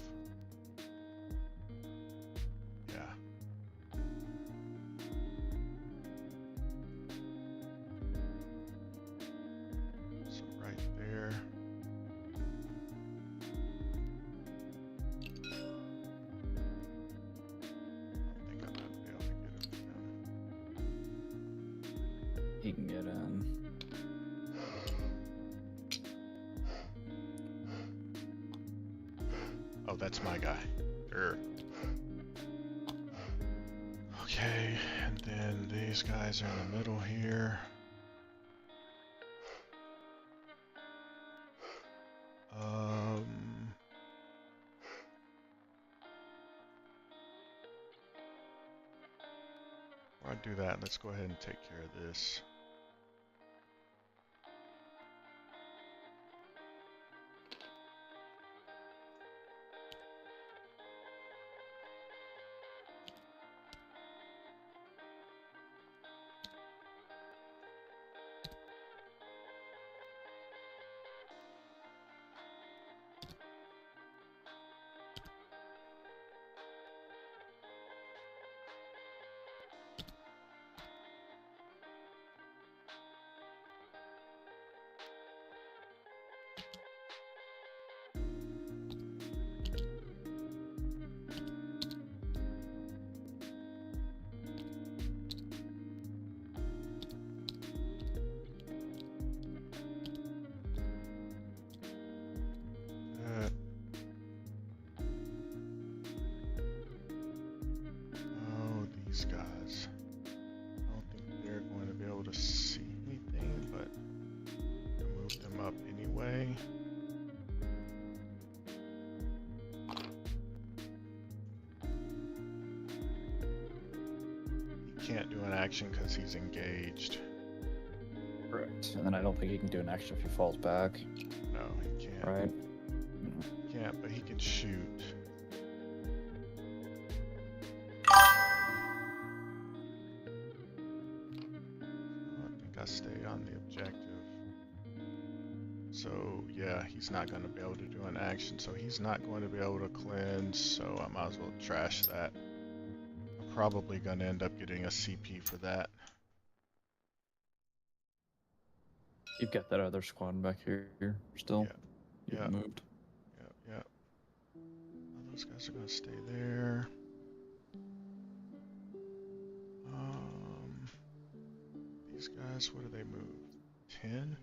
Yeah. So right there. He can get in. Oh, that's my guy. Okay, and then these guys are in the middle here. Before I do that, let's go ahead and take care of this. These guys. I don't think they're going to be able to see anything, but I'll move them up anyway. He can't do an action because he's engaged. Correct. And then I don't think he can do an action if he falls back. No, he can't. Right? He can't, but he can shoot. I stay on the objective. So yeah, he's not going to be able to do an action, so he's not going to be able to cleanse, so I might as well trash that. I'm probably going to end up getting a CP for that. You've got that other squad back here still. Yeah. Moved. Yeah. Those guys are going to stay there. These guys, what do they move? 10?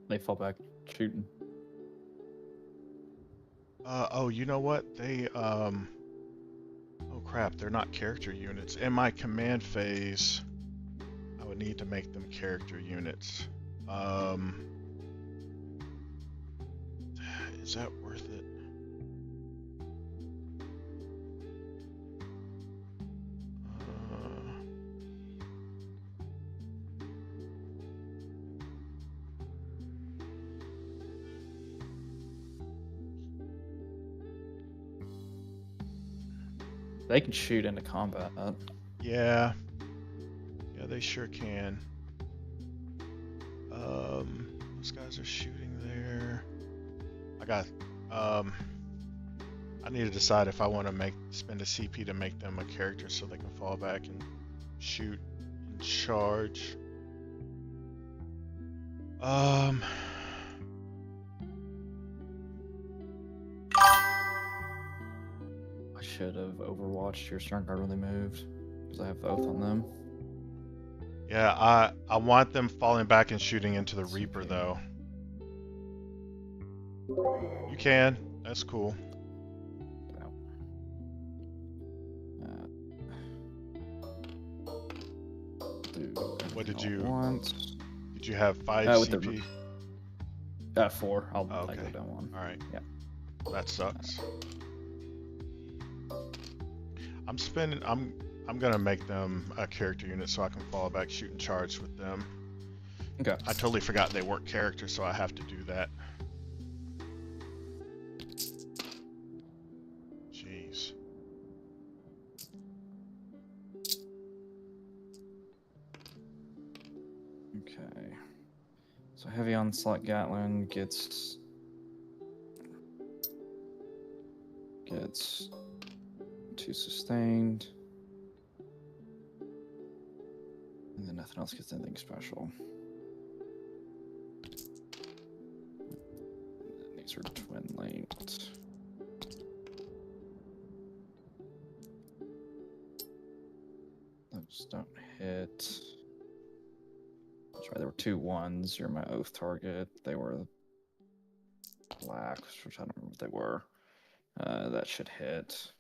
They fall back shooting. Oh, you know what? They, oh crap, they're not character units. In my command phase, I would need to make them character units. Is that worth it? They can shoot into combat. Yeah, they sure can. Those guys are shooting there. I need to decide if I want to spend a CP to make them a character so they can fall back and shoot and charge. I should have overwatched your Stern Guard when they moved, because I have Oath on them. Yeah, I want them falling back and shooting into the Reaper, though. You can. That's cool. What did you want? Did you have 5 CP? 4. I'll go down 1. All right. Yeah. That sucks. I'm gonna make them a character unit so I can fall back, shoot, and charge with them. Okay. I totally forgot they weren't characters, so I have to do that. Jeez. Okay. So heavy onslaught Gatlin gets 2 sustained. And then nothing else gets anything special. These are twin linked. Those don't hit. That's right, there were 2 1s. You're my oath target. They were black, which I don't remember what they were. That should hit.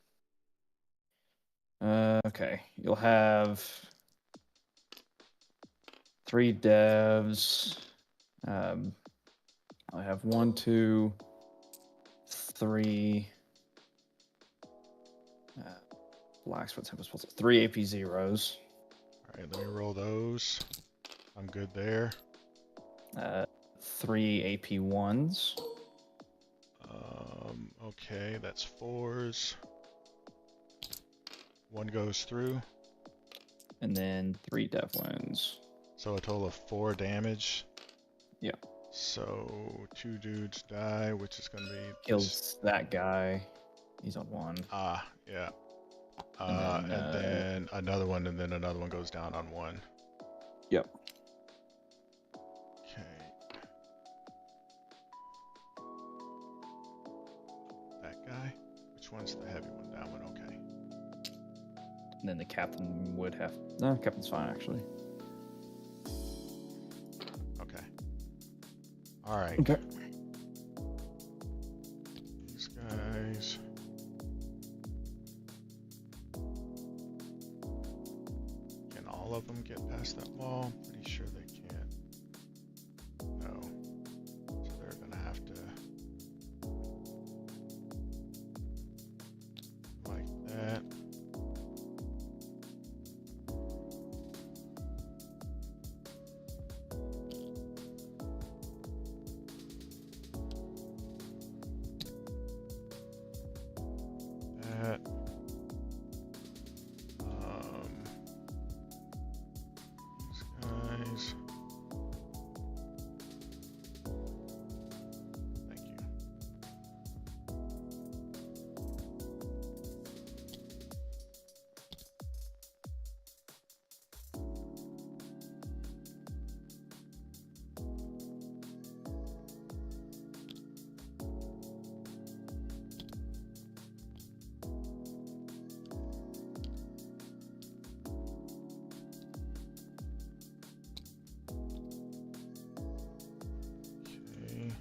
Okay, you'll have 3 devs. I have 1, 2, 3. Blacks, what's 3 AP zeros. All right, let me roll those. I'm good there. 3 AP ones. Okay, that's 4s. 1 goes through. And then 3 dev wounds. So a total of 4 damage. Yeah. So 2 dudes die, which is going to be... Kills that guy. He's on 1. Ah, yeah. And then another one, and then another one goes down on 1. Yep. Okay. That guy? Which one's the heavy one? That one, okay. And then the captain would have... No, captain's fine, actually. Okay. Alright. Okay. These guys... Can all of them get past that wall? I'm pretty sure they can't. No. So they're gonna have to... like that. That. These guys. Thank you. Okay.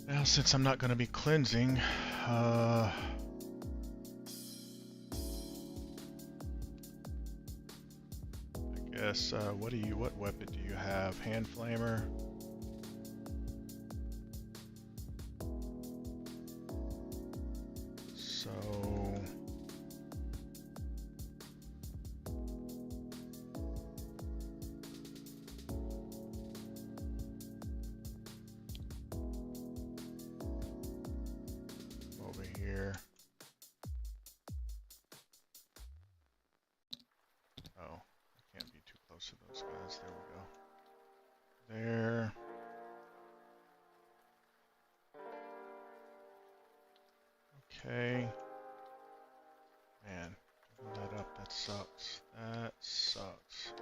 Now, since I'm not going to be cleansing, I guess what weapon do you have? Hand flamer. So over here. Oh, I can't be too close to those guys. There we go. There. Okay. Man, giving that up, that sucks. That sucks.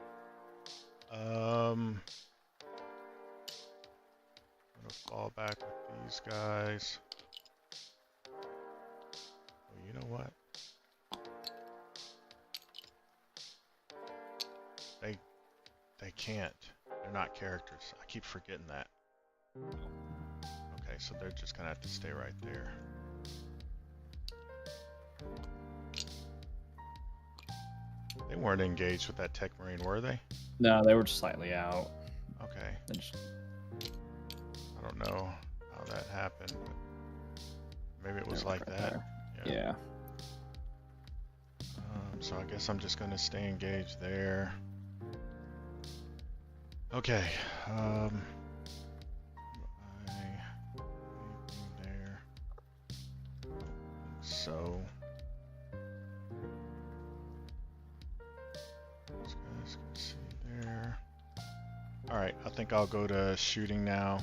I'm gonna fall back with these guys. Oh, you know what? They can't. They're not characters. I keep forgetting that. Okay, so they're just gonna have to stay right there. They weren't engaged with that Tech Marine, were they? No, they were just slightly out. Okay. Just... I don't know how that happened, but maybe it was like right that. There. Yeah. So I guess I'm just gonna stay engaged there. Okay. I there. So these guys can see there. All right, I think I'll go to shooting now.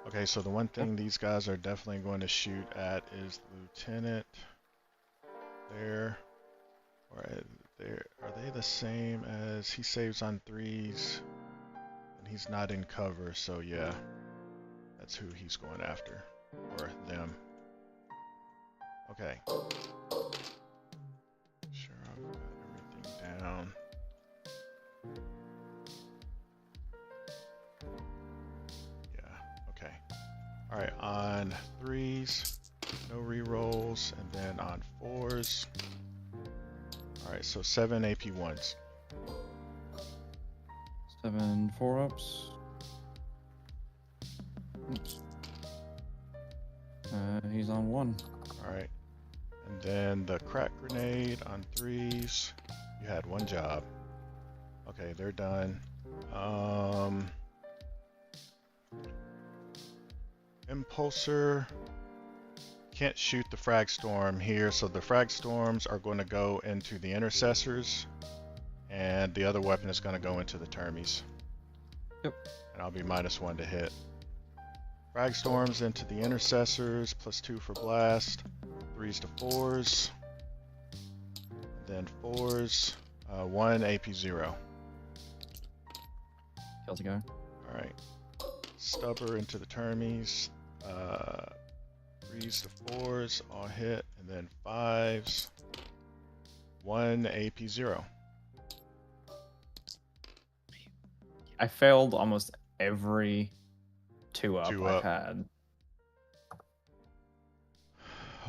Okay, so the one thing these guys are definitely going to shoot at is the lieutenant. There. Or there. Are they the same as he saves on 3s? And he's not in cover, so yeah. That's who he's going after. Or them. Okay. Sure, I've got everything rerolls, and then on 4s. Alright, so 7 AP1s. 7 4-ups. He's on 1. Alright. And then the crack grenade on 3s. You had 1 job. Okay, they're done. Impulsor can't shoot the frag storm here, so the frag storms are going to go into the intercessors, and the other weapon is going to go into the termies. Yep. And I'll be -1 to hit. Frag storms into the intercessors, +2 for blast, 3s to 4s, then 4s, 1 AP0. Kills a guy. Alright. Stubber into the termies, 3s to 4s, all hit, and then 5s, 1 AP0. I failed almost every 2-up I've had.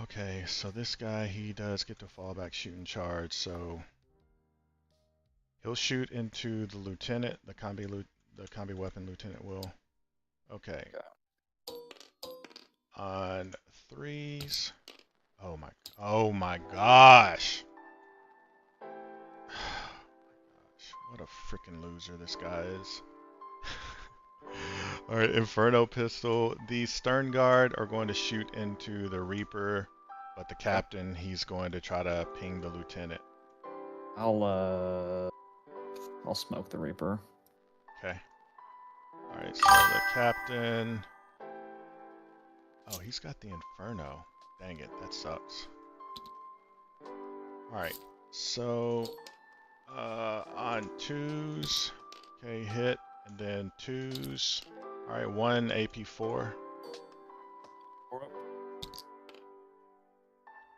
Okay, so this guy, he does get to fall back shooting charge, so he'll shoot into the lieutenant, the combi weapon lieutenant will. Okay. On 3s. Oh my gosh. What a freaking loser this guy is. Alright, Inferno pistol. The stern guard are going to shoot into the Reaper, but the captain, he's going to try to ping the lieutenant. I'll smoke the Reaper. Okay. Alright, so the captain... Oh, he's got the Inferno. Dang it, that sucks. Alright, so... on 2s, okay, hit, and then 2s. Alright, 1 AP4.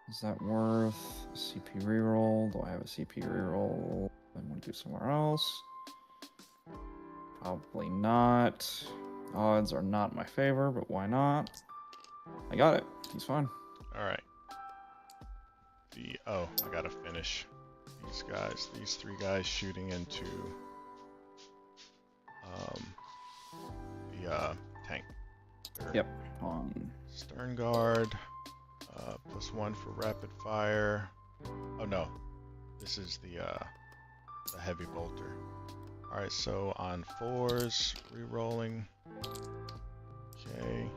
Is that worth a CP reroll? Do I have a CP reroll? I want to do somewhere else. Probably not. Odds are not in my favor, but why not? I got it. He's fine. Alright. Oh, I gotta finish. These guys, these 3 guys shooting into the tank. Yep. On Stern guard, +1 for rapid fire. Oh no, this is the heavy bolter. All right, so on 4s, re-rolling. Okay,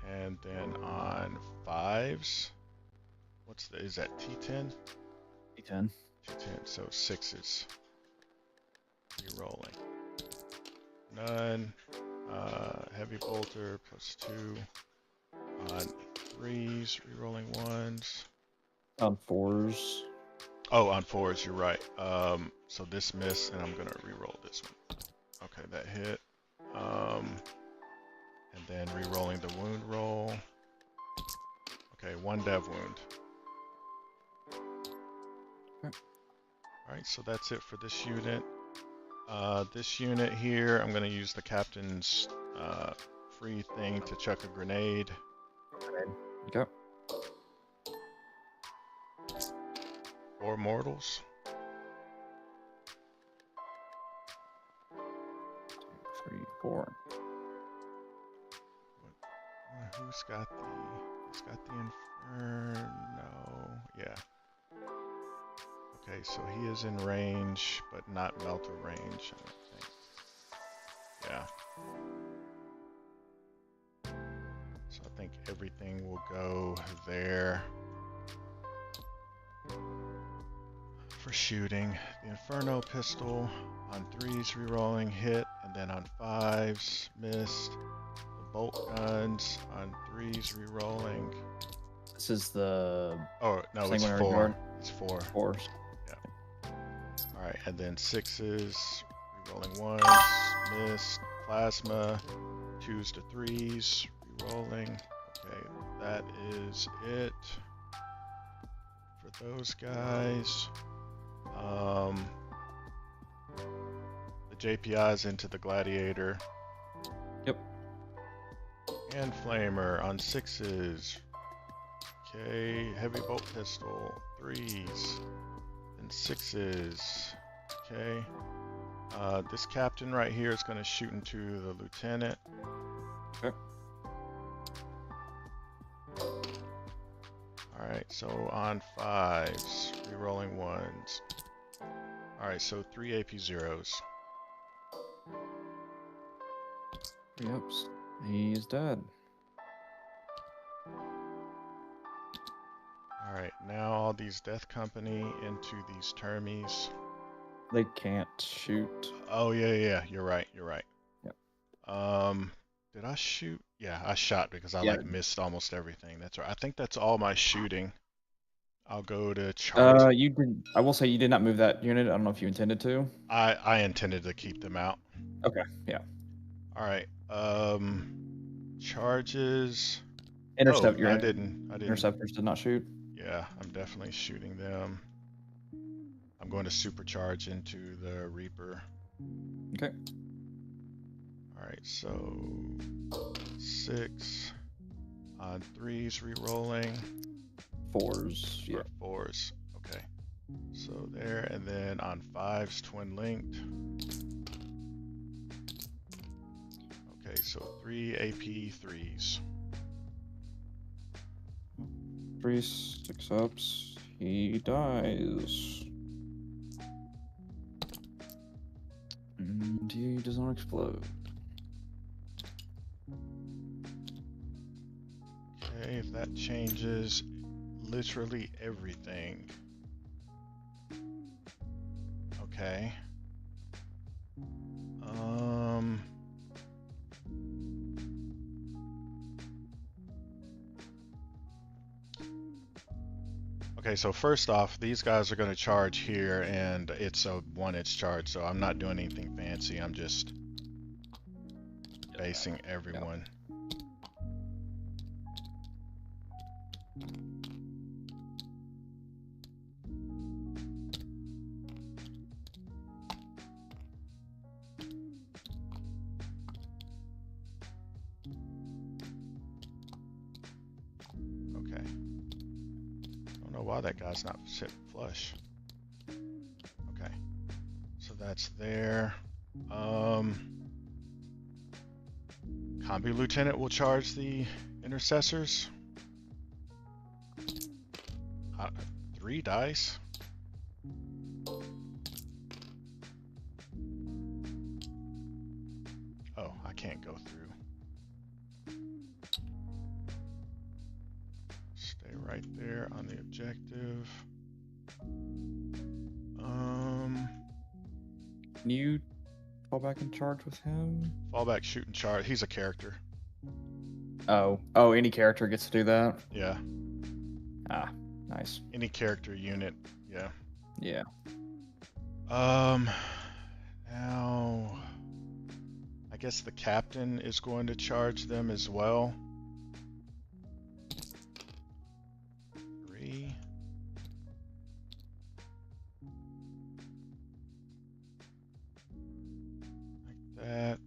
and then on 5s, is that T10? T10. T10, so 6s. Re-rolling. None. Heavy bolter +2. On 3s, re-rolling 1s. On 4s. Oh, on 4s, you're right. So this missed, and I'm gonna re-roll this one. Okay, that hit. And then re-rolling the wound roll. Okay, 1 dev wound. Alright, so that's it for this unit. This unit here, I'm going to use the captain's free thing to chuck a grenade. Okay. 4 mortals. 3, 4. Who's got the Inferno? Yeah. Okay, so he is in range, but not melter range, I don't think. Yeah. So I think everything will go there for shooting. The Inferno pistol on 3s, rerolling, hit, and then on 5s, missed. The bolt guns on 3s, rerolling. This is the... Oh, no, it's 4. Guard. It's 4. 4s. Alright, and then 6s, rerolling 1s, missed, plasma, 2s to 3s, rerolling. Okay, that is it for those guys. The JPI's into the Gladiator. Yep. And Flamer on 6s, Okay, heavy bolt pistol, 3s and 6s. Okay. This captain right here is going to shoot into the lieutenant. Okay. Alright, so on 5s, rerolling 1s. Alright, so 3 AP 0s. 3 ups. He's dead. Alright, now all these Death Company into these Termies. They can't shoot. Oh, yeah, you're right. Yep. Did I shoot? Yeah, I shot because I like missed almost everything. That's right. I think that's all my shooting. I'll go to charge. You did. I will say you did not move that unit. I don't know if you intended to. I intended to keep them out. Okay. Yeah. All right. Charges. Intercept. Oh, Your I didn't. interceptors did not shoot. Yeah, I'm definitely shooting them. I'm going to supercharge into the Reaper. Okay. All right, so 6 on 3s, re-rolling. 4s. Yeah. 4s. Okay. So there, and then on 5s, twin linked. Okay, so 3 AP 3s. 3 6 ups. He dies. And he does not explode. Okay, if that changes literally everything. Okay. Okay, so first off, these guys are going to charge here, and it's a 1-inch charge, so I'm not doing anything fancy. I'm just basing everyone. Okay. Don't know why that guy's not sitting flush. Okay. So that's there. Combi Lieutenant will charge the intercessors. 3 dice. Oh, I can't go through. Stay right there on the objective. Can you fall back and charge with him? Fall back, shoot, and charge. He's a character. Oh, any character gets to do that? Yeah. Ah, nice. Any character unit, yeah. Yeah. Now, I guess the captain is going to charge them as well. 3. Like that.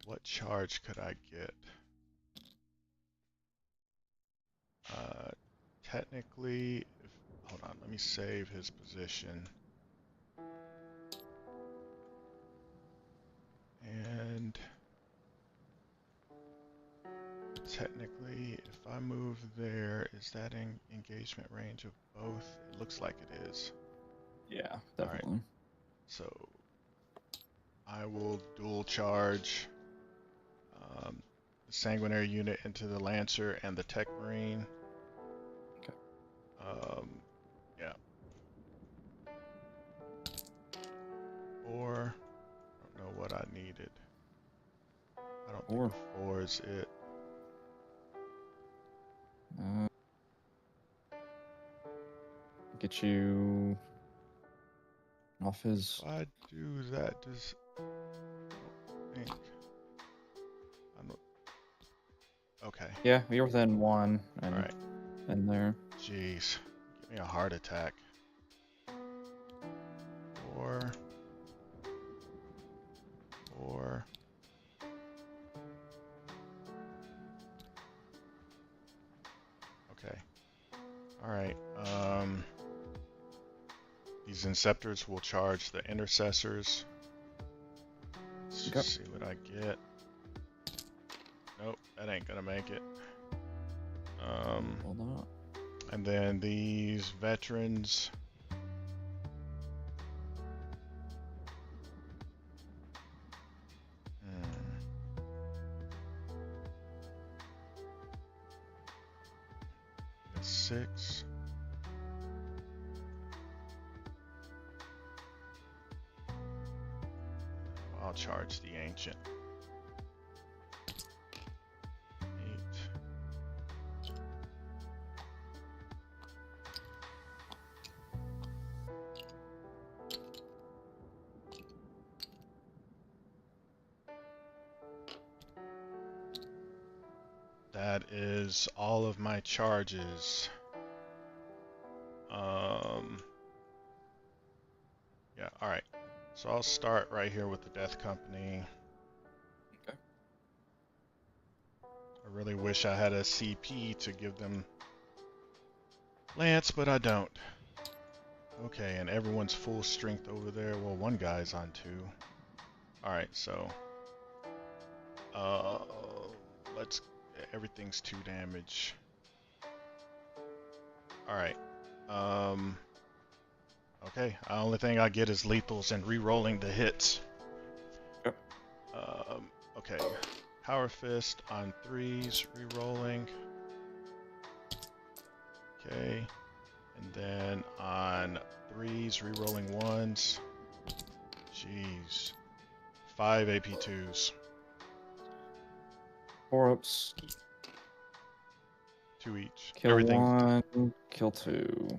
What charge could I get? Technically, hold on, let me save his position. And technically, if I move there, is that in engagement range of both? It looks like it is. Yeah, definitely. Right. So I will dual charge the Sanguinary unit into the Lancer and the Tech Marine. Okay. Yeah. 4. I don't know what I needed. I don't think a 4 is it. Get you off his. If I do that, does I think I'm okay. Yeah, you're within 1. All right. In there. Jeez, give me a heart attack. 4. Alright, these Inceptors will charge the Intercessors. Let's just see what I get. Nope, that ain't gonna make it. Hold on. And then these Veterans. That's 6. I'll charge the Ancient. 8. That is all of my charges. Yeah, alright. So I'll start right here with the Death Company. Okay. I really wish I had a CP to give them Lance, but I don't. Okay, and everyone's full strength over there. Well, one guy's on 2. Alright, so let's everything's 2 damage. Alright. Okay, the only thing I get is lethals and re-rolling the hits. Yep. Okay. Power Fist on 3s, re-rolling. Okay. And then on 3s, re-rolling 1s. Jeez. 5 AP2s. 4-ups. 2 each. Kill Everything. 1, kill 2.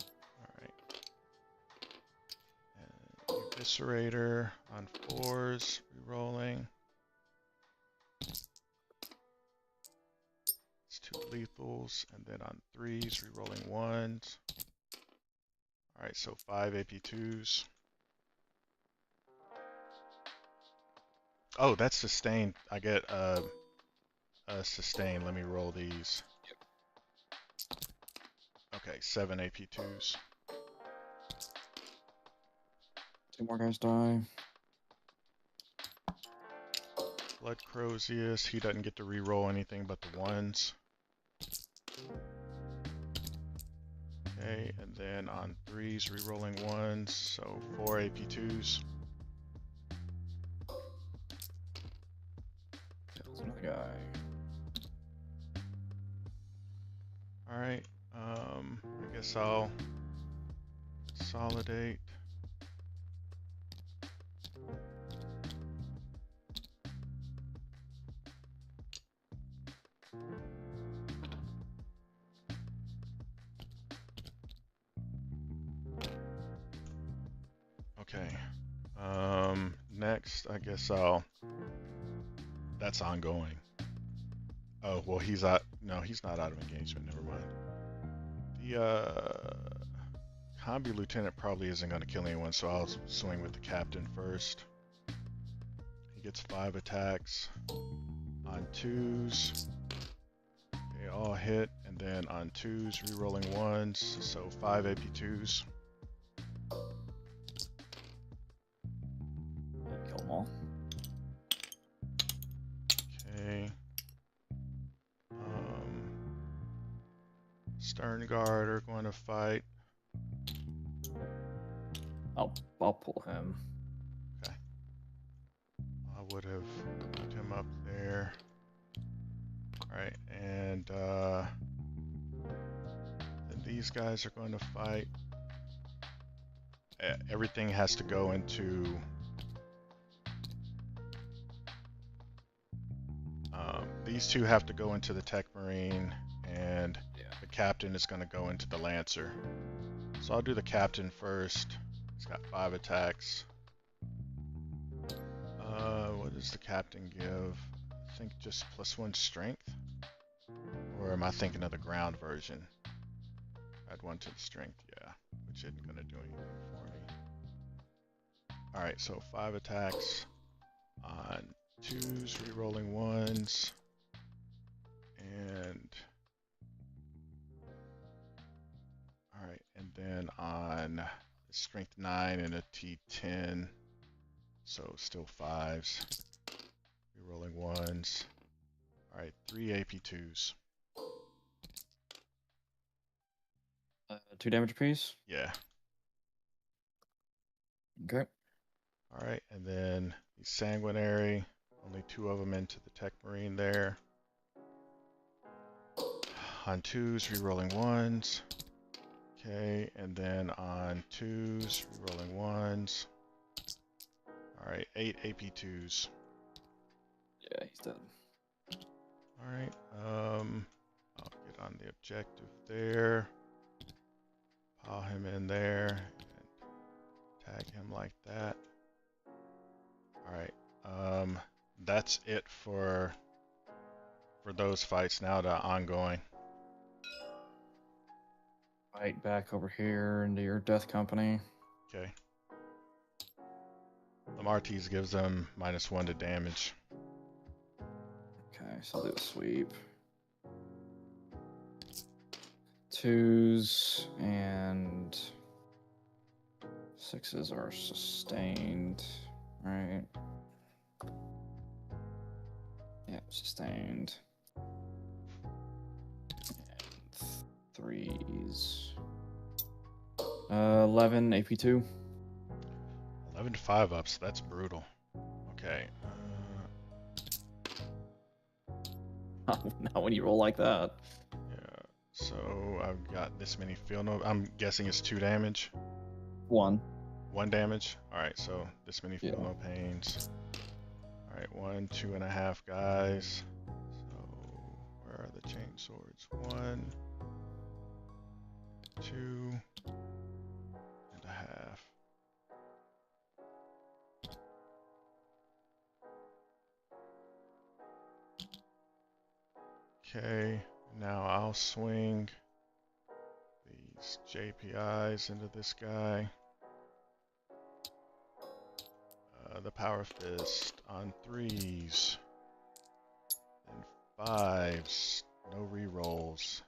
Eviscerator on 4s, re-rolling. It's 2 lethals, and then on 3s, re-rolling 1s. Alright, so 5 AP2s. Oh, that's sustained. I get a sustain. Let me roll these. Okay, 7 AP2s. 2 more guys die. Blood Crozius, he doesn't get to re-roll anything but the 1s. Okay, and then on 3s, re-rolling 1s, so 4 AP2s. Kills another guy. Alright, I guess I'll consolidate. Okay. Next, I guess that's ongoing. Oh, well, he's out. No, he's not out of engagement. Never mind. The Combi Lieutenant probably isn't going to kill anyone, so I'll swing with the Captain first. He gets 5 attacks on 2s. They all hit, and then on 2s, re-rolling 1s, so 5 AP2s. Kill them all. Okay. Stern Guard are going to fight. I'll pull him. Okay. I would have put him up there. Alright, and then these guys are going to fight. Everything has to go into these two have to go into the Tech Marine, and the Captain is going to go into the Lancer. So I'll do the Captain first. He's got 5 attacks. What does the Captain give? I think just +1 strength? Or am I thinking of the ground version? Add 1 to the strength, yeah. Which isn't going to do anything for me. Alright, so 5 attacks on 2s, re-rolling 1s. And then on strength 9 and a T10, so still 5s. Rerolling 1s. All right, 3 AP2s. 2 damage apiece? Yeah. Okay. All right, and then he's sanguinary. Only 2 of them into the Tech Marine there. On 2s, rerolling 1s. Okay, and then on 2s, rerolling 1s. All right, 8 AP2s. Yeah, he's dead. All right, I'll get on the objective there. Pile him in there and tag him like that. All right, that's it for those fights. Now to ongoing. Fight back over here into your death company. Okay. Lamartine gives them -1 to damage. Okay, so do a sweep. 2s and 6s are sustained, right? Yeah, sustained. And 3s. 11 AP2. 11 to 5-ups. That's brutal. Okay. Not when you roll like that. Yeah. So I've got this many field note. I'm guessing it's 2 damage. 1. 1 damage. All right. So this many field note pains. All right. 1, 2.5 guys. So where are the chain swords? 1, 2.5. Okay, now I'll swing these JPIs into this guy. The Power Fist on 3s. Then 5s. No rerolls.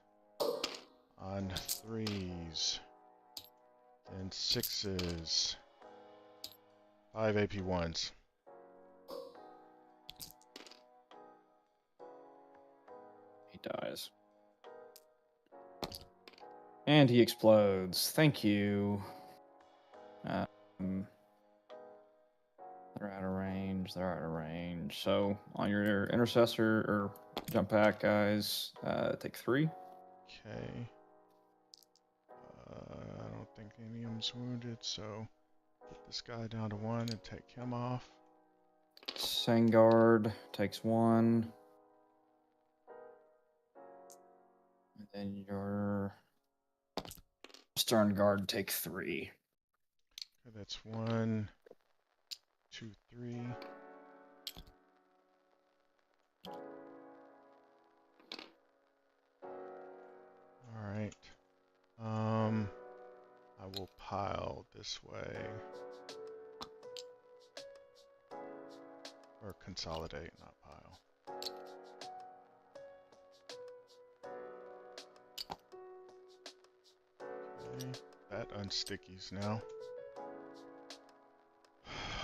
On 3s. Then 6s. 5 AP1s. Dies. And he explodes. Thank you. They're out of range. They're out of range. So on your intercessor or jump back, guys, take 3. Okay. I don't think any of them's wounded, so put this guy down to 1 and take him off. Sangard takes 1. And then your Stern Guard take 3. Okay, that's 1, 2, 3. All right. I will pile this way. Or consolidate, not pile. Okay, that unstickies now.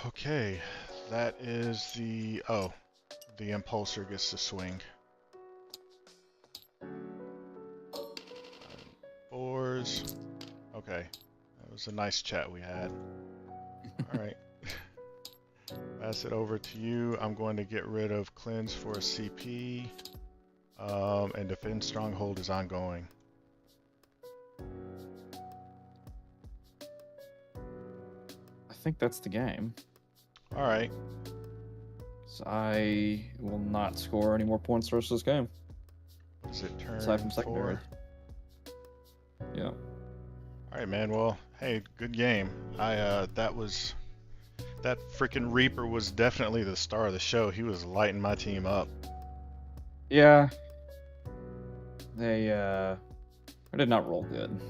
Okay, that is the... Oh, the impulsor gets to swing. 4s. Okay, that was a nice chat we had. Alright. Pass it over to you. I'm going to get rid of Cleanse for a CP. And Defend Stronghold is ongoing. I think that's the game. Alright. So I will not score any more points the rest of this game. What is it, turn Aside from secondary. 4? Yeah. Alright, man. Well, hey, good game. That freaking Reaper was definitely the star of the show. He was lighting my team up. Yeah. They did not roll good.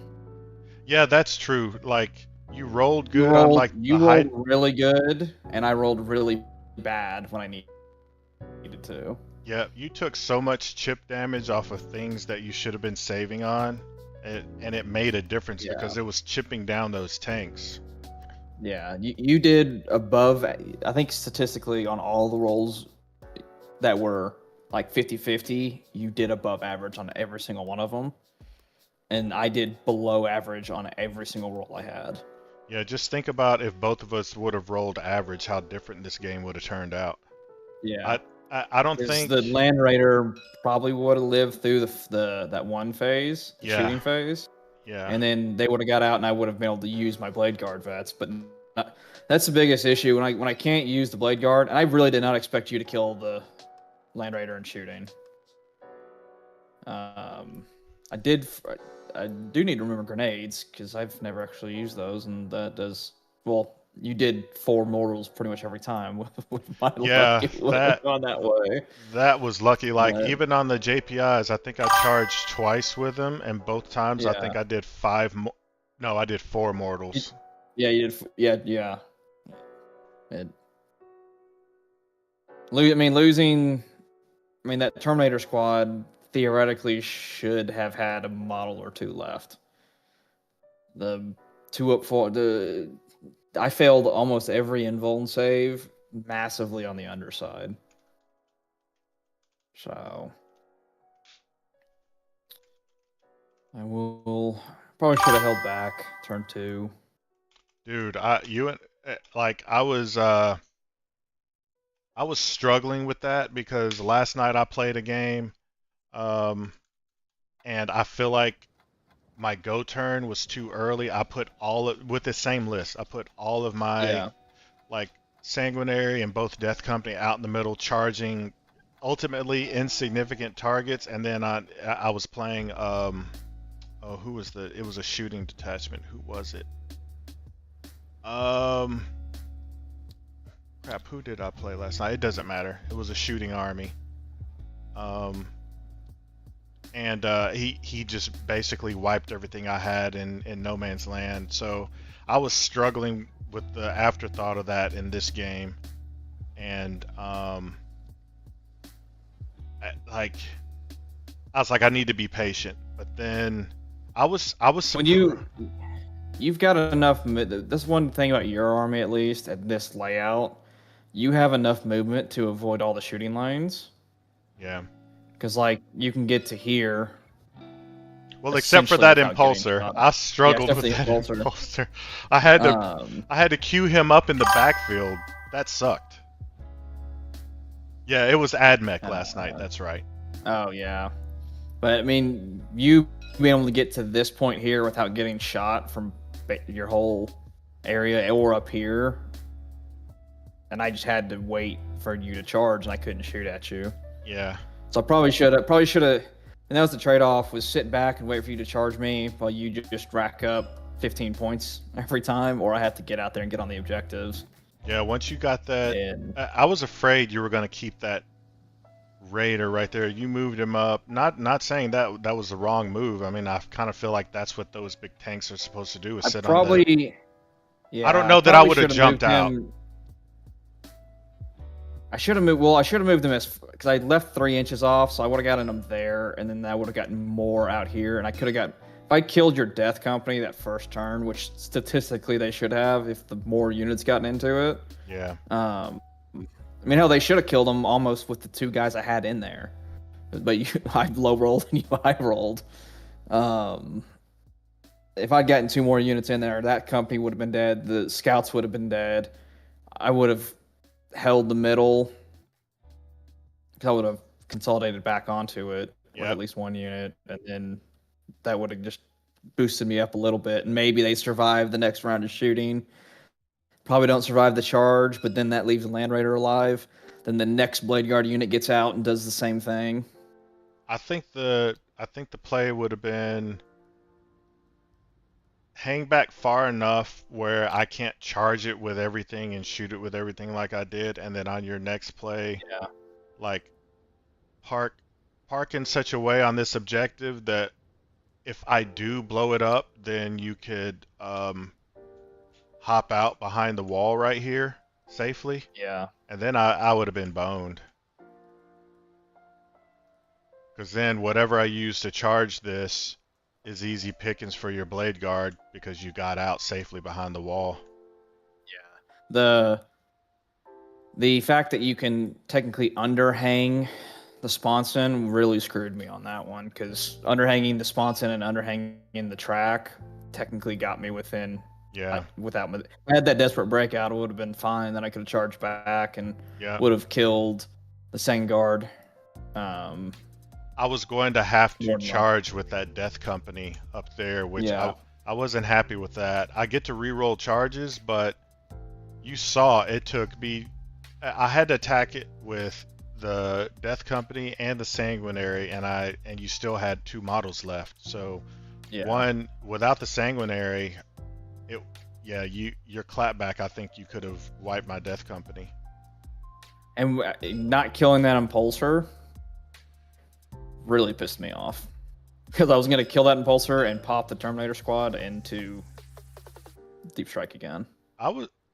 Yeah, that's true. Like, you rolled good You rolled, on like you the rolled height. really good, and I rolled really bad when I needed to. Yeah, you took so much chip damage off of things that you should have been saving on, and it made a difference Yeah. because it was chipping down those tanks. Yeah, you did above, I think statistically on all the rolls that were like 50-50, you did above average on every single one of them. And I did below average on every single roll I had. Yeah, just think about if both of us would have rolled average, how different this game would have turned out. Yeah. I don't Because think. the Land Raider probably would have lived through the that one phase, the Yeah, shooting phase. yeah, And then they would have got out, and I would have been able to use my Blade Guard vets. But that's the biggest issue when I can't use the Blade Guard. And I really did not expect you to kill the Land Raider in shooting. I did. I do need to remember grenades because I've never actually used those, and that does. Well, you did 4 mortals pretty much every time with my luck. yeah. It would have gone that way. That was lucky. Like But even on the JPIs, I think I charged twice with them, and both times I yeah, think I did 5. No, I did 4 mortals. yeah, you did. Yeah, yeah. It, I mean, losing. I mean, that Terminator squad theoretically should have had a model or 2 left. The 2 up for the. I failed almost every invuln save massively on the underside. So I will probably should have held back turn 2. Dude, I was struggling with that because last night I played a game, um, and I feel like my go turn was too early. I put with the same list. I put all of my Yeah. like sanguinary and both death company out in the middle, charging ultimately insignificant targets, and then I was playing oh, who was it was a shooting detachment. Who was it? Um Crap, who did I play last night? It doesn't matter. It was a shooting army. Um and he just basically wiped everything I had in no man's land. So I was struggling with the afterthought of that in this game, and like I was like, I need to be patient. But then I was When surprised. you've got enough. That's one thing about your army, at least at this layout. You have enough movement to avoid all the shooting lanes. Yeah. Because like you can get to here. Well, except for Essentially that without getting impulsor, shot. I Yeah, struggled except for with the that impulsor. impulsor. Um, I had to queue him up in the backfield. That sucked. Yeah, it was AdMech last night. That's right. oh yeah, but I mean, you being able to get to this point here without getting shot from your whole area or up here, and I just had to wait for you to charge, and I couldn't shoot at you. Yeah. So I probably should have. And that was the trade-off: was sit back and wait for you to charge me while you just rack up 15 points every time, or I had to get out there and get on the objectives. Yeah, once you got that, And I was afraid you were going to keep that Raider right there. You moved him up. Not saying that was the wrong move. I mean, I kind of feel like that's what those big tanks are supposed to do, is I sit on the. probably, I don't yeah, I know that I probably would have should have jumped moved out. him. I should have moved. Well, I should have moved him because I left 3 inches off, so I would have gotten him there, and then I would have gotten more out here, and I could have got. If I killed your death company that first turn, which statistically they should have, if the more units gotten into it. Yeah. I mean, hell, they should have killed him almost with the 2 guys I had in there, but I low rolled and you high rolled. If I'd gotten 2 more units in there, that company would have been dead. The scouts would have been dead. I would have held the middle. I would have consolidated back onto it with at least 1 unit, and then that would have just boosted me up a little bit. And maybe they survive the next round of shooting. Probably don't survive the charge, but then that leaves the Land Raider alive. Then the next Blade Guard unit gets out and does the same thing. I think the play would have been hang back far enough where I can't charge it with everything and shoot it with everything like I did, and then on your next play, Yeah. like park in such a way on this objective that if I do blow it up, then you could hop out behind the wall right here safely. Yeah. And then I would have been boned. Because then whatever I use to charge this, is easy pickings for your blade guard because you got out safely behind the wall. Yeah. The fact that you can technically underhang the sponson really screwed me on that one, because underhanging the sponson and underhanging the track technically got me within. Yeah. Without if I had that desperate breakout, it would have been fine. Then I could have charged back and would have killed the Sengard. I was going to have to charge with that Death Company up there, which I wasn't happy with that. I get to reroll charges, but you saw it took me. I had to attack it with the Death Company and the Sanguinary, and you still had 2 models left. So one without the Sanguinary, your clapback. I think you could have wiped my Death Company. And not killing that impulsor really pissed me off, because I was going to kill that impulsor and pop the Terminator squad into Deep Strike again.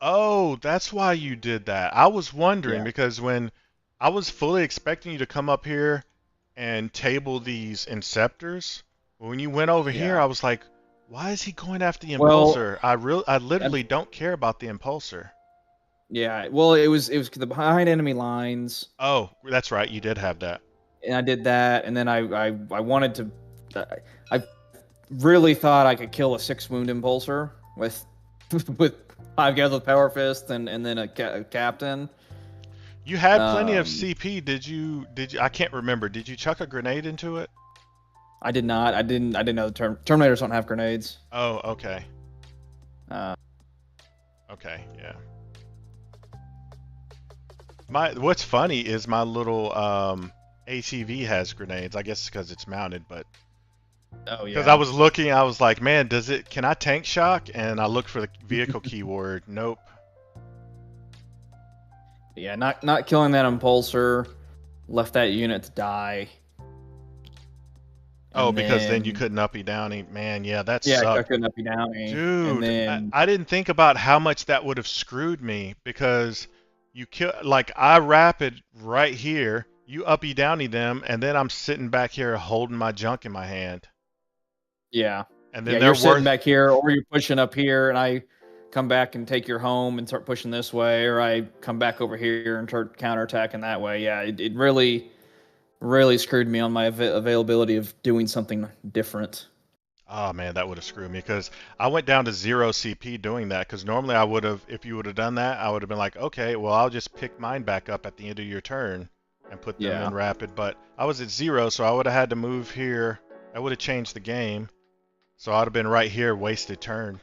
Oh, that's why you did that. I was wondering because when I was fully expecting you to come up here and table these Inceptors, when you went over here, I was like, why is he going after the Impulsor? I literally don't care about the Impulsor. Yeah, well, it was the behind enemy lines. Oh, that's right, you did have that. And I did that, and then I wanted to. I really thought I could kill a 6-wound Impulsor with 5 guys with Power Fist and then a captain. You had plenty of CP. Did you? I can't remember. Did you chuck a grenade into it? I did not. I didn't know the Terminators don't have grenades. Oh, okay. Okay, yeah. What's funny is my little ATV has grenades. I guess because it's mounted, but because I was looking, I was like, man, can I tank shock? And I looked for the vehicle keyword. Nope. Yeah, not killing that Impulsor left that unit to die. Because then you couldn't uppy downy. Man, yeah, that sucked. Yeah, I couldn't uppy downy. Dude, I didn't think about how much that would have screwed me, because you kill, like, I rapid right here, you uppy downy them, and then I'm sitting back here holding my junk in my hand. Yeah. And then you're sitting back here, or you're pushing up here, and I come back and take your home and start pushing this way, or I come back over here and start counterattacking that way. Yeah, it really screwed me on my availability of doing something different. Oh man, that would have screwed me, because I went down to 0 CP doing that, because normally I would have, if you would have done that, I would have been like, okay, well, I'll just pick mine back up at the end of your turn and put them in rapid, but I was at 0, so I would have had to move here. I would have changed the game, so I'd have been right here, wasted turn.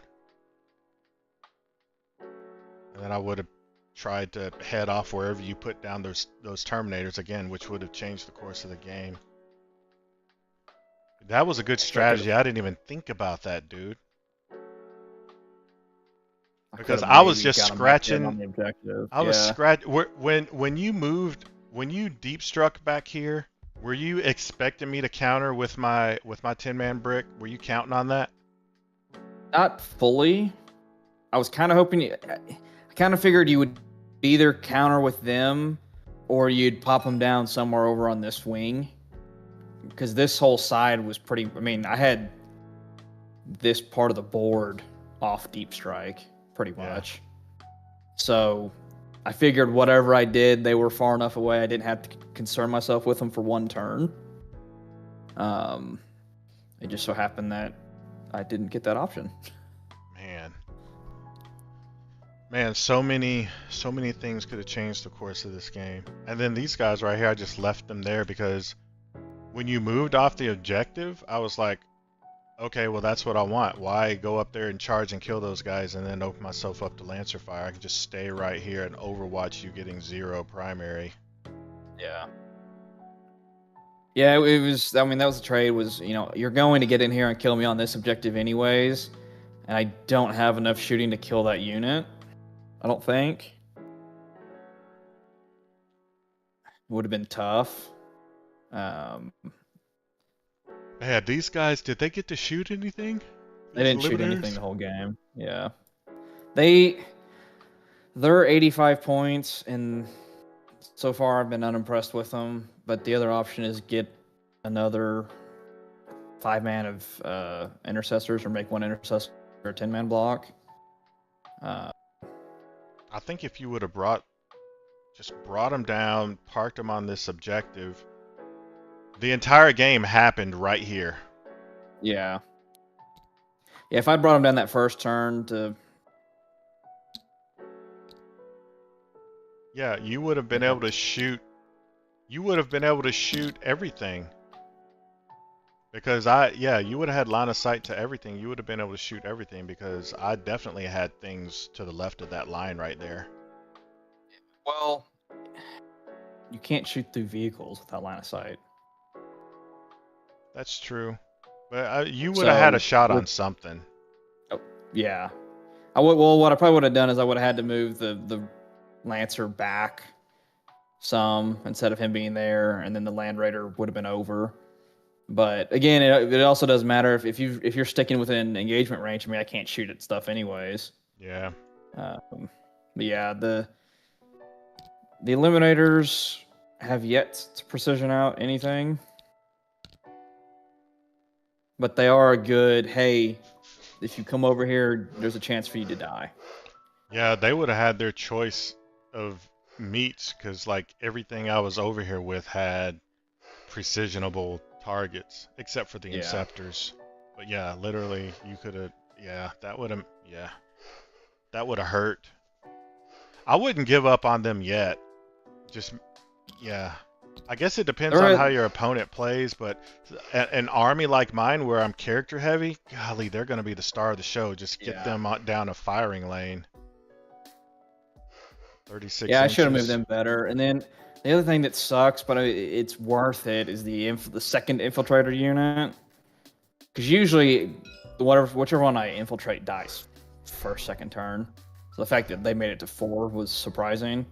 And then I would have tried to head off wherever you put down those Terminators again, which would have changed the course of the game. That was a good strategy. I didn't even think about that, dude. Because I was just scratching. I was scratching. When you deep struck back here, were you expecting me to counter with my 10-man brick? Were you counting on that? Not fully. I was kind of hoping. I kind of figured you would either counter with them, or you'd pop them down somewhere over on this wing. Because this whole side was pretty. I mean, I had this part of the board off deep strike pretty much. So I figured whatever I did, they were far enough away I didn't have to concern myself with them for one turn. It just so happened that I didn't get that option. Man, so many things could have changed the course of this game. And then these guys right here, I just left them there because when you moved off the objective, I was like, okay, well, that's what I want. Why go up there and charge and kill those guys and then open myself up to Lancer Fire? I can just stay right here and overwatch you getting 0 primary. Yeah. Yeah, it was, I mean, that was the trade was, you're going to get in here and kill me on this objective anyways, and I don't have enough shooting to kill that unit, I don't think. It would have been tough. Yeah, these guys, did they get to shoot anything? They didn't shoot anything the whole game. Yeah. They're 85 points, and so far I've been unimpressed with them. But the other option is get another 5-man of intercessors, or make 1 intercessor a 10-man block. I think if you would have just brought them down, parked them on this objective, the entire game happened right here. Yeah. Yeah, if I brought him down that first turn to... Yeah, you would have been able to shoot... You would have been able to shoot everything. Because you would have had line of sight to everything. You would have been able to shoot everything because I definitely had things to the left of that line right there. Well, you can't shoot through vehicles without line of sight. That's true. But you would have had a shot on something. Oh, yeah. What I probably would have done is I would have had to move the Lancer back some instead of him being there, and then the Land Raider would have been over. But again, it also doesn't matter if you're sticking within engagement range. I mean, I can't shoot at stuff anyways. Yeah. But yeah, the Eliminators have yet to precision out anything, but they are a good. Hey, if you come over here, there's a chance for you to die. Yeah, they would have had their choice of meats because like everything I was over here with had precisionable targets, except for the Inceptors. But yeah, literally, you could have. Yeah, that would have. Yeah, that would have hurt. I wouldn't give up on them yet. Just, yeah. I guess it depends on how your opponent plays, but an army like mine, where I'm character heavy, golly, they're going to be the star of the show. Just get them down a firing lane. 36 Yeah, inches. I should have moved them better. And then the other thing that sucks, but it's worth it, is the second infiltrator unit. Because usually, whichever one I infiltrate dies first, second turn. So the fact that they made it to 4 was surprising.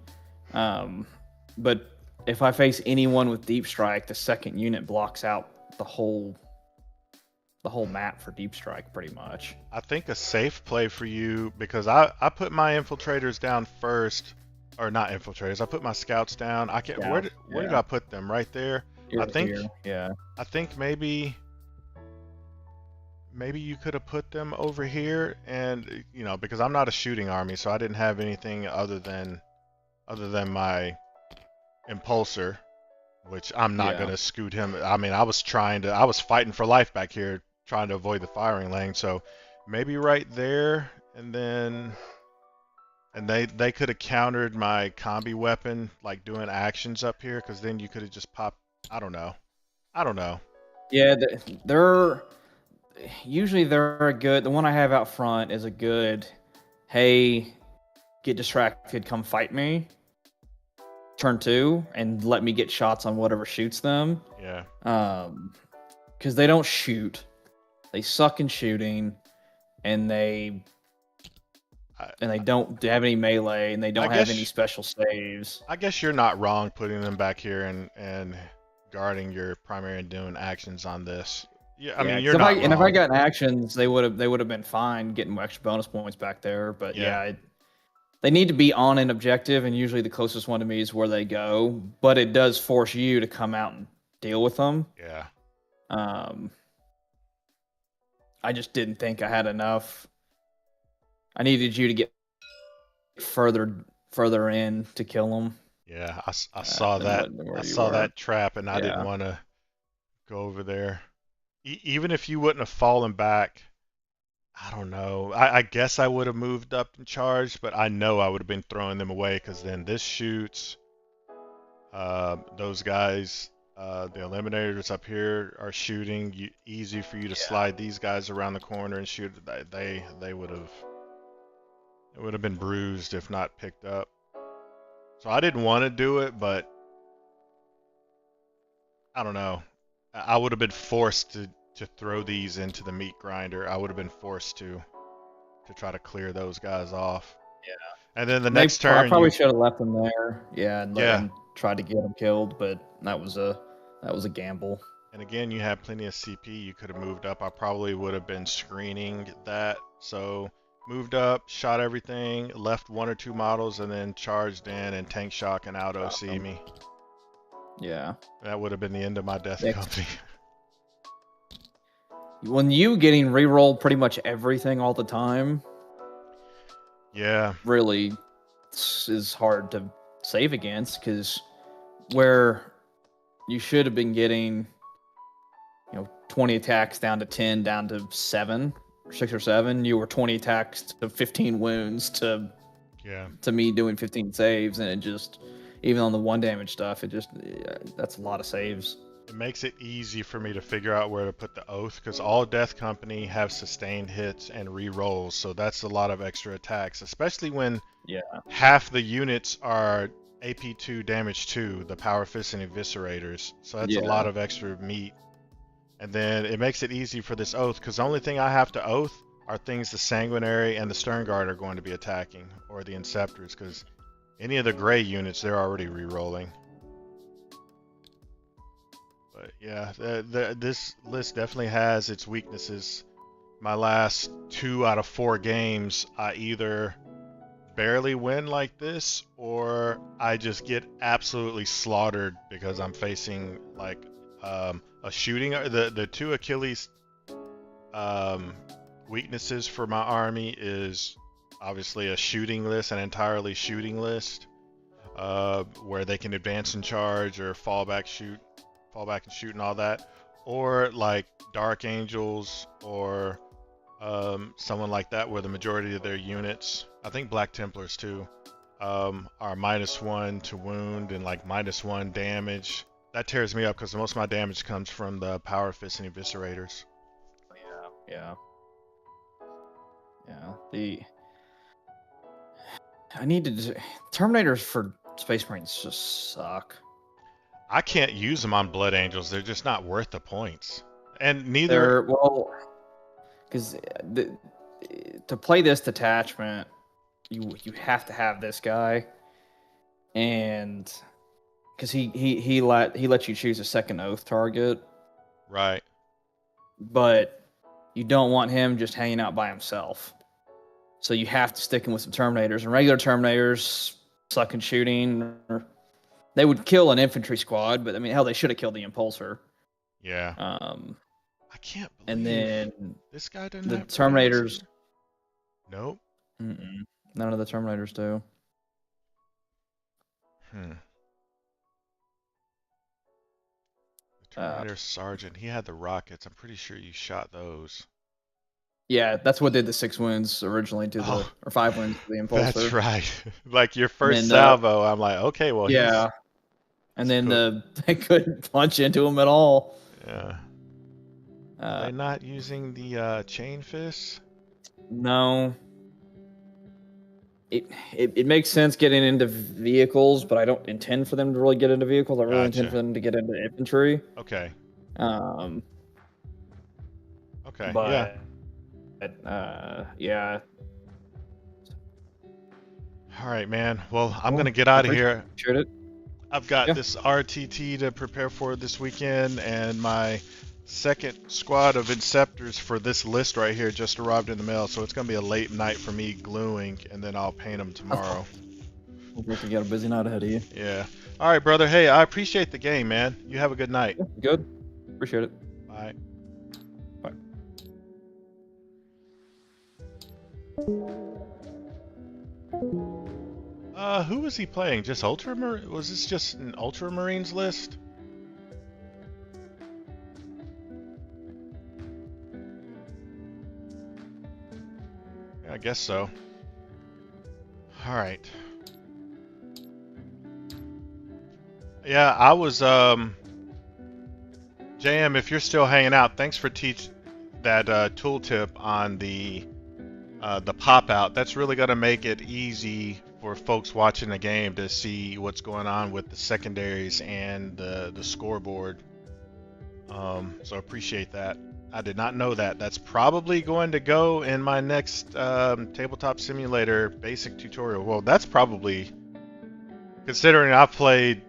But if I face anyone with deep strike, the second unit blocks out the whole map for deep strike pretty much. I think a safe play for you, because I put my infiltrators down first. Or not infiltrators. I put my scouts down. I can't. Where did I put them? Right there. I think. Here. Yeah. I think maybe you could have put them over here, and because I'm not a shooting army, so I didn't have anything other than my impulsor, which I'm not gonna scoot him. I mean, I was fighting for life back here, trying to avoid the firing lane. So maybe right there, and then. And they could have countered my combi weapon, like doing actions up here, because then you could have just popped. I don't know. Yeah, they're a good. The one I have out front is a good. Hey, get distracted, come fight me. Turn 2, and let me get shots on whatever shoots them. Yeah. Because they don't shoot, they suck in shooting, and they don't have any melee, and they don't have any special saves. I guess you're not wrong putting them back here and guarding your primary and doing actions on this. Yeah, I mean, you're not wrong. And if I got actions, they would have been fine getting extra bonus points back there. But they need to be on an objective, and usually the closest one to me is where they go. But it does force you to come out and deal with them. Yeah. I just didn't think I had enough. I needed you to get further in to kill them. Yeah, I saw that. I saw that trap, and I didn't want to go over there. Even if you wouldn't have fallen back, I don't know. I guess I would have moved up and charged, but I know I would have been throwing them away, because then this shoots. Those guys, the Eliminators up here are shooting. Easy for you to slide these guys around the corner and shoot. They would have. It would have been bruised if not picked up. So I didn't want to do it, but I don't know. I would have been forced to throw these into the meat grinder. I would have been forced to try to clear those guys off. Yeah. And then the next turn, I probably should have left them there. Yeah, and tried to get them killed, but that was a gamble. And again, you have plenty of CP. You could have moved up. I probably would have been screening that. So moved up, shot everything, left 1 or 2 models, and then charged in and tank shock and out OC me. Yeah. That would have been the end of my death company. when you getting reroll pretty much everything all the time, yeah, really is hard to save against, because where you should have been getting, 20 attacks down to 10, down to 7, 6 or 7, you were 20 attacks to 15 wounds to me doing 15 saves, and it just, even on the 1 damage stuff, that's a lot of saves. It makes it easy for me to figure out where to put the oath, because all Death Company have sustained hits and re-rolls, so that's a lot of extra attacks, especially when half the units are AP2 damage 2, the Power Fists and Eviscerators, so that's a lot of extra meat. And then it makes it easy for this oath, because the only thing I have to oath are things the Sanguinary and the Sternguard are going to be attacking, or the Inceptors, because any of the gray units, they're already re-rolling. But yeah, this list definitely has its weaknesses. My last 2 out of 4 games, I either barely win like this, or I just get absolutely slaughtered because I'm facing like a shooting. The 2 Achilles weaknesses for my army is obviously a shooting list, an entirely shooting list, where they can advance and charge or fall back and shoot and all that, or like Dark Angels or someone like that, where the majority of their units, I think Black Templars too, are -1 to wound and like -1 damage. That tears me up because most of my damage comes from the Power Fists and Eviscerators. Yeah. I need to Terminators for Space Marines just suck. I can't use them on Blood Angels. They're just not worth the points. And neither... because to play this detachment, you have to have this guy, and because he lets you choose a second oath target, right? But you don't want him just hanging out by himself, so you have to stick him with some Terminators. And regular Terminators suck in shooting. They would kill an infantry squad, but I mean, hell, they should have killed the Impulsor. Yeah. I can't believe. And then this guy doesn't the have Terminators. Nope. None of the Terminators do. The Terminator Sergeant, he had the rockets. I'm pretty sure you shot those. Yeah, that's what did the 6 wounds originally to the, or 5 wounds to the Impulsor. That's right. Like your first salvo, I'm like, okay, well, yeah. And then they couldn't punch into him at all. Yeah. Are they not using the chain fists? No. It makes sense getting into vehicles, but I don't intend for them to really get into vehicles. I really intend for them to get into infantry. Okay. Okay. But, yeah. All right, man. Well, I'm gonna get out of here. Appreciate it. I've got this RTT to prepare for this weekend, and my second squad of Inceptors for this list right here just arrived in the mail, so it's going to be a late night for me gluing, and then I'll paint them tomorrow. Hope you got a busy night ahead of you. Yeah. All right, brother. Hey, I appreciate the game, man. You have a good night. Yeah, good. Appreciate it. Bye. Bye. Who was he playing? Just Ultramarine? Was this just an Ultramarines list? I guess so. Alright. Yeah, I was, JM, if you're still hanging out, thanks for that tooltip on the pop-out. That's really going to make it easy for folks watching the game to see what's going on with the secondaries and the scoreboard. So appreciate that. I did not know that. That's probably going to go in my next Tabletop Simulator basic tutorial. Well, that's probably, considering I've played,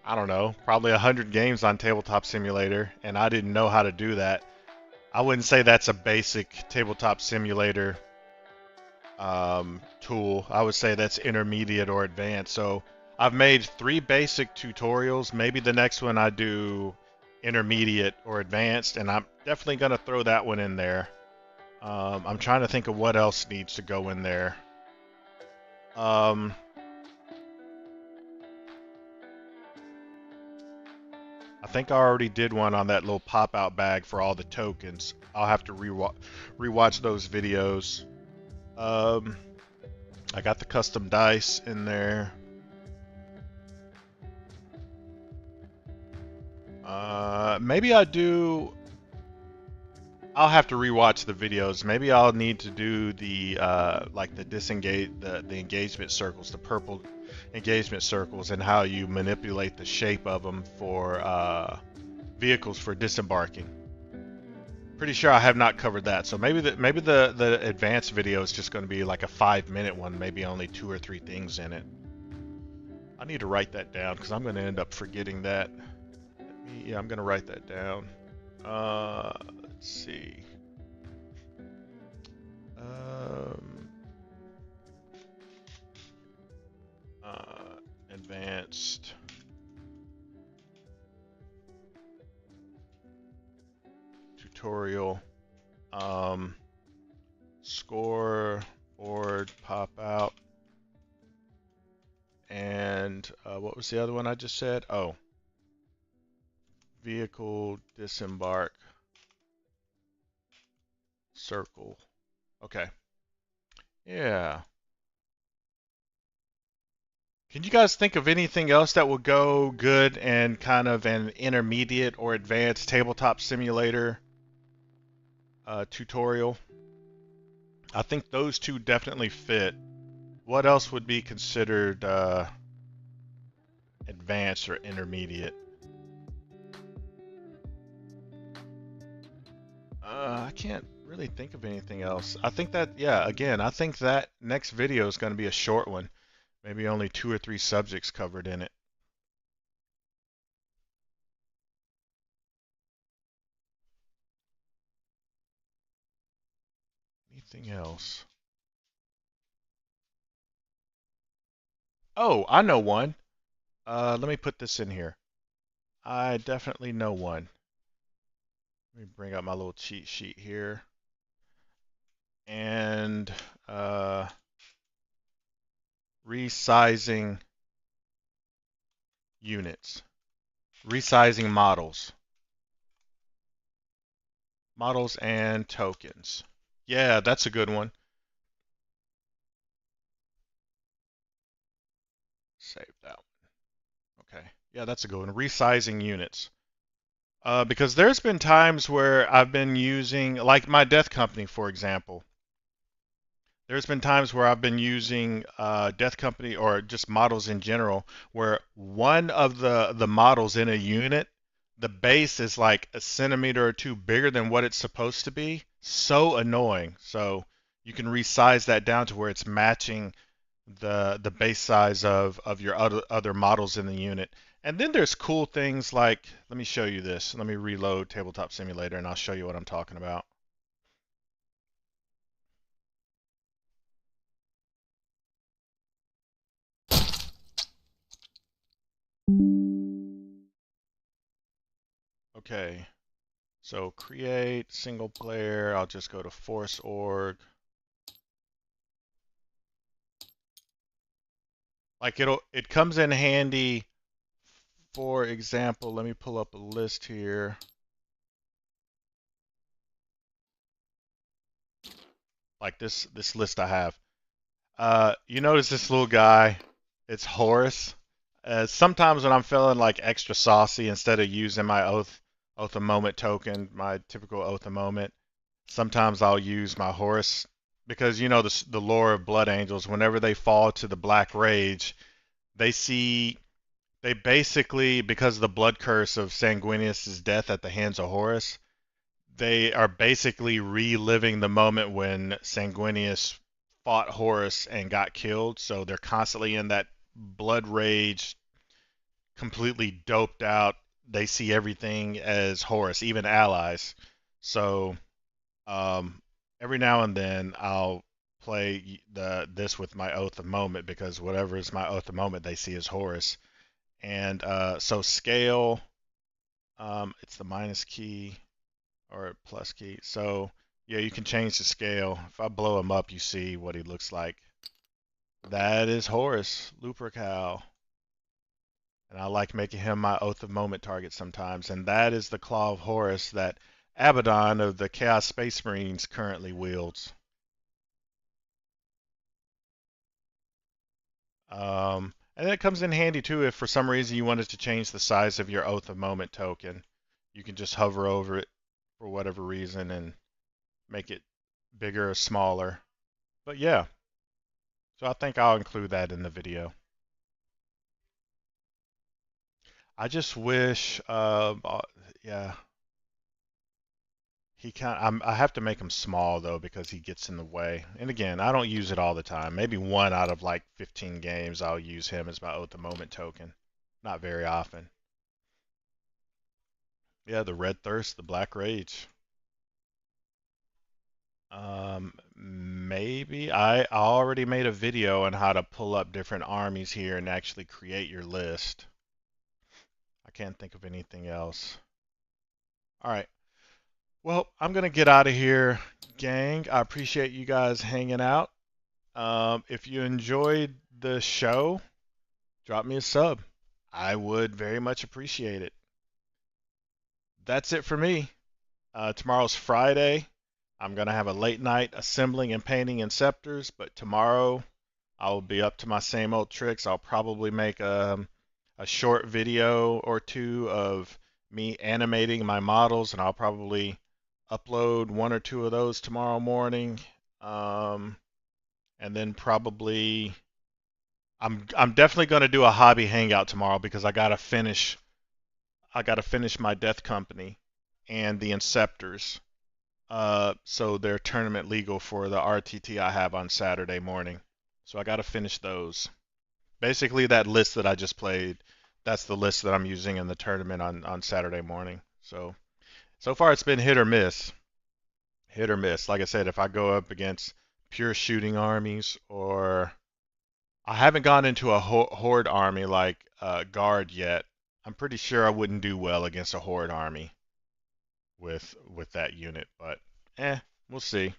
I don't know, probably 100 games on Tabletop Simulator, and I didn't know how to do that. I wouldn't say that's a basic Tabletop Simulator tool. I would say that's intermediate or advanced. So I've made 3 basic tutorials. Maybe the next one I do intermediate, or advanced, and I'm definitely going to throw that one in there. I'm trying to think of what else needs to go in there. I think I already did one on that little pop-out bag for all the tokens. I'll have to rewatch those videos. I got the custom dice in there. Maybe I do. I'll have to rewatch the videos. Maybe I'll need to do the like the engagement circles, the purple engagement circles, and how you manipulate the shape of them for vehicles for disembarking. Pretty sure I have not covered that. So maybe the advanced video is just going to be like a 5-minute one, maybe only 2 or 3 things in it. I need to write that down because I'm going to end up forgetting that. Yeah, I'm going to write that down. Let's see. Advanced tutorial. Score board pop out. And what was the other one I just said? Oh, vehicle disembark circle. Okay. Yeah. Can you guys think of anything else that would go good and kind of an intermediate or advanced tabletop simulator tutorial? I think those two definitely fit. What else would be considered advanced or intermediate? I can't really think of anything else. I think that, yeah, again, I think that next video is going to be a short one. Maybe only 2 or 3 subjects covered in it. Anything else? Oh, I know one. Let me put this in here. I definitely know one. Let me bring up my little cheat sheet here. And resizing units. Resizing models. Models and tokens. Yeah, that's a good one. Save that one. Okay. Yeah, that's a good one. Resizing units. Because there's been times where I've been using, like my death company, for example. There's been times where I've been using death company or just models in general, where one of the models in a unit, the base is like a centimeter or two bigger than what it's supposed to be. So annoying. So you can resize that down to where it's matching the base size of your other models in the unit. And then there's cool things like, let me show you this. Let me reload Tabletop Simulator and I'll show you what I'm talking about. Okay, so create single player. I'll just go to force org. Like it comes in handy. For example, let me pull up a list here. Like this list I have. You notice this little guy? It's Horus. Sometimes when I'm feeling like extra saucy, instead of using my oath of moment token, my typical oath of moment, sometimes I'll use my Horus because you know the lore of Blood Angels. Whenever they fall to the Black Rage, they basically, because of the blood curse of Sanguinius's death at the hands of Horus, they are basically reliving the moment when Sanguinius fought Horus and got killed. So they're constantly in that blood rage, completely doped out. They see everything as Horus, even allies. So every now and then I'll play this with my oath of moment because whatever is my oath of moment they see as Horus. And so scale. It's the minus key or plus key. So yeah, you can change the scale. If I blow him up, you see what he looks like. That is Horus, Lupercal. And I like making him my Oath of Moment target sometimes. And that is the Claw of Horus that Abaddon of the Chaos Space Marines currently wields. And it comes in handy too if for some reason you wanted to change the size of your Oath of Moment token. You can just hover over it for whatever reason and make it bigger or smaller. But yeah, so I think I'll include that in the video. I just wish, yeah, I have to make him small though because he gets in the way. And again, I don't use it all the time. Maybe one out of like 15 games I'll use him as my Oath of Moment token. Not very often. Yeah, the Red Thirst, the Black Rage. Maybe I already made a video on how to pull up different armies here and actually create your list. I can't think of anything else. All right. Well, I'm gonna get out of here, gang. I appreciate you guys hanging out. If you enjoyed the show, drop me a sub. I would very much appreciate it. That's it for me. Tomorrow's Friday. I'm gonna have a late night assembling and painting Inceptors, but tomorrow I'll be up to my same old tricks. I'll probably make a short video or two of me animating my models, and I'll probably upload one or two of those tomorrow morning. Um, and then probably I'm definitely going to do a hobby hangout tomorrow because I gotta finish my Death Company and the Inceptors. So they're tournament legal for the RTT I have on Saturday morning. So I gotta finish those. Basically, that list that I just played, that's the list that I'm using in the tournament on Saturday morning. So far it's been hit or miss. Hit or miss. Like I said, if I go up against pure shooting armies or I haven't gone into a horde army like guard yet. I'm pretty sure I wouldn't do well against a horde army with that unit, but we'll see.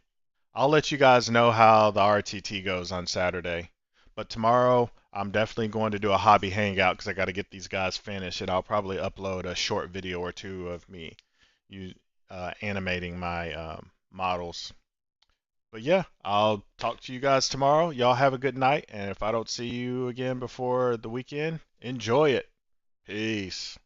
I'll let you guys know how the RTT goes on Saturday. But tomorrow, I'm definitely going to do a hobby hangout because I got to get these guys finished, and I'll probably upload a short video or two of me you animating my models. But yeah, I'll talk to you guys tomorrow. Y'all have a good night, and if I don't see you again before the weekend, enjoy it. Peace.